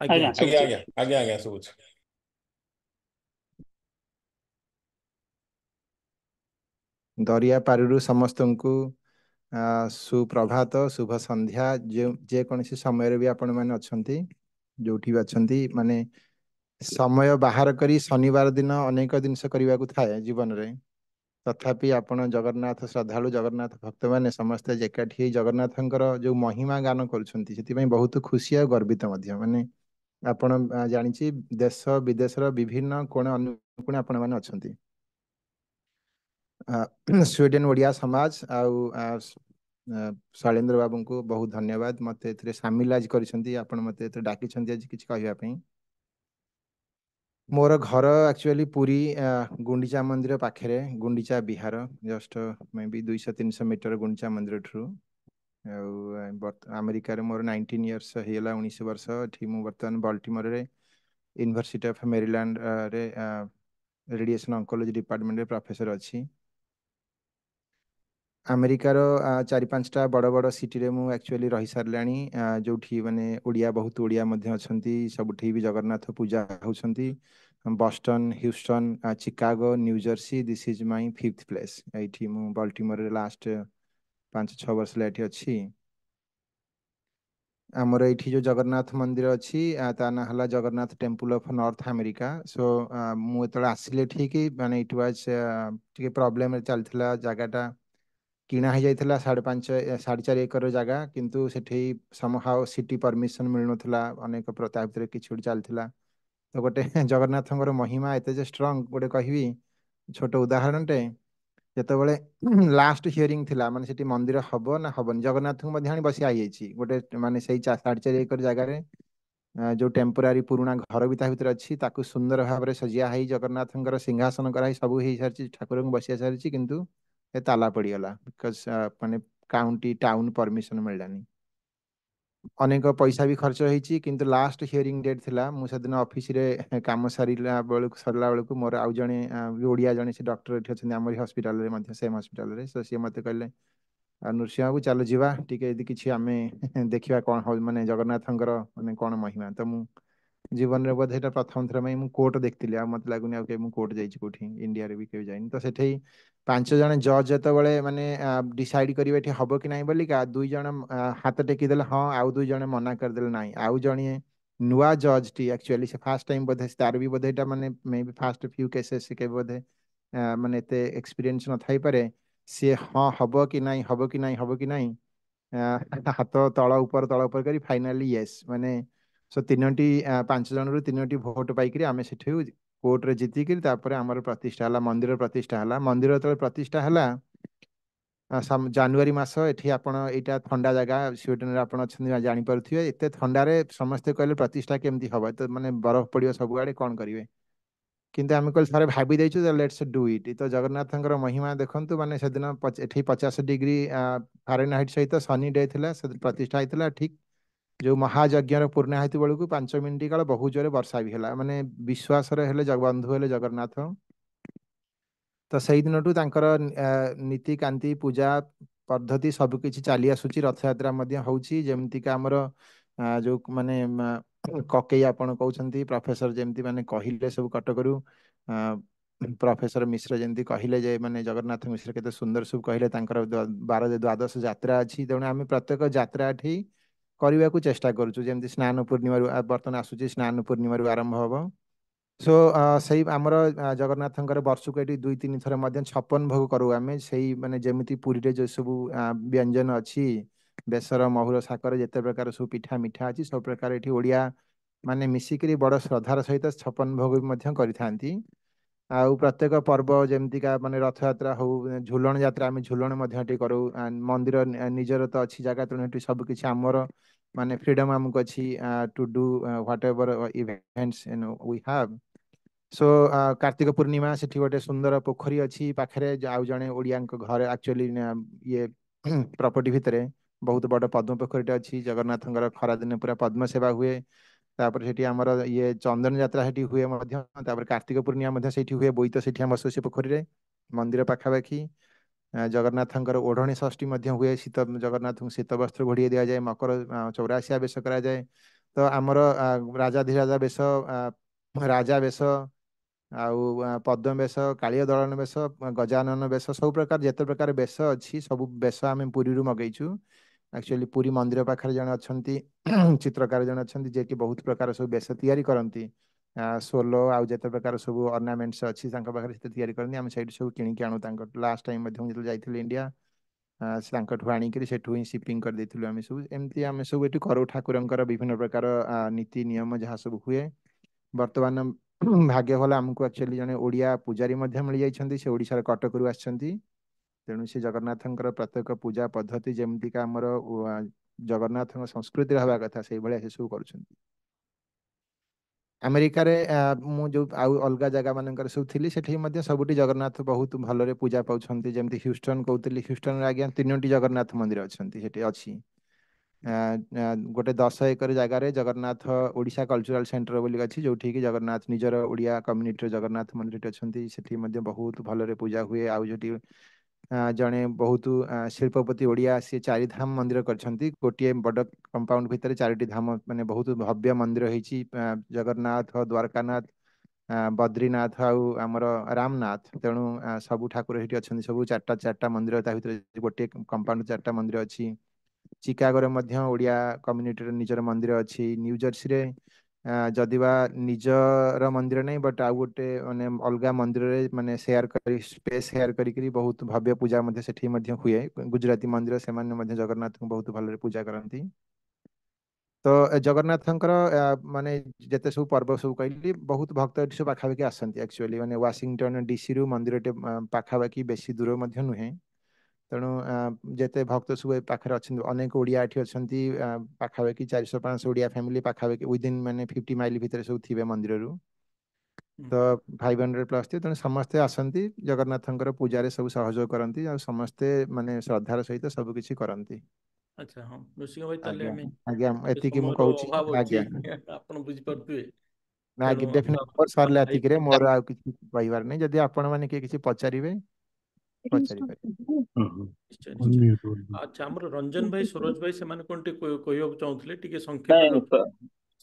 ଆଜ୍ଞା ଆଜ୍ଞା ଆଜ୍ଞା ଆଜ୍ଞା ଆଜ୍ଞା ଶୁଭୁଛି। ଦରିଆ ପାରିରୁ ସମସ୍ତଙ୍କୁ ସୁପ୍ରଭାତ, ଶୁଭ ସନ୍ଧ୍ୟା। ଯେକୌଣସି ସମୟରେ ବି ଆପଣମାନେ ଅଛନ୍ତି, ଯୋଉଠି ବି ଅଛନ୍ତି, ମାନେ ସମୟ ବାହାର କରି ଶନିବାର ଦିନ ଅନେକ ଜିନିଷ କରିବାକୁ ଥାଏ ଜୀବନରେ, ତଥାପି ଆପଣ ଜଗନ୍ନାଥ ଶ୍ରଦ୍ଧାଳୁ, ଜଗନ୍ନାଥ ଭକ୍ତମାନେ ସମସ୍ତେ ଏକାଠି ହେଇ ଜଗନ୍ନାଥଙ୍କର ଯୋଉ ମହିମା ଗାନ କରୁଛନ୍ତି, ସେଥିପାଇଁ ବହୁତ ଖୁସି ଆଉ ଗର୍ବିତ ମଧ୍ୟ। ମାନେ ଆପଣ ଜାଣିଛି ଦେଶ ବିଦେଶର ବିଭିନ୍ନ କୋଣ ଅନୁକୋଣ ଆପଣମାନେ ଅଛନ୍ତି। ସ୍ୱିଡେନ ଓଡ଼ିଆ ସମାଜ ଆଉ ଶୈଳେନ୍ଦ୍ର ବାବୁଙ୍କୁ ବହୁତ ଧନ୍ୟବାଦ, ମୋତେ ଏଥିରେ ସାମିଲ ଆଜି କରିଛନ୍ତି। ଆପଣ ମୋତେ ଏଥିରେ ଡାକିଛନ୍ତି ଆଜି କିଛି କହିବା ପାଇଁ। ମୋର ଘର ଆକ୍ଚୁଆଲି ପୁରୀ ଗୁଣ୍ଡିଚା ମନ୍ଦିର ପାଖରେ, ଗୁଣ୍ଡିଚା ବିହାର, ଜଷ୍ଟ ମେ ବି 200-300 ମିଟର ଗୁଣ୍ଡିଚା ମନ୍ଦିର ଠାରୁ। ଆମେରିକାରେ ମୋର 19 ଇୟର୍ସ ହେଇଗଲା, 19 ବର୍ଷ। ଏଠି ମୁଁ ବର୍ତ୍ତମାନ ବଲ୍ଟିମୋରରେ ୟୁନିଭର୍ସିଟି ଅଫ୍ ମେରିଲାଣ୍ଡରେ ରେଡିଏସନ ଅଙ୍କୋଲୋଜି ଡିପାର୍ଟମେଣ୍ଟରେ ପ୍ରଫେସର ଅଛି। ଆମେରିକାର 4-5ଟା ବଡ଼ ବଡ଼ ସିଟିରେ ମୁଁ ଆକ୍ଚୁଆଲି ରହି ସାରିଲାଣି, ଯୋଉଠି ମାନେ ଓଡ଼ିଆ ବହୁତ ଓଡ଼ିଆ ମଧ୍ୟ ଅଛନ୍ତି। ସବୁଠି ବି ଜଗନ୍ନାଥ ପୂଜା ହେଉଛନ୍ତି। Boston, Houston, Chicago, New Jersey, this is my 5th place. ଏଇଠି ମୁଁ ବଲ୍ଟିମୋରରେ ଲାଷ୍ଟ 5-6 ବର୍ଷ ହେଲା ଏଠି ଅଛି। ଆମର ଏଇଠି ଯୋଉ ଜଗନ୍ନାଥ ମନ୍ଦିର ଅଛି ତା ନାଁ ହେଲା Jagannath temple of North America. So ମୁଁ ଯେତେବେଳେ ଆସିଲେ ଠିକ ମାନେ ଇଟ୍ ୱାଜ୍ ଟିକେ ପ୍ରୋବ୍ଲେମ ଚାଲିଥିଲା, ଜାଗାଟା କିଣା ହେଇଯାଇଥିଲା 4.5 ଏକର ଜାଗା, କିନ୍ତୁ ସେଠି ସମହାଉ ସିଟି ପରମିଶନ ମିଳୁନଥିଲା, ଅନେକ ତା ଭିତରେ କିଛି ଗୋଟେ ଚାଲିଥିଲା। ତ ଗୋଟେ ଜଗନ୍ନାଥଙ୍କର ମହିମା ଏତେ ଯେ ଷ୍ଟ୍ରଙ୍ଗ, ଗୋଟେ କହିବି ଛୋଟ ଉଦାହରଣଟେ। ଯେତେବେଳେ ଲାଷ୍ଟ ହିୟରିଂ ଥିଲା, ମାନେ ସେଠି ମନ୍ଦିର ହବ ନା ହବନି, ଜଗନ୍ନାଥଙ୍କୁ ମଧ୍ୟ ଆଣି ବସି ହେଇଯାଇଛି ଗୋଟେ ମାନେ ସେଇ 4.5 ଏକର ଜାଗାରେ ଯୋଉ ଟେମ୍ପୋରାରୀ ପୁରୁଣା ଘର ବି ତା ଭିତରେ ଅଛି, ତାକୁ ସୁନ୍ଦର ଭାବରେ ସଜିଆ ହେଇ ଜଗନ୍ନାଥଙ୍କର ସିଂହାସନ କରାହେଇ ସବୁ ହେଇସାରିଛି, ଠାକୁରଙ୍କୁ ବସିଆ ସାରିଛି, କିନ୍ତୁ ଏ ତାଲା ପଡ଼ିଗଲା ବିକଜ ମାନେ କାଉଣ୍ଟି ଟାଉନ ପରମିଶନ ମିଳିଲାନି। ଅନେକ ପଇସା ବି ଖର୍ଚ୍ଚ ହେଇଛି, କିନ୍ତୁ ଲାଷ୍ଟ ହିୟରିଂ ଡେଟ୍ ଥିଲା। ମୁଁ ସେଦିନ ଅଫିସରେ କାମ ସରିଲା ବେଳକୁ ମୋର ଆଉ ଜଣେ ଓଡ଼ିଆ ଜଣେ ସେ ଡକ୍ଟର ଏଠି ଅଛନ୍ତି ଆମରି ହସ୍ପିଟାଲରେ ମଧ୍ୟ, ସେମ୍ ହସ୍ପିଟାଲରେ। ତ ସିଏ ମୋତେ କହିଲେ ନୃସିଂହ ବାବୁ ଚାଲ ଯିବା ଟିକେ, ଯଦି କିଛି ଆମେ ଦେଖିବା କ'ଣ ହଉ ମାନେ ଜଗନ୍ନାଥଙ୍କର ମାନେ କ'ଣ ମହିମା। ତ ମୁଁ ଜୀବନରେ ବୋଧେ ଏଇଟା ପ୍ରଥମ ଥର ପାଇଁ ମୁଁ କୋର୍ଟ ଦେଖିଥିଲି, ଆଉ ମତେ ଲାଗୁନି ଆଉ କେବେ ମୁଁ କୋର୍ଟ ଯାଇଛି କୋଉଠି, ଇଣ୍ଡିଆରେ ବି କେବେ ଯାଇନି। ତ ସେଠି 5 ଜଣ ଜଜ୍ ଯେତେବେଳେ ମାନେ ଡିସାଇଡ୍ କରିବେ ଏଠି ହବ କି ନାହିଁ ବୋଲିକା, 2 ଜଣ ହାତ ଟେକିଦେଲେ ହଁ, ଆଉ 2 ଜଣ ମନା କରିଦେଲେ ନାହିଁ। ଆଉ ଜଣେ ନୂଆ ଜଜ୍ଟି ଆକ୍ଚୁଆଲି ସେ ଫାର୍ଷ୍ଟ ଟାଇମ୍ ବୋଧେ, ତାର ବି ବୋଧେ ଏଇଟା ମାନେ ମେ ବି ଫାର୍ଷ୍ଟ ଫ୍ୟୁ କେସେସ୍, ସେ କେବେ ବୋଧେ ମାନେ ଏତେ ଏକ୍ସପିରିଏନ୍ସ ନଥାଇପାରେ। ସିଏ ହଁ ହବ କି ନାହିଁ, ହବ କି ନାହିଁ, ହବ କି ନାହିଁ, ହାତ ତଳ ଉପର କରି ଫାଇନାଲି ୟେସ୍, ମାନେ ସୋ 5 ଜଣରୁ 3ଟି ଭୋଟ ପାଇକରି ଆମେ ସେଠି କୋର୍ଟରେ ଜିତିକିରି ତାପରେ ଆମର ପ୍ରତିଷ୍ଠା ହେଲା, ମନ୍ଦିର ପ୍ରତିଷ୍ଠା ହେଲା। ମନ୍ଦିର ଯେତେବେଳେ ପ୍ରତିଷ୍ଠା ହେଲା ଜାନୁଆରୀ ମାସ, ଏଠି ଆପଣ ଏଇଟା ଥଣ୍ଡା ଜାଗା, ସ୍ୱିଡେନରେ ଆପଣ ଅଛନ୍ତି ଜାଣିପାରୁଥିବେ, ଏତେ ଥଣ୍ଡାରେ ସମସ୍ତେ କହିଲେ ପ୍ରତିଷ୍ଠା କେମିତି ହବ, ତ ମାନେ ବରଫ ପଡ଼ିବ ସବୁଆଡ଼େ, କ'ଣ କରିବେ। କିନ୍ତୁ ଆମେ କହିଲେ ଥରେ ଭାବି ଦେଇଛୁ, ଲେଟ୍ସ ଡୁ ଇଟ୍। ତ ଜଗନ୍ନାଥଙ୍କର ମହିମା ଦେଖନ୍ତୁ, ମାନେ ସେଦିନ ଏଠି 50 ଡିଗ୍ରୀ ଫାରେନହାଇଟ୍ ସହିତ ସନି ଡେ ଥିଲା, ସେ ପ୍ରତିଷ୍ଠା ହେଇଥିଲା। ଠିକ ଯୋଉ ମହାଯଜ୍ଞର ପୂର୍ଣ୍ଣାହୁତି ବେଳକୁ 5 ମିନିଟ୍ କାଳ ବହୁତ ଜୋରେ ବର୍ଷା ବି ହେଲା, ମାନେ ବିଶ୍ୱାସରେ ହେଲେ ବନ୍ଧୁ ହେଲେ ଜଗନ୍ନାଥ। ତ ସେଇ ଦିନଠୁ ତାଙ୍କର ନୀତିକାନ୍ତି ପୂଜା ପଦ୍ଧତି ସବୁକିଛି ଚାଲି ଆସୁଛି। ରଥଯାତ୍ରା ମଧ୍ୟ ହଉଛି, ଯେମିତିକା ଆମର ଯୋଉ ମାନେ କକେଇ ଆପଣ କହୁଛନ୍ତି, ପ୍ରଫେସର ଯେମିତି ମାନେ କହିଲେ ସବୁ କଟକରୁ ପ୍ରଫେସର ମିଶ୍ର ଯେମିତି କହିଲେ ଯେ ମାନେ ଜଗନ୍ନାଥ ମିଶ୍ର କେତେ ସୁନ୍ଦର ସବୁ କହିଲେ, ତାଙ୍କର 12 ଯାତ୍ରା ଅଛି। ତେଣୁ ଆମେ ପ୍ରତ୍ୟେକ ଯାତ୍ରା ଏଠି କରିବାକୁ ଚେଷ୍ଟା କରୁଛୁ, ଯେମିତି ସ୍ନାନ ପୂର୍ଣ୍ଣିମାରୁ ବର୍ତ୍ତମାନ ଆସୁଛି, ସ୍ନାନ ପୂର୍ଣ୍ଣିମାରୁ ଆରମ୍ଭ ହବ। ସୋ ସେଇ ଆମର ଜଗନ୍ନାଥଙ୍କର ବର୍ଷକୁ ଏଠି 2-3 ଥର ମଧ୍ୟ 56 ଭୋଗ କରୁ ଆମେ। ସେଇ ମାନେ ଯେମିତି ପୁରୀରେ ଯୋଉ ସବୁ ବ୍ୟଞ୍ଜନ ଅଛି, ବେସର, ମହୁର, ଶାକର, ଯେତେ ପ୍ରକାର ସବୁ ପିଠା ମିଠା ଅଛି, ସବୁ ପ୍ରକାର ଏଠି ଓଡ଼ିଆ ମାନେ ମିଶିକିରି ବଡ଼ ଶ୍ରଦ୍ଧାର ସହିତ 56 ଭୋଗ ବି ମଧ୍ୟ କରିଥାନ୍ତି। ଆଉ ପ୍ରତ୍ୟେକ ପର୍ବ ଯେମିତିକା ମାନେ ରଥଯାତ୍ରା ହଉ, ଝୁଲଣ ଯାତ୍ରା, ଆମେ ଝୁଲଣ ମଧ୍ୟ ଏଠି କରୁ। ମନ୍ଦିର ନିଜର ତ ଅଛି ଜାଗା, ତେଣୁ ଏଠି ସବୁ କିଛି ଆମର ମାନେ ଫ୍ରିଡମ ଆମକୁ ଅଛି to do whatever events we have. So Kartik Purnima, ସେଠି ଗୋଟେ ସୁନ୍ଦର ପୋଖରୀ ଅଛି ପାଖରେ, ଆଉ ଜଣେ ଓଡ଼ିଆଙ୍କ ଘରେ ଆକ୍ଚୁଆଲି ଇଏ ପ୍ରପର୍ଟି ଭିତରେ ବହୁତ ବଡ଼ ପଦ୍ମ ପୋଖରୀଟେ ଅଛି। ଜଗନ୍ନାଥଙ୍କର ଖରାଦିନେ ପୁରା ପଦ୍ମ ସେବା ହୁଏ। ତାପରେ ସେଠି ଆମର ଇଏ ଚନ୍ଦନ ଯାତ୍ରା ସେଠି ହୁଏ ମଧ୍ୟ। ତାପରେ କାର୍ତ୍ତିକ ପୂର୍ଣ୍ଣିମା ମଧ୍ୟ ସେଇଠି ହୁଏ, ବୋଇତ ସେଠି ଆମ ବସୁ ସେ ପୋଖରୀରେ, ମନ୍ଦିର ପାଖାପାଖି। ଜଗନ୍ନାଥଙ୍କର ଓଢ଼ଣୀ ଷଷ୍ଠୀ ମଧ୍ୟ ହୁଏ, ଜଗନ୍ନାଥଙ୍କୁ ଶୀତ ବସ୍ତ୍ର ଘୋଡ଼ିଏ ଦିଆଯାଏ, ମକର 84 ବେଶ କରାଯାଏ। ତ ଆମର ରାଜାଧିରାଜା ବେଶ, ରାଜା ବେଶ, ଆଉ ପଦ୍ମ ବେଶ, କାଳିଅ ଦଳନ ବେଶ, ଗଜାନନ ବେଶ, ସବୁ ପ୍ରକାର ଯେତେ ପ୍ରକାର ବେଶ ଅଛି, ସବୁ ବେଶ ଆମେ ପୁରୀରୁ ମଗେଇଛୁ। ଆକ୍ଚୁଆଲି ପୁରୀ ମନ୍ଦିର ପାଖରେ ଜଣେ ଅଛନ୍ତି ଚିତ୍ରକାର ଜଣେ ଅଛନ୍ତି, ଯିଏକି ବହୁତ ପ୍ରକାର ସବୁ ବେଶ ତିଆରି କରନ୍ତି। ସୋଲୋ ଆଉ ଯେତେ ପ୍ରକାର ସବୁ ଅର୍ଣ୍ଣାମେଣ୍ଟସ୍ ଅଛି ତାଙ୍କ ପାଖରେ ସେତେ ତିଆରି କରନ୍ତି। ଆମେ ସେଇଠି ସବୁ କିଣିକି ଆଣୁ। ତାଙ୍କ ଲାଷ୍ଟ ଟାଇମ୍ ମଧ୍ୟ ଯେତେବେଳେ ଯାଇଥିଲି ଇଣ୍ଡିଆ, ସେ ତାଙ୍କଠୁ ଆଣିକିରି ସେଠୁ ହିଁ ସିପିଂ କରିଦେଇଥିଲୁ ଆମେ ସବୁ। ଏମିତି ଆମେ ସବୁ ଏଠି କରୁ ଠାକୁରଙ୍କର ବିଭିନ୍ନ ପ୍ରକାର ନୀତି ନିୟମ ଯାହା ସବୁ ହୁଏ। ବର୍ତ୍ତମାନ ଭାଗ୍ୟ ଭଲ, ଆମକୁ ଆକ୍ଚୁଆଲି ଜଣେ ଓଡ଼ିଆ ପୂଜାରୀ ମଧ୍ୟ ମିଳିଯାଇଛନ୍ତି, ସେ ଓଡ଼ିଶାର କଟକରୁ ଆସିଛନ୍ତି। ତେଣୁ ସେ ଜଗନ୍ନାଥଙ୍କର ପ୍ରତ୍ୟେକ ପୂଜା ପଦ୍ଧତି ଯେମିତିକା ଆମର ଜଗନ୍ନାଥଙ୍କ ସଂସ୍କୃତିରେ ହେବା କଥା, ସେଇଭଳିଆ ସେ ସବୁ କରୁଛନ୍ତି। अमेरिका रे मु जो आउ अलगा जगह मानकर सब थिली सेठी मध्य सबुटी जगन्नाथ बहुत भलरे पूजा पाउछंती जेमति ह्यूस्टन कहउतली ह्यूस्टन रे आज्ञा 3टी जगन्नाथ मंदिर अछंती सेठी अछि गोटे 10 एकर जगह रे जगन्नाथ ओडिशा कल्चरल सेंटर बोली अछि जोठी कि जगन्नाथ निजर ओडिया कम्युनिटी रे जगन्नाथ मंदिर अछंती सेठी मध्य बहुत भलरे पूजा हुए आउ जोठी जड़े बहुत शिल्पपति ओडिया सी 4 धाम मंदिर करछंती गोटे बड़ कंपाउंड भितर 4टी धाम माने बहुत भव्य मंदिर होईची जगन्नाथ द्वारकानाथ बद्रीनाथ आउ आमर रामनाथ तेणु सबु ठाकुर हेठी अछंती सबु चारटा मंदिर ता भितर गोटे कंपाउंड 4टा मंदिर अछि चिकागो रे मध्य ओडिया कम्युनिटी रे निजर मंदिर अछि न्यू जर्सी रे जदिबा निजर मंदिर नहीं बट आउ गोटे माने अलगा मंदिर रे माने शेयर करी स्पेस शेयर करी बहुत भव्य पूजा मध्य सेठी मध्य हुए गुजराती मंदिर से माने मध्य जगन्नाथ को बहुत भलरे पूजा करंती तो जगन्नाथंकर माने जेते सब पर्व सब कहली बहुत भक्त एठी सब पाखापाखि आसंती एक्चुअली माने वाशिंगटन डीसी रु मंदिर टे पाखापाखि बेसी दूर मध्य नुहे तेणु जेते भक्त सब पाखरे अछंती अनेक ओडिया एठी अछंती पाखापाखि 400-500 ओडिया फैमिली पाखापाखि विदिन माने 50 माइल भितर सब थिबे मंदिर रु तो 500+ तेणु समस्ते आसंती जगन्नाथंकर पूजा रे सब सहयोग करंती आ समस्ते माने श्रद्धार सहित सब किछि करंती अच्छा हाँ नृसिंह भाई ताले आज्ञा हमें आज्ञा एतिकी मु समयर कहूची अभाव अच्छी आज्ञा आपण बुझी पारथुए ना तेणु डेफिनेट मोर सरले एतिकी मोर आ किछि कहबार नै जदि आपण माने के किछि पचारिबे पचारि पारे निश्चय निश्चय अच्छा हमर रंजन भाई सरोज भाई से कोन टे कहयो चाहूतले टिके संक्षेप रे ନାଇଁ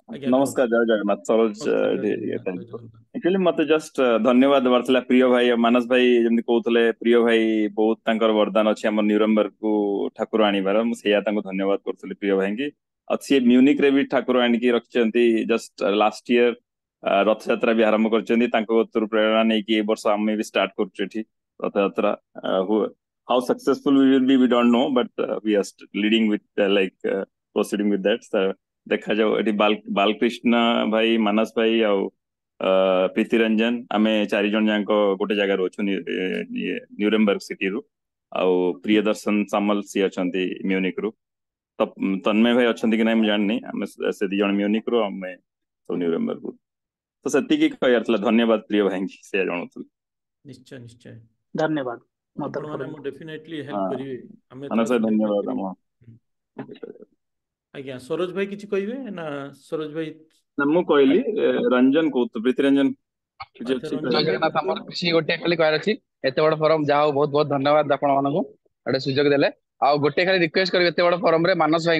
आज्ञा कहूँ ନମସ୍କାର ଜୟ ଜଗନ୍ନାଥ ସରୋଜ नमस्कार जय जगन्नाथ जय जगन्नाथ ଆକ୍ଚୁଆଲି ମତେ ଜଷ୍ଟ ଧନ୍ୟବାଦ ଦେବାର ଥିଲା ପ୍ରିୟ ଭାଇ ମାନସ ଭାଇ ଯେମିତି କହୁଥିଲେ ପ୍ରିୟ ଭାଇ ବହୁତ ତାଙ୍କର ବରଦାନ ଅଛି ଆମ ନ୍ୟୁରମ୍ବର୍ଗ କୁ ଠାକୁର ଆଣିବାର ମୁଁ ସେଇଆ ତାଙ୍କୁ ଧନ୍ୟବାଦ କରୁଥିଲି ପ୍ରିୟ ଭାଇଙ୍କି ଆଉ ସିଏ ମ୍ୟୁନିକ ରେ ବି ଠାକୁର ଆଣିକି ରଖିଛନ୍ତି ଜଷ୍ଟ ଲାଷ୍ଟ ଇୟର ରଥଯାତ୍ରା ବି ଆରମ୍ଭ କରିଛନ୍ତି ତାଙ୍କ କତରୁ ପ୍ରେରଣା ନେଇକି ଏ ବର୍ଷ ଆମେ ବି ଷ୍ଟାର୍ଟ କରୁଛୁ ଏଠି Rath Yatra how successful we will be we don't know but we are leading with proceeding with that ଦେଖାଯାଉ ଏଠି ବାଲକୃଷ୍ଣ ଭାଇ ମାନସ ଭାଇ ଆଉ ପ୍ରୀତି ରଞ୍ଜନ ଆମେ 4 ଜଣ ଯାକ ଗୋଟେ ଜାଗାରେ ଅଛୁ ନ୍ୟୁରେମ୍ବର୍ଗ ସିଟିରୁ ଆଉ ପ୍ରିୟଦର୍ଶନ ସାମଲ ସିଏ ଅଛନ୍ତି ମ୍ୟୁନିକ ରୁ ତନ୍ମୟ ଭାଇ ଅଛନ୍ତି କି ନାଇଁ ମୁଁ ଜାଣିନି ଆମେ ସେ 2 ଜଣ ମ୍ୟୁନିକ ରୁ ଆମେ ସବୁ ନ୍ୟୁରେମ୍ବର୍ଗ ରୁ ତ ସେତିକି କହିବାର ଥିଲା ଧନ୍ୟବାଦ ପ୍ରିୟ ଭାଇଙ୍କୁ ସେ ଜଣାଉଥିଲି निश्चय निश्चय धन्यवाद आपण माने मो डेफिनेटली हेल्प करिवे हमें ମାନସ ଭାଇ ଧନ୍ୟବାଦ ଆମ आज्ञा सरोज भाई किछि कहिवे ना सरोज भाई ନା ମୁଁ କହିଲି ରଞ୍ଜନ କହୁଥିଲି ପ୍ରୀତି ରଞ୍ଜନ କିଛି अच्छा ଅଛି ଜୟ रंजन भाई ଜଗନ୍ନାଥ ଆମର ଖୁସି ଗୋଟେ ଖାଲି କହିବାର ଅଛି ଏତେ ବଡ ଫରମ ଯାହା ହଉ ବହୁତ ବହୁତ ଧନ୍ୟବାଦ ଆପଣ ମାନଙ୍କୁ ଗୋଟେ ସୁଯୋଗ ଦେଲେ ଆଉ ଗୋଟେ ଖାଲି ରିକ୍ୱେଷ୍ଟ କରିବି ଏତେ ବଡ ଫରମ ରେ ମାନସ ଭାଇ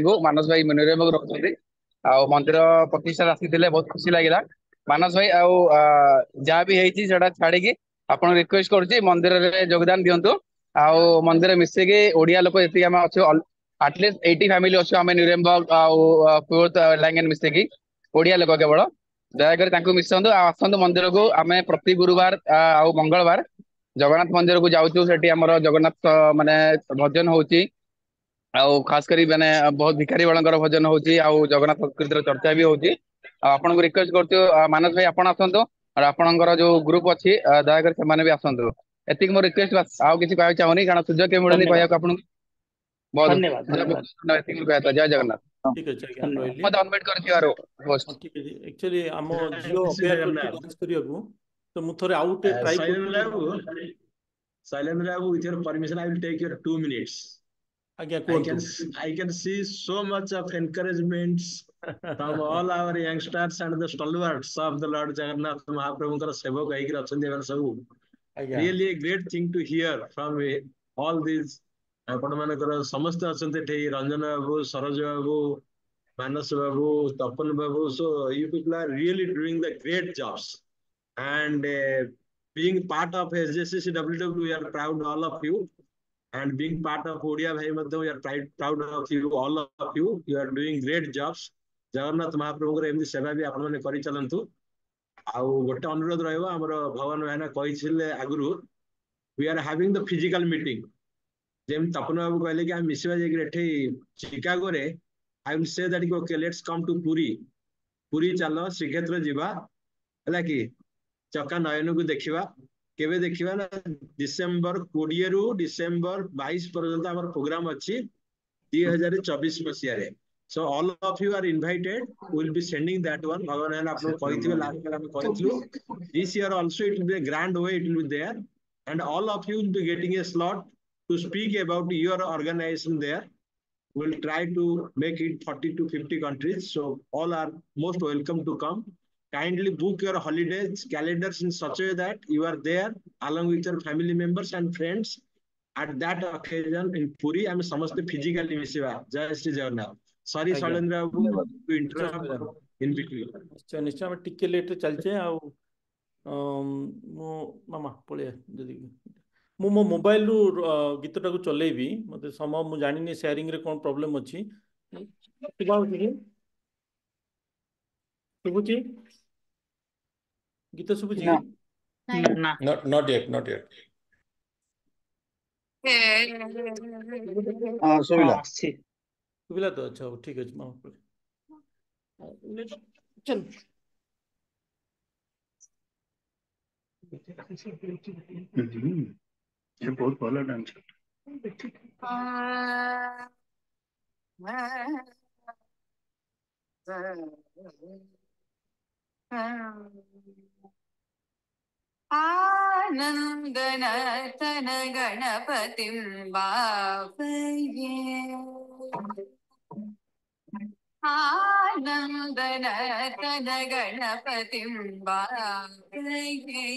ନ୍ୟୁରେମ୍ବର୍ଗ ରହୁଛନ୍ତି ଆଉ ମନ୍ଦିର ପ୍ରତିଷ୍ଠା ଆସିଥିଲେ ବହୁତ ଖୁସି ଲାଗିଲା ମାନସ ଭାଇ ଆଉ ଯାହା ବି ହେଇଛି ସେଟା ଛାଡିକି ଆପଣ ରିକ୍ୱେଷ୍ଟ କରୁଛି ମନ୍ଦିରରେ ଯୋଗଦାନ ଦିଅନ୍ତୁ ଆଉ ମନ୍ଦିର ମିଶିକି ଓଡିଆ ଲୋକ ଯେତିକି ଆମେ ଅଛୁ ଆଟଲିଷ୍ଟ 80 ଫ୍ୟାମିଲି ଅଛୁ ଆମେ ନ୍ୟୁରେମ୍ବର୍ଗ ଆଉ ପୁର୍ଥ ଲାଙ୍ଗେନ ମିଶିକି ଓଡିଆ ଲୋକ କେବଳ ଦୟାକରି ତାଙ୍କୁ ମିଶନ୍ତୁ ଆଉ ଆସନ୍ତୁ ମନ୍ଦିରକୁ ଆମେ ପ୍ରତି ଗୁରୁବାର ଆଉ ମଙ୍ଗଳବାର ଜଗନ୍ନାଥ ମନ୍ଦିରକୁ ଯାଉଛୁ ସେଠି ଆମର ଜଗନ୍ନାଥ ମାନେ ଭଜନ ହଉଛି ଆଉ ଖାସ କରି ମାନେ ବହୁତ ଭିକାରୀ ବଳଙ୍କର ଭଜନ ହଉଛି ଆଉ ଜଗନ୍ନାଥ ସଂସ୍କୃତିର ଚର୍ଚ୍ଚା ବି ହଉଛି ଆଉ ଆପଣଙ୍କୁ ରିକ୍ୱେଷ୍ଟ କରୁଛୁ ମାନସ ଭାଇ ଆପଣ ଆସନ୍ତୁ ଆଉ ଆପଣଙ୍କର ଯୋଉ ଗ୍ରୁପ ଅଛି ଦୟାକରି ସେମାନେ ବି ଆସନ୍ତୁ ଏତିକି ମୋ ରିକ୍ୱେଷ୍ଟ ଆଉ କିଛି କହିବାକୁ ଚାହୁଁନି କାରଣ ସୁଯୋଗ କେବେ ମିଳୁନି କହିବାକୁ ଆପଣଙ୍କୁ ବହୁତ ଏତିକି କହିବା ଜୟ ଜଗନ୍ନାଥ ठीक अछि आज्ञा ରହିଲି ମତେ ଅନମିଟ୍ କରିଥିବାରୁ ହଁ ଠିକ ଅଛି एक्चुअली ଆମ ଝିଅ ଅପେକ୍ଷା କରିଛି ଡାନ୍ସ କରିବାକୁ ତ ମୁଁ ଥରେ ଆଉ ଗୋଟେ ଟ୍ରାଇ କରୁଛି Shailendra Babu, with your permission, I will take your 2 minutes. आज्ञा I कुहतु can see so much of encouragement from all our youngsters and the stalwarts of the Lord Jagannath Mahaprabhuଙ୍କର ସେବକ ହେଇକି ଅଛନ୍ତି ଏମାନେ ସବୁ ଆଜ୍ଞା really a great thing to hear from all these ଆପଣ ମାନଙ୍କର ସମସ୍ତେ ଅଛନ୍ତି ଏଠି ରଞ୍ଜନ ବାବୁ ସରୋଜ ବାବୁ ମାନସ ବାବୁ ତପନ ବାବୁ so you people are really doing the great jobs and being part of SJCCWW we are proud all of you and being part of Odia Bhai Madhya, we are proud of you, all of you. You are doing great jobs. Jagannath महाप्रभु एमती सेवा भी आपण मैंने करि चलंतु आउ गोटे अनुरोध रहइबो हमर भगवान भाइना कहिसिले आगुरु we are having the physical meeting जेम तपन बाबू कहले कि हम मिसिबा जे एठी चिकागो रे I will say that okay let's come to Puri चलो श्रीक्षेत्र जीवा हला कि चका नयन को देखिबा केबे देखिबा ना डिसेंबर 20 रु डिसेंबर 22 पर्यंत हमर प्रोग्राम अछि 2024 मसिया रे So all of you are invited. We'll be sending that one. Bhagavan आपको कहते last year हमें कहते this year also it will be a grand way. It will be there, and all of you will be getting a slot to speak about your organization there. We'll try to make it 40 to 50 countries. So all are most welcome to come. Kindly book your holidays calendars in such a way that you are there along with your family members and friends at that occasion in Puri. I'm समझते physically मिसिवा. जय श्री जगन्नाथ. Sorry ଆଜ୍ଞା शैलेंद्र बाबू to କିଛି ଅସୁବିଧା interrupt ନାହିଁ in between. ନିଶ୍ଚୟ ନିଶ୍ଚୟ ଆମେ ଟିକେ ଲେଟ୍ରେ ଚାଲିଛେ ଆଉ ମୁଁ ମାମା ପଳେଇବା ଯଦି ମୁଁ ମୋ ମୋବାଇଲରୁ ଗୀତଟାକୁ ଚଲେଇବି ମୋତେ ସମୟ ମୁଁ ଜାଣିନି ସେୟାରିଂରେ କ'ଣ ପ୍ରୋବ୍ଲେମ୍ ଅଛି ଶୁଭାଯାଉଛି କି ଶୁଭୁଛି ଗୀତ ଶୁଭୁଛି ନା କି ନା not yet, not yet. ହଁ ଶୁଭିଲା ଆସିଛି ଶୁଭିଲା ତ ଆଚ୍ଛା ହଉ ଠିକ୍ ଅଛି ମାମା ପଳେଇବା ଚାଲ ସେ ବହୁତ ଭଲ ଡାନ୍ସର। आनन्दनर्तन गणपतिं बापये आनन्दनर्तन गणपतिं बापये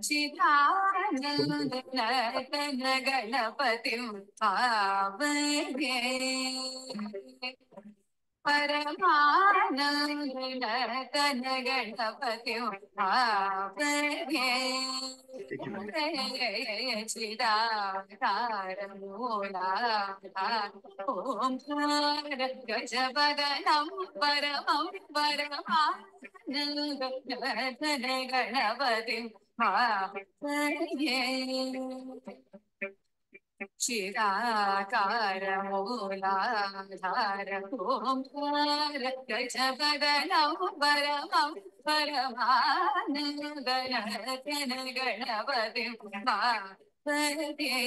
चिदानन्दनर्तन गणपतिं बापये परमानन्दनर्तन गणपतिं भावये चिदाकारमूलाधार ओंकार गजवदनं परमं परमानन्दनर्तन गणपतिं भावये चिदाकारमूलाधार ओंकार गजवदनं परमं परमानन्दनर्तन गणपतिं भावये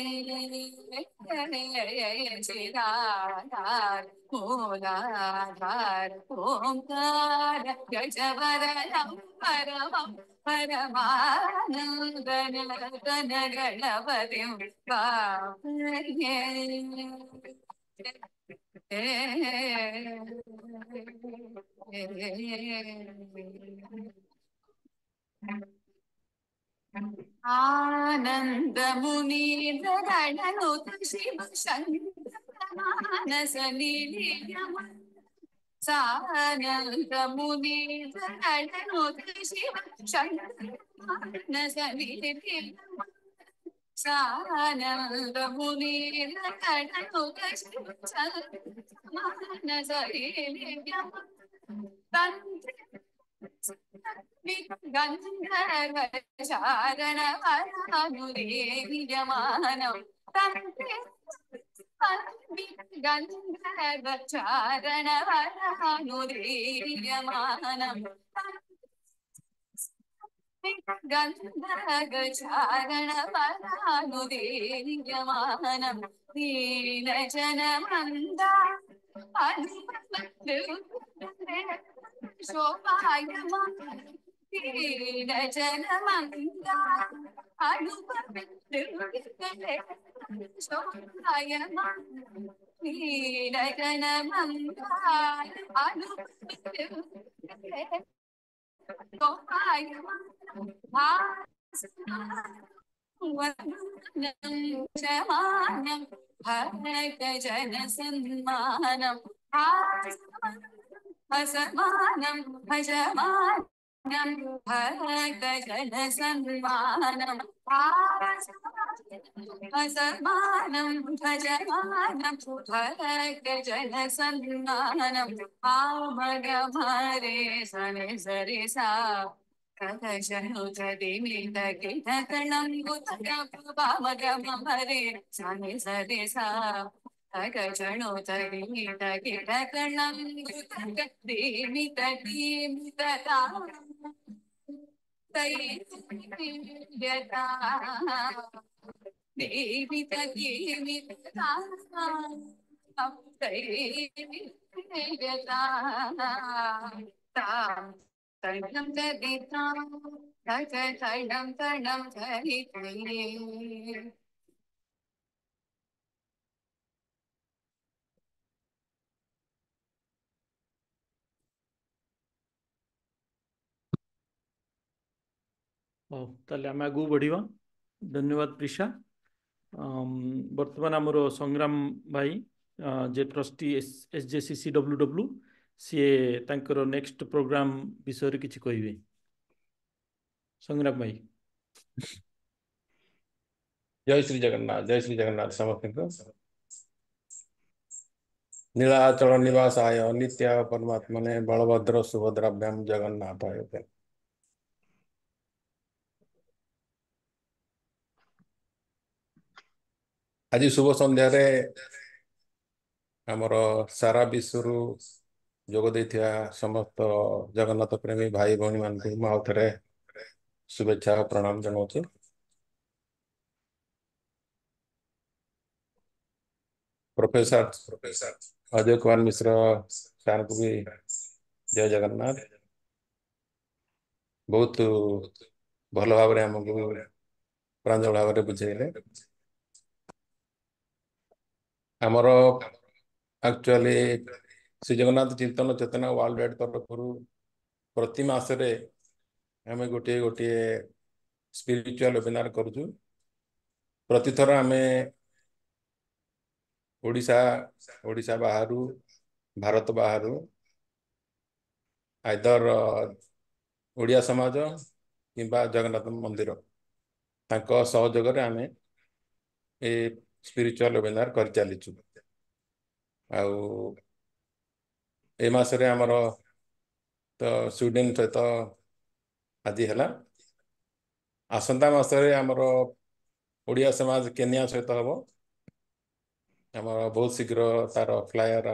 चिदाकार मूलाधार ओंकार गजवदनं परमं परमानन्दनर्तन गणपतिं भावये आनन्दमुनीन्द्रगणनुत शिव शङ्कर मानसलीलयम् सानन्दमुनीन्द्रगणनुत शिव शङ्कर मानसलीलयम् सानन्दमुनीन्द्रगणनुत शिव शङ्कर मानसलीलयम् गन्धर्व चारण वरानुरेयमानं तन्त्रे गन्धर्व चारण वरानुरेयमानं गन्धर्व चारण वरानुरेयमानं दीनजनमन्दा शोभायमान दीनजनमन्दा शोभायमान दीनजनमन्दा शमानं भक्तजनसन्मानं असमानं भजमानं भक्तजनसन्मानं असमानं भजमानं भक्तजनसन्मानं आमगमरे सनि सरि सा कथशनुतदिमितकिटकणं कुतकपामगमरे सनि सरि सा कथशनुतदिमितकिटकणं कुतकदिमितकिमितता तैर्यता देवितकिमितता ହଉ ତାହେଲେ ଆମେ ଆଗକୁ ବଢ଼ିବା। ଧନ୍ୟବାଦ ପ୍ରିଶା। ବର୍ତ୍ତମାନ ଆମର ସଂଗ୍ରାମ ଭାଇ ଯେ ଟ୍ରଷ୍ଟି SJCCWW ସିଏ ତାଙ୍କର ନେକ୍ସଟ ପ୍ରୋଗ୍ରାମ ବିଷୟରେ କିଛି କହିବେ। ସଂଗ୍ରାମ ଭାଇ। ଜୟ ଶ୍ରୀ ଜଗନ୍ନାଥ ସମସ୍ତଙ୍କୁ। नीलाचल निवासाय नित्याय परमात्मने बलभद्र सुभद्राभ्याम जगन्नाथाय। आज शुभ संध्यारे आमर सारा विश्व जोग देथिया समस्त जगन्नाथ प्रेमी भाई भौणी मान आउ थे शुभेच्छा प्रणाम जनाऊँ। प्रोफेसर अजय कुमार मिश्र सर को भी जय जगन्नाथ। बहुत भल भाव आमको प्रांजल भाव बुझेले। आमर एक्चुअली श्री जगन्नाथ चिंतन चेतना वर्ल्ड वाइड तरफ प्रति मासरे आम गोटे गोटे स्पिरिचुअल वेबिनार करूँ। प्रति थर आमे ओडिशा बाहर भारत बाहर आइदर ओडिया समाज किंबा जगन्नाथ मंदिर तांको सहयोग रे आमे ए स्पिरिचुअल वेबिनार कर चलीचु। आउ ए मासरे हमर तो स्वीडेन सहित आज है आसंता मासरे हमर ओडिया समाज केन्या सहित हम बहुत शीघ्र तार फ्लायर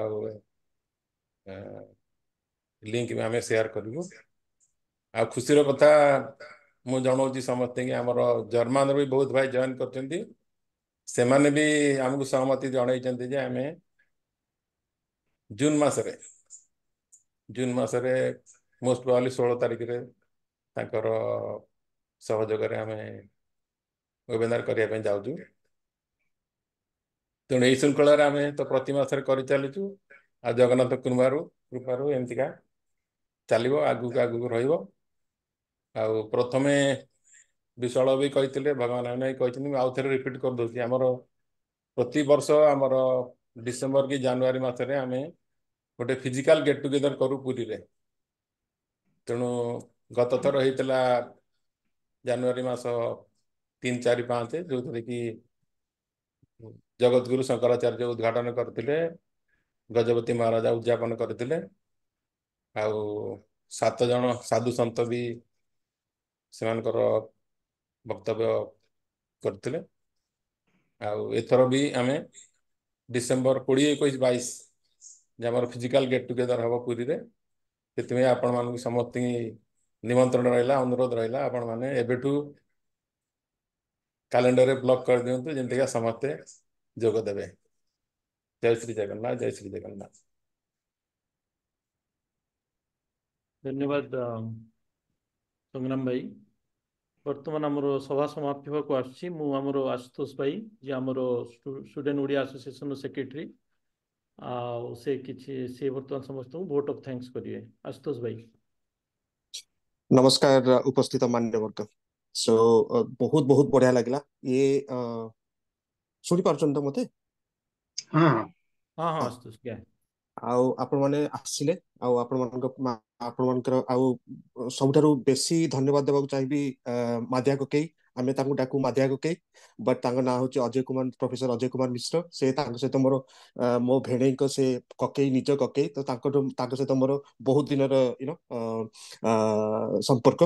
लिंक में आम शेयर करूँ। आ खुशीर कथा मु जनाऊँ समस्त कि आमर जर्मान भी बहुत भाई जॉइन कर सेमाने भी आमको सहमति जन आम जून मसरे मोस्ट प्रोबेबली 16 तारिख रे ताकर सहयोग आम वेबिनार करने जाऊँ। तेणु यही श्रृंखलार आम तो प्रति मासरे कर चलीचु। आ जगन्नाथ कृपारू एमतीका चलो आगू आगू रहिबो। आउ प्रथमे विशाल भी कही भगवान आउ थे रिपीट कर दूसरी आमर प्रति वर्ष आमर डिसेम्बर कि जनवरी मसरे आम गोटे फिजिकल गेट टुगेदर करूँ पुरी रे। तेणु गत थर होता जनवरी मास 3, 4, 5 जो थे कि जगतगुरु शंकराचार्य उद्घाटन करते गजपति महाराजा उद्यापन करते 7 जन साधु सन्त भी से वक्तव्य करते। एथर भी आम डिसेम्बर 20, 21, 22 जमर फिजिकल गेट टुगेदर हम पुरी रे। से आपण मान समस्त निमंत्रण रहा अनुरोध रहा आपण मैंने एबेठू कैलेंडर रे ब्लॉक कर दिंतु जमती समस्ते जोग देवे। जय श्री जगन्नाथ जय श्री जगन्नाथ। धन्यवाद संग्राम भाई। वर्तमान आमर सभा समाप्ति होगा को आछि। मु आमर आशुतोष भाई जे आमर स्टूडेंट ओडिया एसोसिएशन सेक्रेटरी से किछि से वर्तमान समस्त को वोट ऑफ थैंक्स करिए। आशुतोष भाई। नमस्कार उपस्थित मान्यवर्ग। सो बहुत बहुत बढ़िया लगला ये सुनी पारछन तो मते। हाँ हाँ हाँ आशुतोष क्या आउ आपण माने आसिले आउ आपण मानकर आउ सबठारु बेसी धन्यवाद देबाक चाहिबी माध्या कोकेई। आमे तांको डाकू माध्या कोकेई बट तांको ना होची अजय कुमार प्रोफेसर अजय कुमार मिश्र। से तांको सहित मोर मो भेणेई को से कोकेई निज कोकेई तो तांको सहित मोर बहुत दिन संपर्क।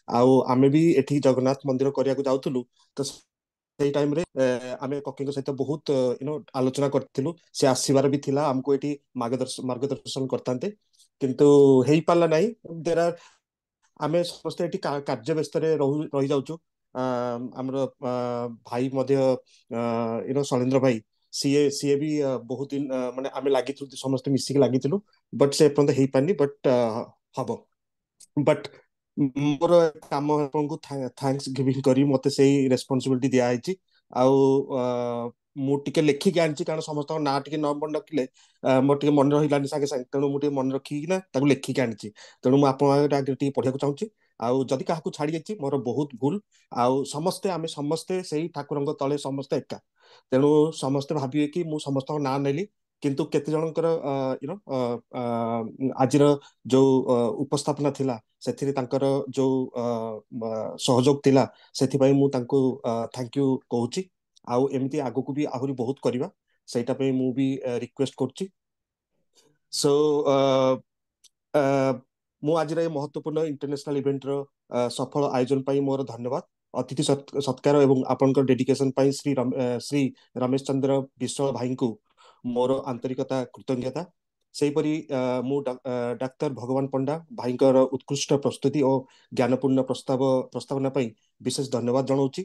आउ आमे भी एठी जगन्नाथ मंदिर करिया को जाउतलु तो से टाइम रे आमे कोकेई सहित बहुत आलोचना करथिलु। से आसीबार भी थिला हमको एठी मार्गदर्शन करतांते किंतु हेई पाला नाही। देयर आर आमे समस्त एठी कार्य व्यस्त रे रही जाउछु। हमर भाई मध्य शैलेंद्र भाई ସିଏ ବି ବହୁତ ଦିନ ମାନେ ଆମେ ଲାଗିଥିଲୁ ସମସ୍ତେ ମିଶିକି ଲାଗିଥିଲୁ ବଟ୍ ସେ ଏପର୍ଯ୍ୟନ୍ତ ହେଇପାରିନି ବଟ୍ ହବ ବଟ୍ ମୋର କାମ ଆପଣଙ୍କୁ ଥ୍ୟାଙ୍କ୍ସ ଗିଭିଂ କରି ମତେ ସେଇ ରେସ୍ପନ୍ସିବିଲିଟି ଦିଆହେଇଛି ଆଉ ମୁଁ ଟିକେ ଲେଖିକି ଆଣିଛି କାରଣ ସମସ୍ତଙ୍କ ନାଁ ଟିକେ ନ ମନେ ରଖିଲେ ମୋର ଟିକେ ମନେ ରହିଲାନି ସାଙ୍ଗେ ସାଙ୍ଗେ ତେଣୁ ମୁଁ ଟିକେ ମନେ ରଖିକିନା ତାକୁ ଲେଖିକି ଆଣିଛି ତେଣୁ ମୁଁ ଆପଣଙ୍କ ଆଗରେ ଟିକେ ପଢିବାକୁ ଚାହୁଁଛି ଆଉ ଯଦି କାହାକୁ ଛାଡି ଯାଇଛି ମୋର ବହୁତ ଭୁଲ ଆଉ ଆମେ ସମସ୍ତେ ସେଇ ଠାକୁରଙ୍କ ତଳେ ସମସ୍ତେ ଏକା ତେଣୁ ସମସ୍ତେ ଭାବିବେ କି ମୁଁ ସମସ୍ତଙ୍କ ନାଁ ନେଲି କିନ୍ତୁ କେତେ ଜଣଙ୍କର ଆଜିର ଯୋଉ ଉପସ୍ଥାପନା ଥିଲା ସେଥିରେ ତାଙ୍କର ଯୋଉ ସହଯୋଗ ଥିଲା ସେଥିପାଇଁ ମୁଁ ତାଙ୍କୁ ଥ୍ୟାଙ୍କ ୟୁ କହୁଛି ଆଉ ଏମିତି ଆଗକୁ ବି ଆହୁରି ବହୁତ କରିବା ସେଇଟା ପାଇଁ ମୁଁ ବି ରିକ୍ୱେଷ୍ଟ କରୁଛି ସୋ ମୁଁ ଆଜିର ଏ ମହତ୍ୱପୂର୍ଣ୍ଣ ଇଣ୍ଟରନ୍ୟାସନାଲ ଇଭେଣ୍ଟର ସଫଳ ଆୟୋଜନ ପାଇଁ ମୋର ଧନ୍ୟବାଦ ଅତିଥି ସତ୍କାର ଏବଂ ଆପଣଙ୍କର ଡେଡିକେସନ ପାଇଁ ଶ୍ରୀ ରମେଶ ଚନ୍ଦ୍ର ବିଶ୍ୱାଳ ଭାଇଙ୍କୁ ମୋର ଆନ୍ତରିକତା କୃତଜ୍ଞତା ସେହିପରି ମୁଁ ଡାକ୍ତର ଭଗବାନ ପଣ୍ଡା ଭାଇଙ୍କର ଉତ୍କୃଷ୍ଟ ପ୍ରସ୍ତୁତି ଓ ଜ୍ଞାନପୂର୍ଣ୍ଣ ପ୍ରସ୍ତାବନା ପାଇଁ ବିଶେଷ ଧନ୍ୟବାଦ ଜଣାଉଛି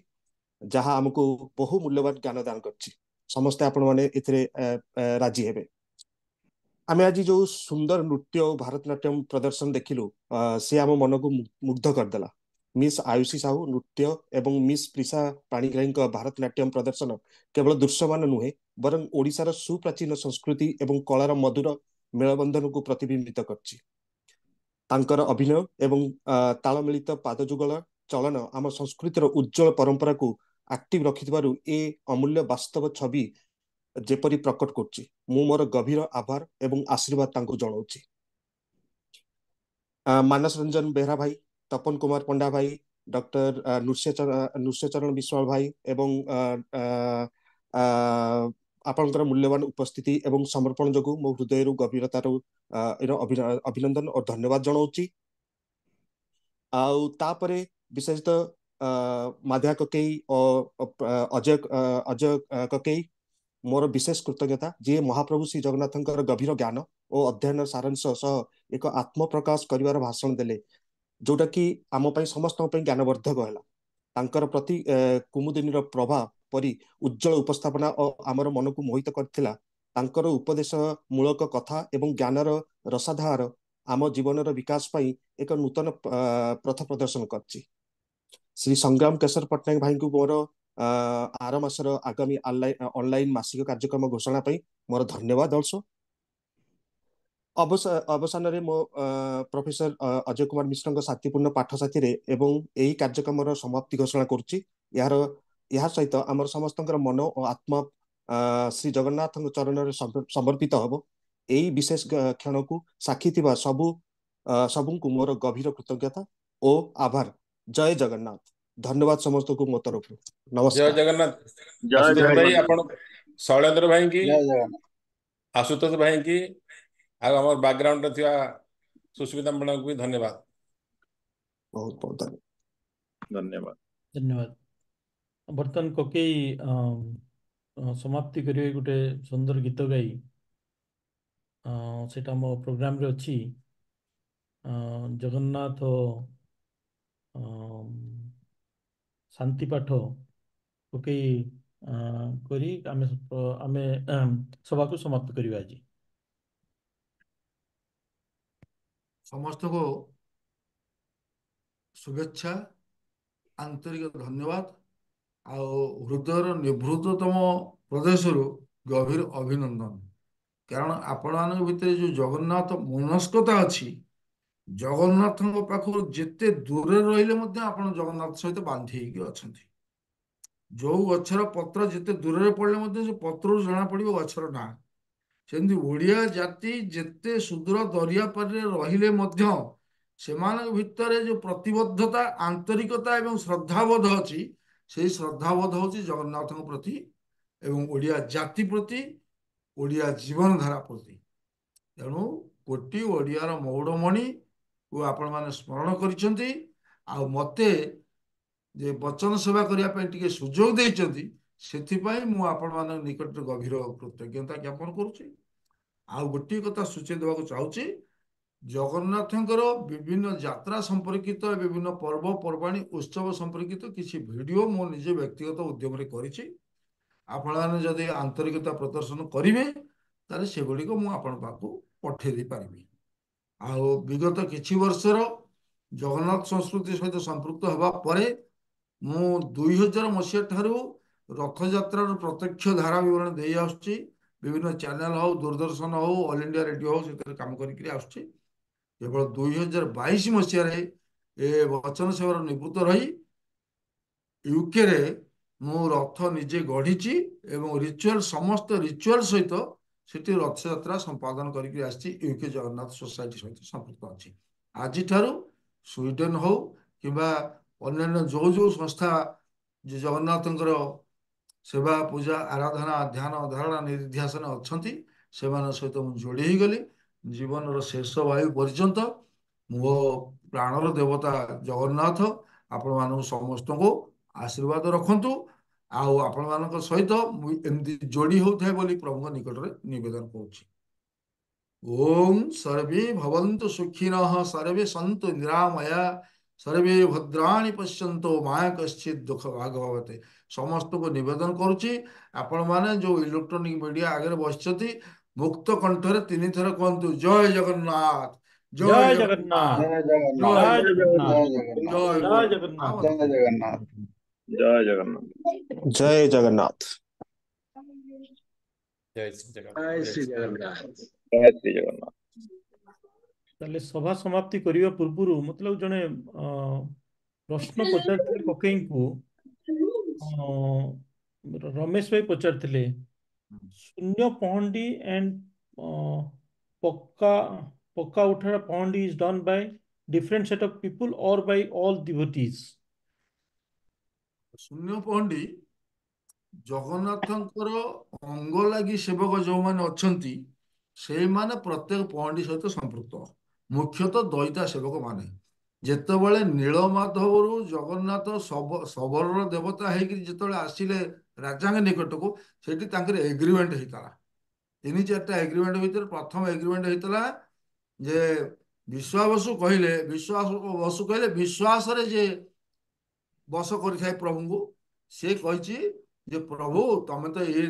ଯାହା ଆମକୁ ବହୁ ମୂଲ୍ୟବାନ ଜ୍ଞାନ ଦାନ କରିଛି ସମସ୍ତେ ଆପଣମାନେ ଏଥିରେ ରାଜି ହେବେ ଆମେ ଆଜି ଯୋଉ ସୁନ୍ଦର ନୃତ୍ୟ ଓ ଭାରତନାଟ୍ୟମ ପ୍ରଦର୍ଶନ ଦେଖିଲୁ ସେ ଆମ ମନକୁ ମୁଗ୍ଧ କରିଦେଲା ମିସ୍ ଆୟୁଷୀ ସାହୁ ନୃତ୍ୟ ଏବଂ ମିସ୍ ପ୍ରିସା ପାଣିଗ୍ରାହୀଙ୍କ ଭାରତନାଟ୍ୟମ ପ୍ରଦର୍ଶନ କେବଳ ଦୃଶ୍ୟମାନ ନୁହେଁ ବରଂ ଓଡ଼ିଶାର ସୁପ୍ରାଚୀନ ସଂସ୍କୃତି ଏବଂ କଳାର ମଧୁର ମେଳବନ୍ଧନକୁ ପ୍ରତିବିମ୍ବିତ କରିଛି ତାଙ୍କର ଅଭିନୟ ଏବଂ ତାଳମିଳିତ ପାଦଯୁଗଳ ଚଳନ ଆମ ସଂସ୍କୃତିର ଉଜ୍ଜଳ ପରମ୍ପରାକୁ ଆକ୍ଟିଭ ରଖିଥିବାରୁ ଏ ଅମୂଲ୍ୟ ବାସ୍ତବ ଛବି ଯେପରି ପ୍ରକଟ କରୁଛି ମୁଁ ମୋର ଗଭୀର ଆଭାର ଏବଂ ଆଶୀର୍ବାଦ ତାଙ୍କୁ ଜଣାଉଛି ମାନସ ରଞ୍ଜନ ବେହେରା ଭାଇ ତପନ କୁମାର ପଣ୍ଡା ଭାଇ ଡକ୍ଟର ନୃସ୍ୟଚରଣ ବିଶ୍ୱାଳ ଭାଇ ଏବଂ ଆପଣଙ୍କର ମୂଲ୍ୟବାନ ଉପସ୍ଥିତି ଏବଂ ସମର୍ପଣ ଯୋଗୁଁ ମୋ ହୃଦୟରୁ ଗଭୀରତାର ଅଭିନନ୍ଦନ ଓ ଧନ୍ୟବାଦ ଜଣାଉଛି ଆଉ ତାପରେ ବିଶେଷତଃ ମାଧ୍ୟା କକେଇ ଓ ଅଜୟ କକେଇ ମୋର ବିଶେଷ କୃତଜ୍ଞତା ଯିଏ ମହାପ୍ରଭୁ ଶ୍ରୀ ଜଗନ୍ନାଥଙ୍କର ଗଭୀର ଜ୍ଞାନ ଓ ଅଧ୍ୟୟନ ସାରାଂଶ ସହ ଏକ ଆତ୍ମପ୍ରକାଶ କରିବାର ଭାଷଣ ଦେଲେ ଯୋଉଟା କି ଆମ ପାଇଁ ସମସ୍ତଙ୍କ ପାଇଁ ଜ୍ଞାନବର୍ଦ୍ଧକ ହେଲା ତାଙ୍କର ପ୍ରତି କୁମୁଦିନୀର ପ୍ରଭା ପରି ଉଜ୍ଜଳ ଉପସ୍ଥାପନା ଓ ଆମର ମନକୁ ମୋହିତ କରିଥିଲା ତାଙ୍କର ଉପଦେଶ ମୂଳକ କଥା ଏବଂ ଜ୍ଞାନର ରସାଧାର ଆମ ଜୀବନର ବିକାଶ ପାଇଁ ଏକ ନୂତନ ପଥ ପ୍ରଦର୍ଶନ କରିଛି ଶ୍ରୀ ସଂଗ୍ରାମ କେଶର ପଟ୍ଟନାୟକ ଭାଇଙ୍କୁ ମୋର ଆର ମାସର ଆଗାମୀ ଅନଲାଇନ ମାସିକ କାର୍ଯ୍ୟକ୍ରମ ଘୋଷଣା ପାଇଁ ମୋର ଧନ୍ୟବାଦ ଅଳ୍ପ ଅବସାନରେ ମୋ ପ୍ରଫେସର ଅଜୟ କୁମାର ମିଶ୍ରଙ୍କ ଶାନ୍ତିପୂର୍ଣ୍ଣ ପାଠ ସାଥିରେ ଏବଂ ଏହି କାର୍ଯ୍ୟକ୍ରମର ସମାପ୍ତି ଘୋଷଣା କରୁଛି ଏହା ସହିତ ଆମର ସମସ୍ତଙ୍କର ମନ ଓ ଆତ୍ମା ଶ୍ରୀ ଜଗନ୍ନାଥଙ୍କ ଚରଣରେ ସମର୍ପିତ ହବ ଏହି ବିଶେଷ କ୍ଷଣକୁ ସାକ୍ଷୀ ଥିବା ସବୁଙ୍କୁ ମୋର ଗଭୀର କୃତଜ୍ଞତା ଓ ଆଭାର ଜୟ ଜଗନ୍ନାଥ ଧନ୍ୟବାଦ ସମସ୍ତଙ୍କୁ ମୋ ତରଫରୁ ନମସ୍କାର ଜୟ ଜଗନ୍ନାଥ ଜୟ ଆଶୁତୋଷ ଭାଇ ଜଗନ୍ନାଥ ଆପଣ ଶୈଳେନ୍ଦ୍ର ଭାଇ କି ଜୟ ଜଗନ୍ନାଥ ଆଶୁତୋଷ ଭାଇ କି ଆଉ ଆମର ବ୍ୟାକଗ୍ରାଉଣ୍ଡରେ ଥିବା ସୁସ୍ମିତା ମ୍ୟାଡାମଙ୍କୁ ବି ଧନ୍ୟବାଦ ବହୁତ ବହୁତ ଧନ୍ୟବାଦ ଧନ୍ୟବାଦ ବର୍ତ୍ତମାନ କକେଇ ସମାପ୍ତି କରିବେ ଗୋଟେ ସୁନ୍ଦର ଗୀତ ଗାଇ ସେଟା ଆମ ପ୍ରୋଗ୍ରାମରେ ଅଛି ଜଗନ୍ନାଥ ଶାନ୍ତି ପାଠ କକେଇ କରି ଆମେ ସଭାକୁ ସମାପ୍ତ କରିବା ଆଜି ସମସ୍ତଙ୍କୁ शुभेच्छा आंतरिक धन्यवाद ଆଉ ହୃଦୟର ନିଭୃତତମ ପ୍ରଦେଶରୁ ଗଭୀର ଅଭିନନ୍ଦନ କାରଣ ଆପଣମାନଙ୍କ ଭିତରେ ଯୋଉ ଜଗନ୍ନାଥ ମନସ୍କତା ଅଛି ଜଗନ୍ନାଥଙ୍କ ପାଖରୁ ଯେତେ ଦୂରରେ ରହିଲେ ମଧ୍ୟ ଆପଣ ଜଗନ୍ନାଥ ସହିତ ବାନ୍ଧି ହେଇକି ଅଛନ୍ତି ଯୋଉ ଗଛର ପତ୍ର ଯେତେ ଦୂରରେ ପଡ଼ିଲେ ମଧ୍ୟ ସେ ପତ୍ରରୁ ଜଣା ପଡ଼ିବ ଗଛର ନାଁ ସେମିତି ଓଡ଼ିଆ ଜାତି ଯେତେ ସୁଦୂର ଦରିଆ ପାରିରେ ରହିଲେ ମଧ୍ୟ ସେମାନଙ୍କ ଭିତରେ ଯୋଉ ପ୍ରତିବद्धତା ଆନ୍ତରିକତା ଏବଂ ଶ୍ରଦ୍ଧାବୋଧ ଅଛି ସେଇ ଶ୍ରଦ୍ଧାବୋଧ ହେଉଛି ଜଗନ୍ନାଥଙ୍କ ପ୍ରତି ଏବଂ ଓଡ଼ିଆ ଜାତି ପ୍ରତି ଓଡ଼ିଆ ଜୀବନଧାରା ପ୍ରତି ତେଣୁ କୋଟି ଓଡ଼ିଆର ମଉଡ଼ମଣିକୁ ଆପଣମାନେ ସ୍ମରଣ କରିଛନ୍ତି ଆଉ ମୋତେ ଯେ ବଚନ ସେବା କରିବା ପାଇଁ ଟିକେ ସୁଯୋଗ ଦେଇଛନ୍ତି ସେଥିପାଇଁ ମୁଁ ଆପଣମାନଙ୍କ ନିକଟରେ ଗଭୀର କୃତଜ୍ଞତା ଜ୍ଞାପନ କରୁଛି ଆଉ ଗୋଟିଏ କଥା ସୂଚେଇ ଦେବାକୁ ଚାହୁଁଛି ଜଗନ୍ନାଥଙ୍କର ବିଭିନ୍ନ ଯାତ୍ରା ସମ୍ପର୍କିତ ବିଭିନ୍ନ ପର୍ବପର୍ବାଣୀ ଉତ୍ସବ ସମ୍ପର୍କିତ କିଛି ଭିଡ଼ିଓ ମୁଁ ନିଜେ ବ୍ୟକ୍ତିଗତ ଉଦ୍ୟମରେ କରିଛି ଆପଣମାନେ ଯଦି ଆନ୍ତରିକତା ପ୍ରଦର୍ଶନ କରିବେ ତାହେଲେ ସେଗୁଡ଼ିକ ମୁଁ ଆପଣଙ୍କ ପାଖକୁ ପଠେଇ ଦେଇପାରିବି। ଆଉ ବିଗତ କିଛି ବର୍ଷର ଜଗନ୍ନାଥ ସଂସ୍କୃତି ସହିତ ସମ୍ପୃକ୍ତ ହେବା ପରେ ମୁଁ 2000 ମସିହା ଠାରୁ ରଥଯାତ୍ରାର ପ୍ରତ୍ୟକ୍ଷ ଧାରା ବିବରଣୀ ଦେଇ ଆସୁଛି। ବିଭିନ୍ନ ଚ୍ୟାନେଲ ହଉ, ଦୂରଦର୍ଶନ ହଉ, ଅଲ୍ ଇଣ୍ଡିଆ ରେଡିଓ ହଉ, ସେଥିରେ କାମ କରିକି ଆସୁଛି। କେବଳ 2022 ମସିହାରେ ଏ ବଚନ ସେବାର ନିବୃତ୍ତ ରହି ୟୁକେରେ ମୁଁ ରଥ ନିଜେ ଗଢ଼ିଛି ଏବଂ ସମସ୍ତ ରିଚୁଆଲ ସହିତ ସେଠି ରଥଯାତ୍ରା ସମ୍ପାଦନ କରିକି ଆସିଛି। ୟୁକେ ଜଗନ୍ନାଥ ସୋସାଇଟି ସହିତ ସମ୍ପୃକ୍ତ ଅଛି। ଆଜିଠାରୁ ସ୍ୱିଡେନ ହଉ କିମ୍ବା ଅନ୍ୟାନ୍ୟ ଯୋଉ ଯୋଉ ସଂସ୍ଥା ଜଗନ୍ନାଥଙ୍କର ସେବା, ପୂଜା, ଆରାଧନା, ଧ୍ୟାନ, ଧାରଣା, ନିଧ୍ୟାସନ ଅଛନ୍ତି, ସେମାନଙ୍କ ସହିତ ମୁଁ ଯୋଡ଼ି ହେଇଗଲି। ଜୀବନର ଶେଷ ବାୟୁ ପର୍ଯ୍ୟନ୍ତ ମୋ ପ୍ରାଣର ଦେବତା ଜଗନ୍ନାଥ ଆପଣମାନଙ୍କୁ ସମସ୍ତଙ୍କୁ ଆଶୀର୍ବାଦ ରଖନ୍ତୁ। ଆଉ ଆପଣମାନଙ୍କ ସହିତ ମୁଁ ଏମିତି ଯୋଡ଼ି ହେଉଥାଏ ବୋଲି ପ୍ରଭୁଙ୍କ ନିକଟରେ ନିବେଦନ କରୁଛି। ଓಂ ସର୍ବେ ଭବନ୍ତୁ ସୁଖିନଃ, ସର୍ବେ ସନ୍ତୁ ନିରାମୟା, ସର୍ବେ ଭଦ୍ରାଣୀ ପଶ୍ୟନ୍ତୁ ମା କଶ୍ଚିତ୍ ଦୁଃଖ ଭାଗ ଭବତେ। ସମସ୍ତଙ୍କୁ ନିବେଦନ କରୁଛି, ଆପଣମାନେ ଯୋଉ ଇଲେକ୍ଟ୍ରୋନିକ ମିଡିଆ ଆଗରେ ବସିଛନ୍ତି, ମୁକ୍ତ କଣ୍ଠରେ 3 ଥର କୁହନ୍ତୁ ଜୟ ଜଗନ୍ନାଥ, ଜୟ ଜୟ ଜଗନ୍ନାଥ, ଜଗନ୍ନାଥ, ଜୟ ଜୟ ଜଗନ୍ନାଥ, ଜଗନ୍ନାଥ, ଜୟ ଜୟ ଗୁରୁ। ଜଗନ୍ନାଥ। ଜୟ ଜଗନ୍ନାଥ। ଜୟ ଜଗନ୍ନାଥ। ଜୟ ଜଗନ୍ନାଥ। ଜୟ ଶ୍ରୀ ଜଗନ୍ନାଥ। ଜୟ ଶ୍ରୀ ଜଗନ୍ନାଥ। ଜୟ ଶ୍ରୀ ଜଗନ୍ନାଥ। ତାହେଲେ ସଭା ସମାପ୍ତି କରିବା ପୂର୍ବରୁ ମତେ ଲାଗୁଛି ଜଣେ ପ୍ରଶ୍ନ ପଚାରିଥିଲେ କକେଇଙ୍କୁ। ରମେଶ ଭାଇ ପଚାରିଥିଲେ ଶୂନ୍ୟ ପହଣ୍ଡି and ପକ୍କା ପକ୍କା ଉଠାଣ ପହଣ୍ଡି is done by different set of people or by all devotees? ଶୂନ୍ୟ ପହଣ୍ଡି ଜଗନ୍ନାଥଙ୍କର ଅଙ୍ଗ ଲାଗି ସେବକ ଯୋଉମାନେ ଅଛନ୍ତି ସେଇମାନେ ପ୍ରତ୍ୟେକ ପହଣ୍ଡି ସହିତ ସମ୍ପୃକ୍ତ। ମୁଖ୍ୟତଃ ଦଇତା ସେବକ ମାନେ ଯେତେବେଳେ ନୀଳମାଧବରୁ ଜଗନ୍ନାଥ ଶବରର ଦେବତା ହେଇକି ଯେତେବେଳେ ଆସିଲେ ରାଜାଙ୍କ ନିକଟକୁ, ସେଠି ତାଙ୍କର ଏଗ୍ରିମେଣ୍ଟ ହେଇଥିଲା। 3-4ଟା ଏଗ୍ରିମେଣ୍ଟ ଭିତରେ ପ୍ରଥମ ଏଗ୍ରିମେଣ୍ଟ ହେଇଥିଲା ଯେ ବିଶ୍ୱାବସୁ କହିଲେ ବିଶ୍ୱାସରେ ଯେ ବସ କରିଥାଏ ପ୍ରଭୁଙ୍କୁ, ସେ କହିଛି ଯେ ପ୍ରଭୁ ତମେ ତ ଏଇ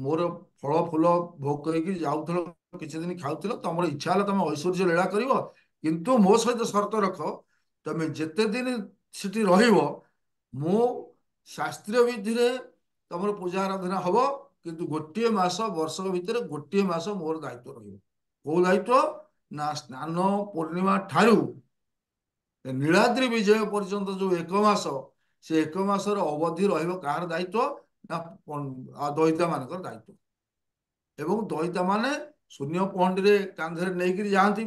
ମୋର ଫଳ ଫୁଲ ଭୋଗ କରିକି ଯାଉଥିଲ, କିଛି ଦିନ ଖାଉଥିଲ, ତମର ଇଚ୍ଛା ହେଲା ତମେ ଐଶ୍ୱର୍ଯ୍ୟ ଲୀଳା କରିବ, କିନ୍ତୁ ମୋ ସହିତ ସର୍ତ୍ତ ରଖ ତମେ ଯେତେ ଦିନ ସେଠି ରହିବ ମୁଁ ଶାସ୍ତ୍ରୀୟ ବିଧିରେ ତମର ପୂଜା ଆରାଧନା ହବ, କିନ୍ତୁ ଗୋଟିଏ ମାସ ବର୍ଷକ ଭିତରେ ଗୋଟିଏ ମାସ ମୋର ଦାୟିତ୍ୱ ରହିବ। କୋଉ ଦାୟିତ୍ୱ ନା ସ୍ନାନ ପୂର୍ଣ୍ଣିମା ଠାରୁ ନୀଳାଦ୍ରି ବିଜୟ ପର୍ଯ୍ୟନ୍ତ ଯୋଉ 1 ମାସ, ସେ 1 ମାସର ଅବଧି ରହିବ କାହାର ଦାୟିତ୍ୱ ନା ଦଇତା ମାନଙ୍କର ଦାୟିତ୍ୱ। ଏବଂ ଦଇତା ମାନେ ଶୂନ୍ୟ ପହଣ୍ଡିରେ କାନ୍ଧରେ ନେଇକିରି ଯାଆନ୍ତି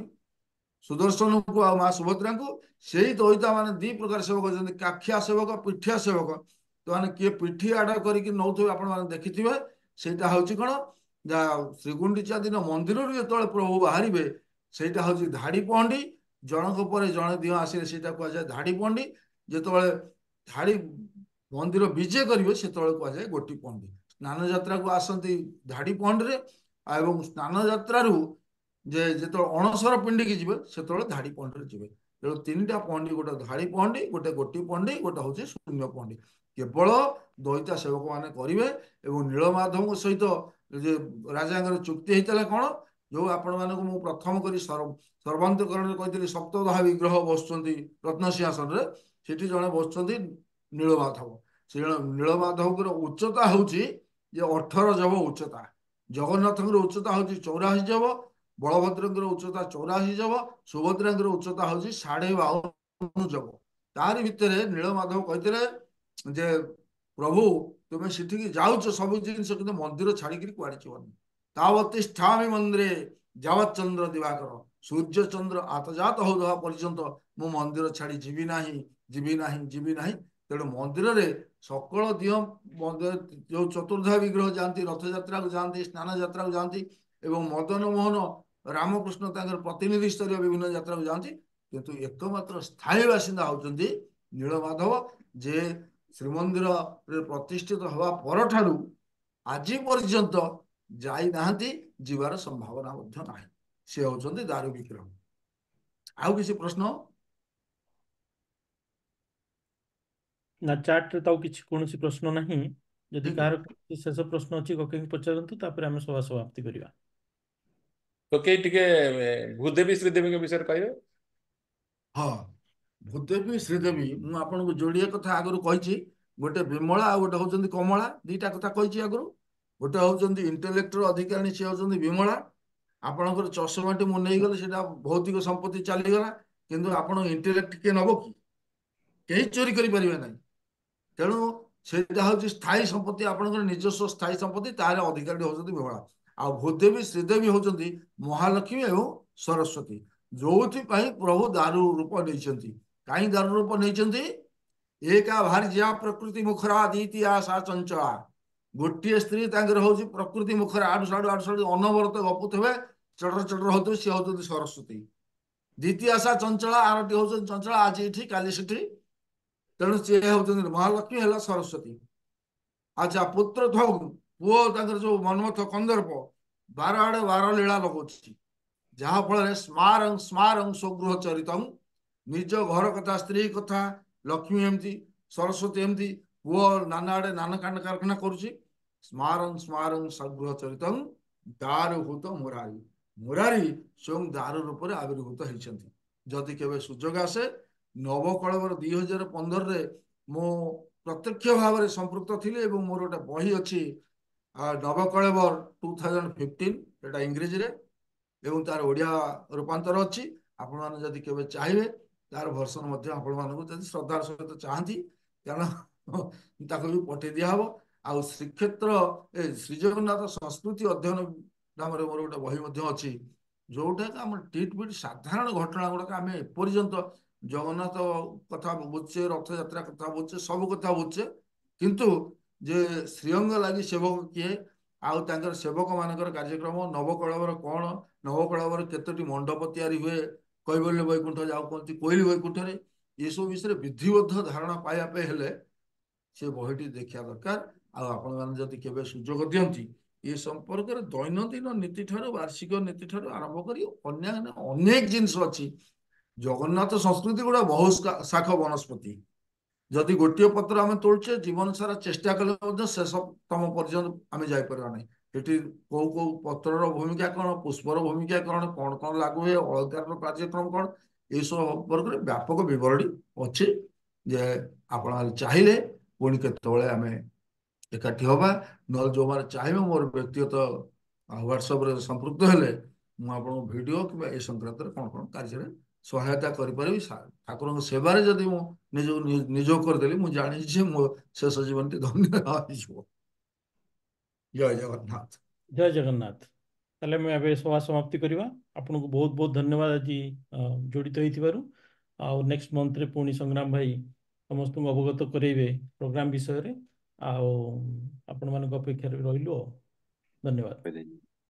ସୁଦର୍ଶନକୁ ଆଉ ମା ସୁଭଦ୍ରାଙ୍କୁ। ସେଇ ଦଇତା ମାନେ 2 ପ୍ରକାର ସେବକ ଅଛନ୍ତି, କାଠିଆ ସେବକ, ପିଠିଆ ସେବକ। ମାନେ କିଏ ପିଠି ଆଡ କରିକି ନଉଥିବେ, ଆପଣ ମାନେ ଦେଖିଥିବେ। ସେଇଟା ହଉଛି କଣ ନା ଶ୍ରୀଗୁଣ୍ଡିଚା ଦିନ ମନ୍ଦିରରୁ ଯେତେବେଳେ ପ୍ରଭୁ ବାହାରିବେ ସେଇଟା ହଉଛି ଧାଡି ପହଣ୍ଡି। ଜଣଙ୍କ ପରେ ଜଣେ ଦିଅ ଆସିଲେ ସେଇଟା କୁହାଯାଏ ଧାଡି ପହଣ୍ଡି। ଯେତେବେଳେ ଧାଡି ମନ୍ଦିର ବିଜେ କରିବେ ସେତେବେଳେ କୁହାଯାଏ ଗୋଟି ପହଣ୍ଡି। ସ୍ନାନ ଯାତ୍ରାକୁ ଆସନ୍ତି ଧାଡି ପହଣ୍ଡିରେ, ଏବଂ ସ୍ନାନ ଯାତ୍ରାରୁ ଯେତେବେଳେ ଅଣସର ପିଣ୍ଡିକି ଯିବେ ସେତେବେଳେ ଧାଡି ପହଣ୍ଡିରେ ଯିବେ। ତେଣୁ 3ଟା ପହଣ୍ଡି, ଗୋଟେ ଧାଡି ପହଣ୍ଡି, ଗୋଟେ ଗୋଟି ପହଣ୍ଡି, ଗୋଟେ ହଉଛି ଶୂନ୍ୟ ପହଣ୍ଡି। କେବଳ ଦଇତା ସେବକ ମାନେ କରିବେ। ଏବଂ ନୀଳମାଧବଙ୍କ ସହିତ ଯେ ରାଜାଙ୍କର ଚୁକ୍ତି ହେଇଥିଲା କଣ, ଯୋଉ ଆପଣ ମାନଙ୍କୁ ମୁଁ ପ୍ରଥମ କରି ସର୍ବାନ୍ତକରଣରେ କହିଥିଲି ସପ୍ତଦହା ବିଗ୍ରହ ବସୁଛନ୍ତି ରତ୍ନସିଂହାସନରେ, ସେଠି ଜଣେ ବସୁଛନ୍ତି ନୀଳମାଧବ। ସେ ନୀଳମାଧବଙ୍କର ଉଚ୍ଚତା ହଉଛି ଯେ 18 ଯବ ଉଚ୍ଚତା। ଜଗନ୍ନାଥଙ୍କର ଉଚ୍ଚତା ହଉଛି 84 ଯବ, ବଳଭଦ୍ରଙ୍କର ଉଚ୍ଚତା 84 ଯବ, ସୁଭଦ୍ରାଙ୍କର ଉଚ୍ଚତା ହଉଛି 52.5 ଯବ। ତାରି ଭିତରେ ନୀଳମାଧବ କହିଥିଲେ ଯେ ପ୍ରଭୁ ତୁମେ ସେଠିକି ଯାଉଛ ସବୁ ଜିନିଷ, କିନ୍ତୁ ମନ୍ଦିର ଛାଡିକିରି କୁଆଡେ ଯିବନି। ତାବତିଷ୍ଠାମି ମନ୍ଦିରେ ଯାବତ୍ ଚନ୍ଦ୍ର ଦିବାକର, ସୂର୍ଯ୍ୟ ଚନ୍ଦ୍ର ଆତଜାତ ହଉଥିବା ପର୍ଯ୍ୟନ୍ତ ମୁଁ ମନ୍ଦିର ଛାଡି ଯିବି ନାହିଁ, ଯିବି ନାହିଁ, ଯିବି ନାହିଁ। ତେଣୁ ମନ୍ଦିରରେ ସକଳ ଦିଅ ଯୋଉ ଚତୁର୍ଦ୍ଧା ବିଗ୍ରହ ଯାଆନ୍ତି, ରଥଯାତ୍ରାକୁ ଯାଆନ୍ତି, ସ୍ନାନ ଯାତ୍ରାକୁ ଯାଆନ୍ତି, ଏବଂ ମଦନ ମୋହନ ରାମକୃଷ୍ଣ ତାଙ୍କର ପ୍ରତିନିଧି ସ୍ତରୀୟ ବିଭିନ୍ନ ଯାତ୍ରାକୁ ଯାଆନ୍ତି। କିନ୍ତୁ ଏକମାତ୍ର ସ୍ଥାୟୀ ବାସିନ୍ଦା ହଉଛନ୍ତି ନୀଳମାଧବ, ଯେ ଶ୍ରୀମନ୍ଦିରରେ ପ୍ରତିଷ୍ଠିତ ହେବା ପରଠାରୁ ଆଜି ପର୍ଯ୍ୟନ୍ତ ଯାଇନାହାନ୍ତି, ଯିବାର ସମ୍ଭାବନା ମଧ୍ୟ ନାହିଁ। ସେ ହଉଛନ୍ତି ଦାରୁ ବିଗ୍ରହ। ଆଉ କିଛି ପ୍ରଶ୍ନ? ନା ଚାର୍ଟରେ ତ ଆଉ କିଛି କୌଣସି ପ୍ରଶ୍ନ ନାହିଁ। ଯଦି ଠିକ କାହାର କିଛି ଶେଷ ପ୍ରଶ୍ନ ଅଛି କକେଇଙ୍କୁ ପଚାରନ୍ତୁ, ତାପରେ ଆମେ ସଭା ସମାପ୍ତି କରିବା। କକେଇ ଟିକେ ଭୂଦେବୀ ଶ୍ରୀଦେବୀଙ୍କ ବିଷୟରେ କହିବେ? ହଁ, ଭୂଦେବୀ ଶ୍ରୀଦେବୀ ମୁଁ ଆପଣଙ୍କୁ ଯୋଡ଼ିଏ କଥା ଆଗରୁ କହିଛି। ଗୋଟେ ବିମଳା ଆଉ ଗୋଟେ ହଉଛନ୍ତି କମଳା, ଦିଟା କଥା କହିଛି ଆଗରୁ। ଗୋଟେ ହଉଛନ୍ତି ଇଣ୍ଟେଲେକ୍ଟର ଅଧିକାରିଣୀ, ସେ ହଉଛନ୍ତି ବିମଳା। ଆପଣଙ୍କର ଚଷମାଟି ମୁଁ ନେଇଗଲେ ସେଟା ଭୌତିକ ସମ୍ପତ୍ତି ଚାଲିଗଲା, କିନ୍ତୁ ଆପଣଙ୍କ ଇଣ୍ଟେଲେକ୍ଟ କିଏ ନବ କି? କେହି ଚୋରି କରିପାରିବେ ନାହିଁ। ତେଣୁ ସେଇଟା ହଉଛି ସ୍ଥାୟୀ ସମ୍ପତ୍ତି, ଆପଣଙ୍କର ନିଜସ୍ୱ ସ୍ଥାୟୀ ସମ୍ପତ୍ତି, ତାର ଅଧିକାରୀ ହଉଛନ୍ତି ବିମଳା। ଆଉ ଭୂଦେବୀ ଶ୍ରୀଦେବୀ ହଉଛନ୍ତି ମହାଲକ୍ଷ୍ମୀ ଏବଂ ସରସ୍ୱତୀ, ଯୋଉଥିପାଇଁ ପ୍ରଭୁ ଦାରୁ ରୂପ ନେଇଛନ୍ତି। କାହିଁ ଦାରୁ ରୂପ ନେଇଛନ୍ତି? ଏକା ଭାର୍ଯ୍ୟା ପ୍ରକୃତି ମୁଖରା ଦିତି ଆଶା ଚଞ୍ଚଳା। ଗୋଟିଏ ସ୍ତ୍ରୀ ତାଙ୍କର ହଉଛି ପ୍ରକୃତି ମୁଖରେ ଆଡୁ ସାଡୁ ଅନବରତ ଗପୁଥିବେ, ଚଟର ଚଟର ହଉଥିବେ, ସିଏ ହଉଛନ୍ତି ସରସ୍ୱତୀ। ଦ୍ୱିତୀୟ ଆଶା ଚଞ୍ଚଳା, ଆରଟି ହଉଛନ୍ତି ଚଞ୍ଚଳା, ଆଜି ଏଠି କାଲି ସେଠି। ତେଣୁ ସିଏ ହଉଛନ୍ତି ମହାଲକ୍ଷ୍ମୀ, ହେଲା ସରସ୍ୱତୀ। ଆଚ୍ଛା, ପୁତ୍ର ଥଉ ପୁଅ ତାଙ୍କର ଯୋଉ ମନ୍ମଥ କନ୍ଦର୍ପ 12 ଆଡେ 12 ଲୀଳା ଲଗାଉଛି, ଯାହା ଫଳରେ ସ୍ମାରଂ ସ୍ମାରଂ ସ୍ୱଗୃହ ଚରିତଂ, ନିଜ ଘର କଥା, ସ୍ତ୍ରୀ କଥା, ଲକ୍ଷ୍ମୀ ଏମିତି, ସରସ୍ୱତୀ ଏମିତି, ପୁଅ ନାନା ଆଡେ ନାନା କାଣ୍ଡ କାରଖାନା କରୁଛି। ସ୍ମାରଂ ସ୍ମାରଂ ସ୍ୱଗୃହ ଚରିତଂ ଦାରୁଭୂତ ମୁରାରୀ, ମୁରାରୀ ସ୍ୱୟଂ ଦାରୁ ରୂପରେ ଆବିର୍ଭୂତ ହେଇଛନ୍ତି। ଯଦି କେବେ ସୁଯୋଗ ଆସେ, ନବକଳେବର 2015ରେ ମୁଁ ପ୍ରତ୍ୟକ୍ଷ ଭାବରେ ସମ୍ପୃକ୍ତ ଥିଲି ଏବଂ ମୋର ଗୋଟେ ବହି ଅଛି ନବକଳେବର 2015, ଏଟା ଇଂରେଜୀରେ, ଏବଂ ତାର ଓଡ଼ିଆ ରୂପାନ୍ତର ଅଛି। ଆପଣମାନେ ଯଦି କେବେ ଚାହିଁବେ ତାର ଭର୍ସନ ମଧ୍ୟ ଆପଣମାନଙ୍କୁ ଯଦି ଶ୍ରଦ୍ଧାର ସହିତ ଚାହାନ୍ତି, କାରଣ ତାକୁ ବି ପଠେଇ ଦିଆହବ। ଆଉ ଶ୍ରୀକ୍ଷେତ୍ର ଶ୍ରୀଜଗନ୍ନାଥ ସଂସ୍କୃତି ଅଧ୍ୟୟନ ନାମରେ ମୋର ଗୋଟେ ବହି ମଧ୍ୟ ଅଛି, ଯୋଉଟାକି ଆମର ଟିଟ୍ ବିଟ୍ ସାଧାରଣ ଘଟଣା ଗୁଡାକ ଆମେ ଏପର୍ଯ୍ୟନ୍ତ ଜଗନ୍ନାଥ କଥା ବୁଝୁଛେ, ରଥଯାତ୍ରା କଥା ବୁଝୁଛେ, ସବୁ କଥା ବୁଝୁଛେ, କିନ୍ତୁ ଯେ ଶ୍ରୀଅଙ୍ଗ ଲାଗି ସେବକ କିଏ, ଆଉ ତାଙ୍କର ସେବକ ମାନଙ୍କର କାର୍ଯ୍ୟକ୍ରମ, ନବକଳେବର କଣ, ନବକଳେବର କେତୋଟି ମଣ୍ଡପ ତିଆରି ହୁଏ, କୈବଲ୍ୟ ବୈକୁଣ୍ଠ ଯାଉ କୁହନ୍ତି, କୋଇଲି ବୈକୁଣ୍ଠରେ, ଏସବୁ ବିଷୟରେ ବିଧିବଦ୍ଧ ଧାରଣା ପାଇବା ପାଇଁ ହେଲେ ସେ ବହିଟି ଦେଖିବା ଦରକାର। ଆଉ ଆପଣମାନେ ଯଦି କେବେ ସୁଯୋଗ ଦିଅନ୍ତି, ଏ ସମ୍ପର୍କରେ ଦୈନନ୍ଦିନ ନୀତି ଠାରୁ, ବାର୍ଷିକ ନୀତି ଠାରୁ ଆରମ୍ଭ କରି ଅନ୍ୟାନ୍ୟ ଅନେକ ଜିନିଷ ଅଛି। ଜଗନ୍ନାଥ ସଂସ୍କୃତି ଗୁଡା ବହୁ ଶାଖ ବନସ୍ପତି। ଯଦି ଗୋଟିଏ ପତ୍ର ଆମେ ତୋଳୁଛେ, ଜୀବନ ସାରା ଚେଷ୍ଟା କଲେ ମଧ୍ୟ ଶେଷ ତମ ପର୍ଯ୍ୟନ୍ତ ଆମେ ଯାଇପାରିବା ନାହିଁ। ଏଠି କୋଉ କୋଉ ପତ୍ରର ଭୂମିକା କଣ, ପୁଷ୍ପର ଭୂମିକା କଣ, କଣ କଣ ଲାଗୁ ହୁଏ, ଅଳଙ୍କାରର କାର୍ଯ୍ୟକ୍ରମ କଣ, ଏସବୁ ସମ୍ପର୍କରେ ବ୍ୟାପକ ବିବରଣୀ ଅଛି। ଯେ ଆପଣ ଚାହିଁଲେ ପୁଣି କେତେବେଳେ ଆମେ ଏକାଠି ହବା, ନହେଲେ ଯୋଉମାନେ ଚାହିଁବେ ମୋର ବ୍ୟକ୍ତିଗତ ହ୍ୱାଟ୍ସଆପରେ ସମ୍ପୃକ୍ତ ହେଲେ ମୁଁ ଆପଣଙ୍କୁ ଭିଡ଼ିଓ କିମ୍ବା ଏ ସଂକ୍ରାନ୍ତରେ କଣ କଣ କାର୍ଯ୍ୟରେ ସହାୟତା କରିପାରିବି। ଠାକୁରଙ୍କ ସେବାରେ ଯଦି ମୁଁ ନିଜକୁ ନିଯୋଗ କରିଦେଲି, ମୁଁ ଜାଣିଛି ଯେ ମୋ ଶେଷ ଜୀବନଟି ଧନ୍ୟ ହେଇଯିବ। ଜୟ ଜଗନ୍ନାଥ। ଜୟ ଜଗନ୍ନାଥ। ତାହେଲେ ଆମେ ଏବେ ସଭା ସମାପ୍ତି କରିବା। ଆପଣଙ୍କୁ ବହୁତ ବହୁତ ଧନ୍ୟବାଦ ଆଜି ଜଡ଼ିତ ହେଇଥିବାରୁ। ଆଉ ନେକ୍ସଟ ମନ୍ଥରେ ପୁଣି ସଂଗ୍ରାମ ଭାଇ ସମସ୍ତଙ୍କୁ ଅବଗତ କରେଇବେ ପ୍ରୋଗ୍ରାମ ବିଷୟରେ। ଆଉ ଆପଣମାନଙ୍କ ଅପେକ୍ଷାରେ ରହିଲୁ। ଧନ୍ୟବାଦ।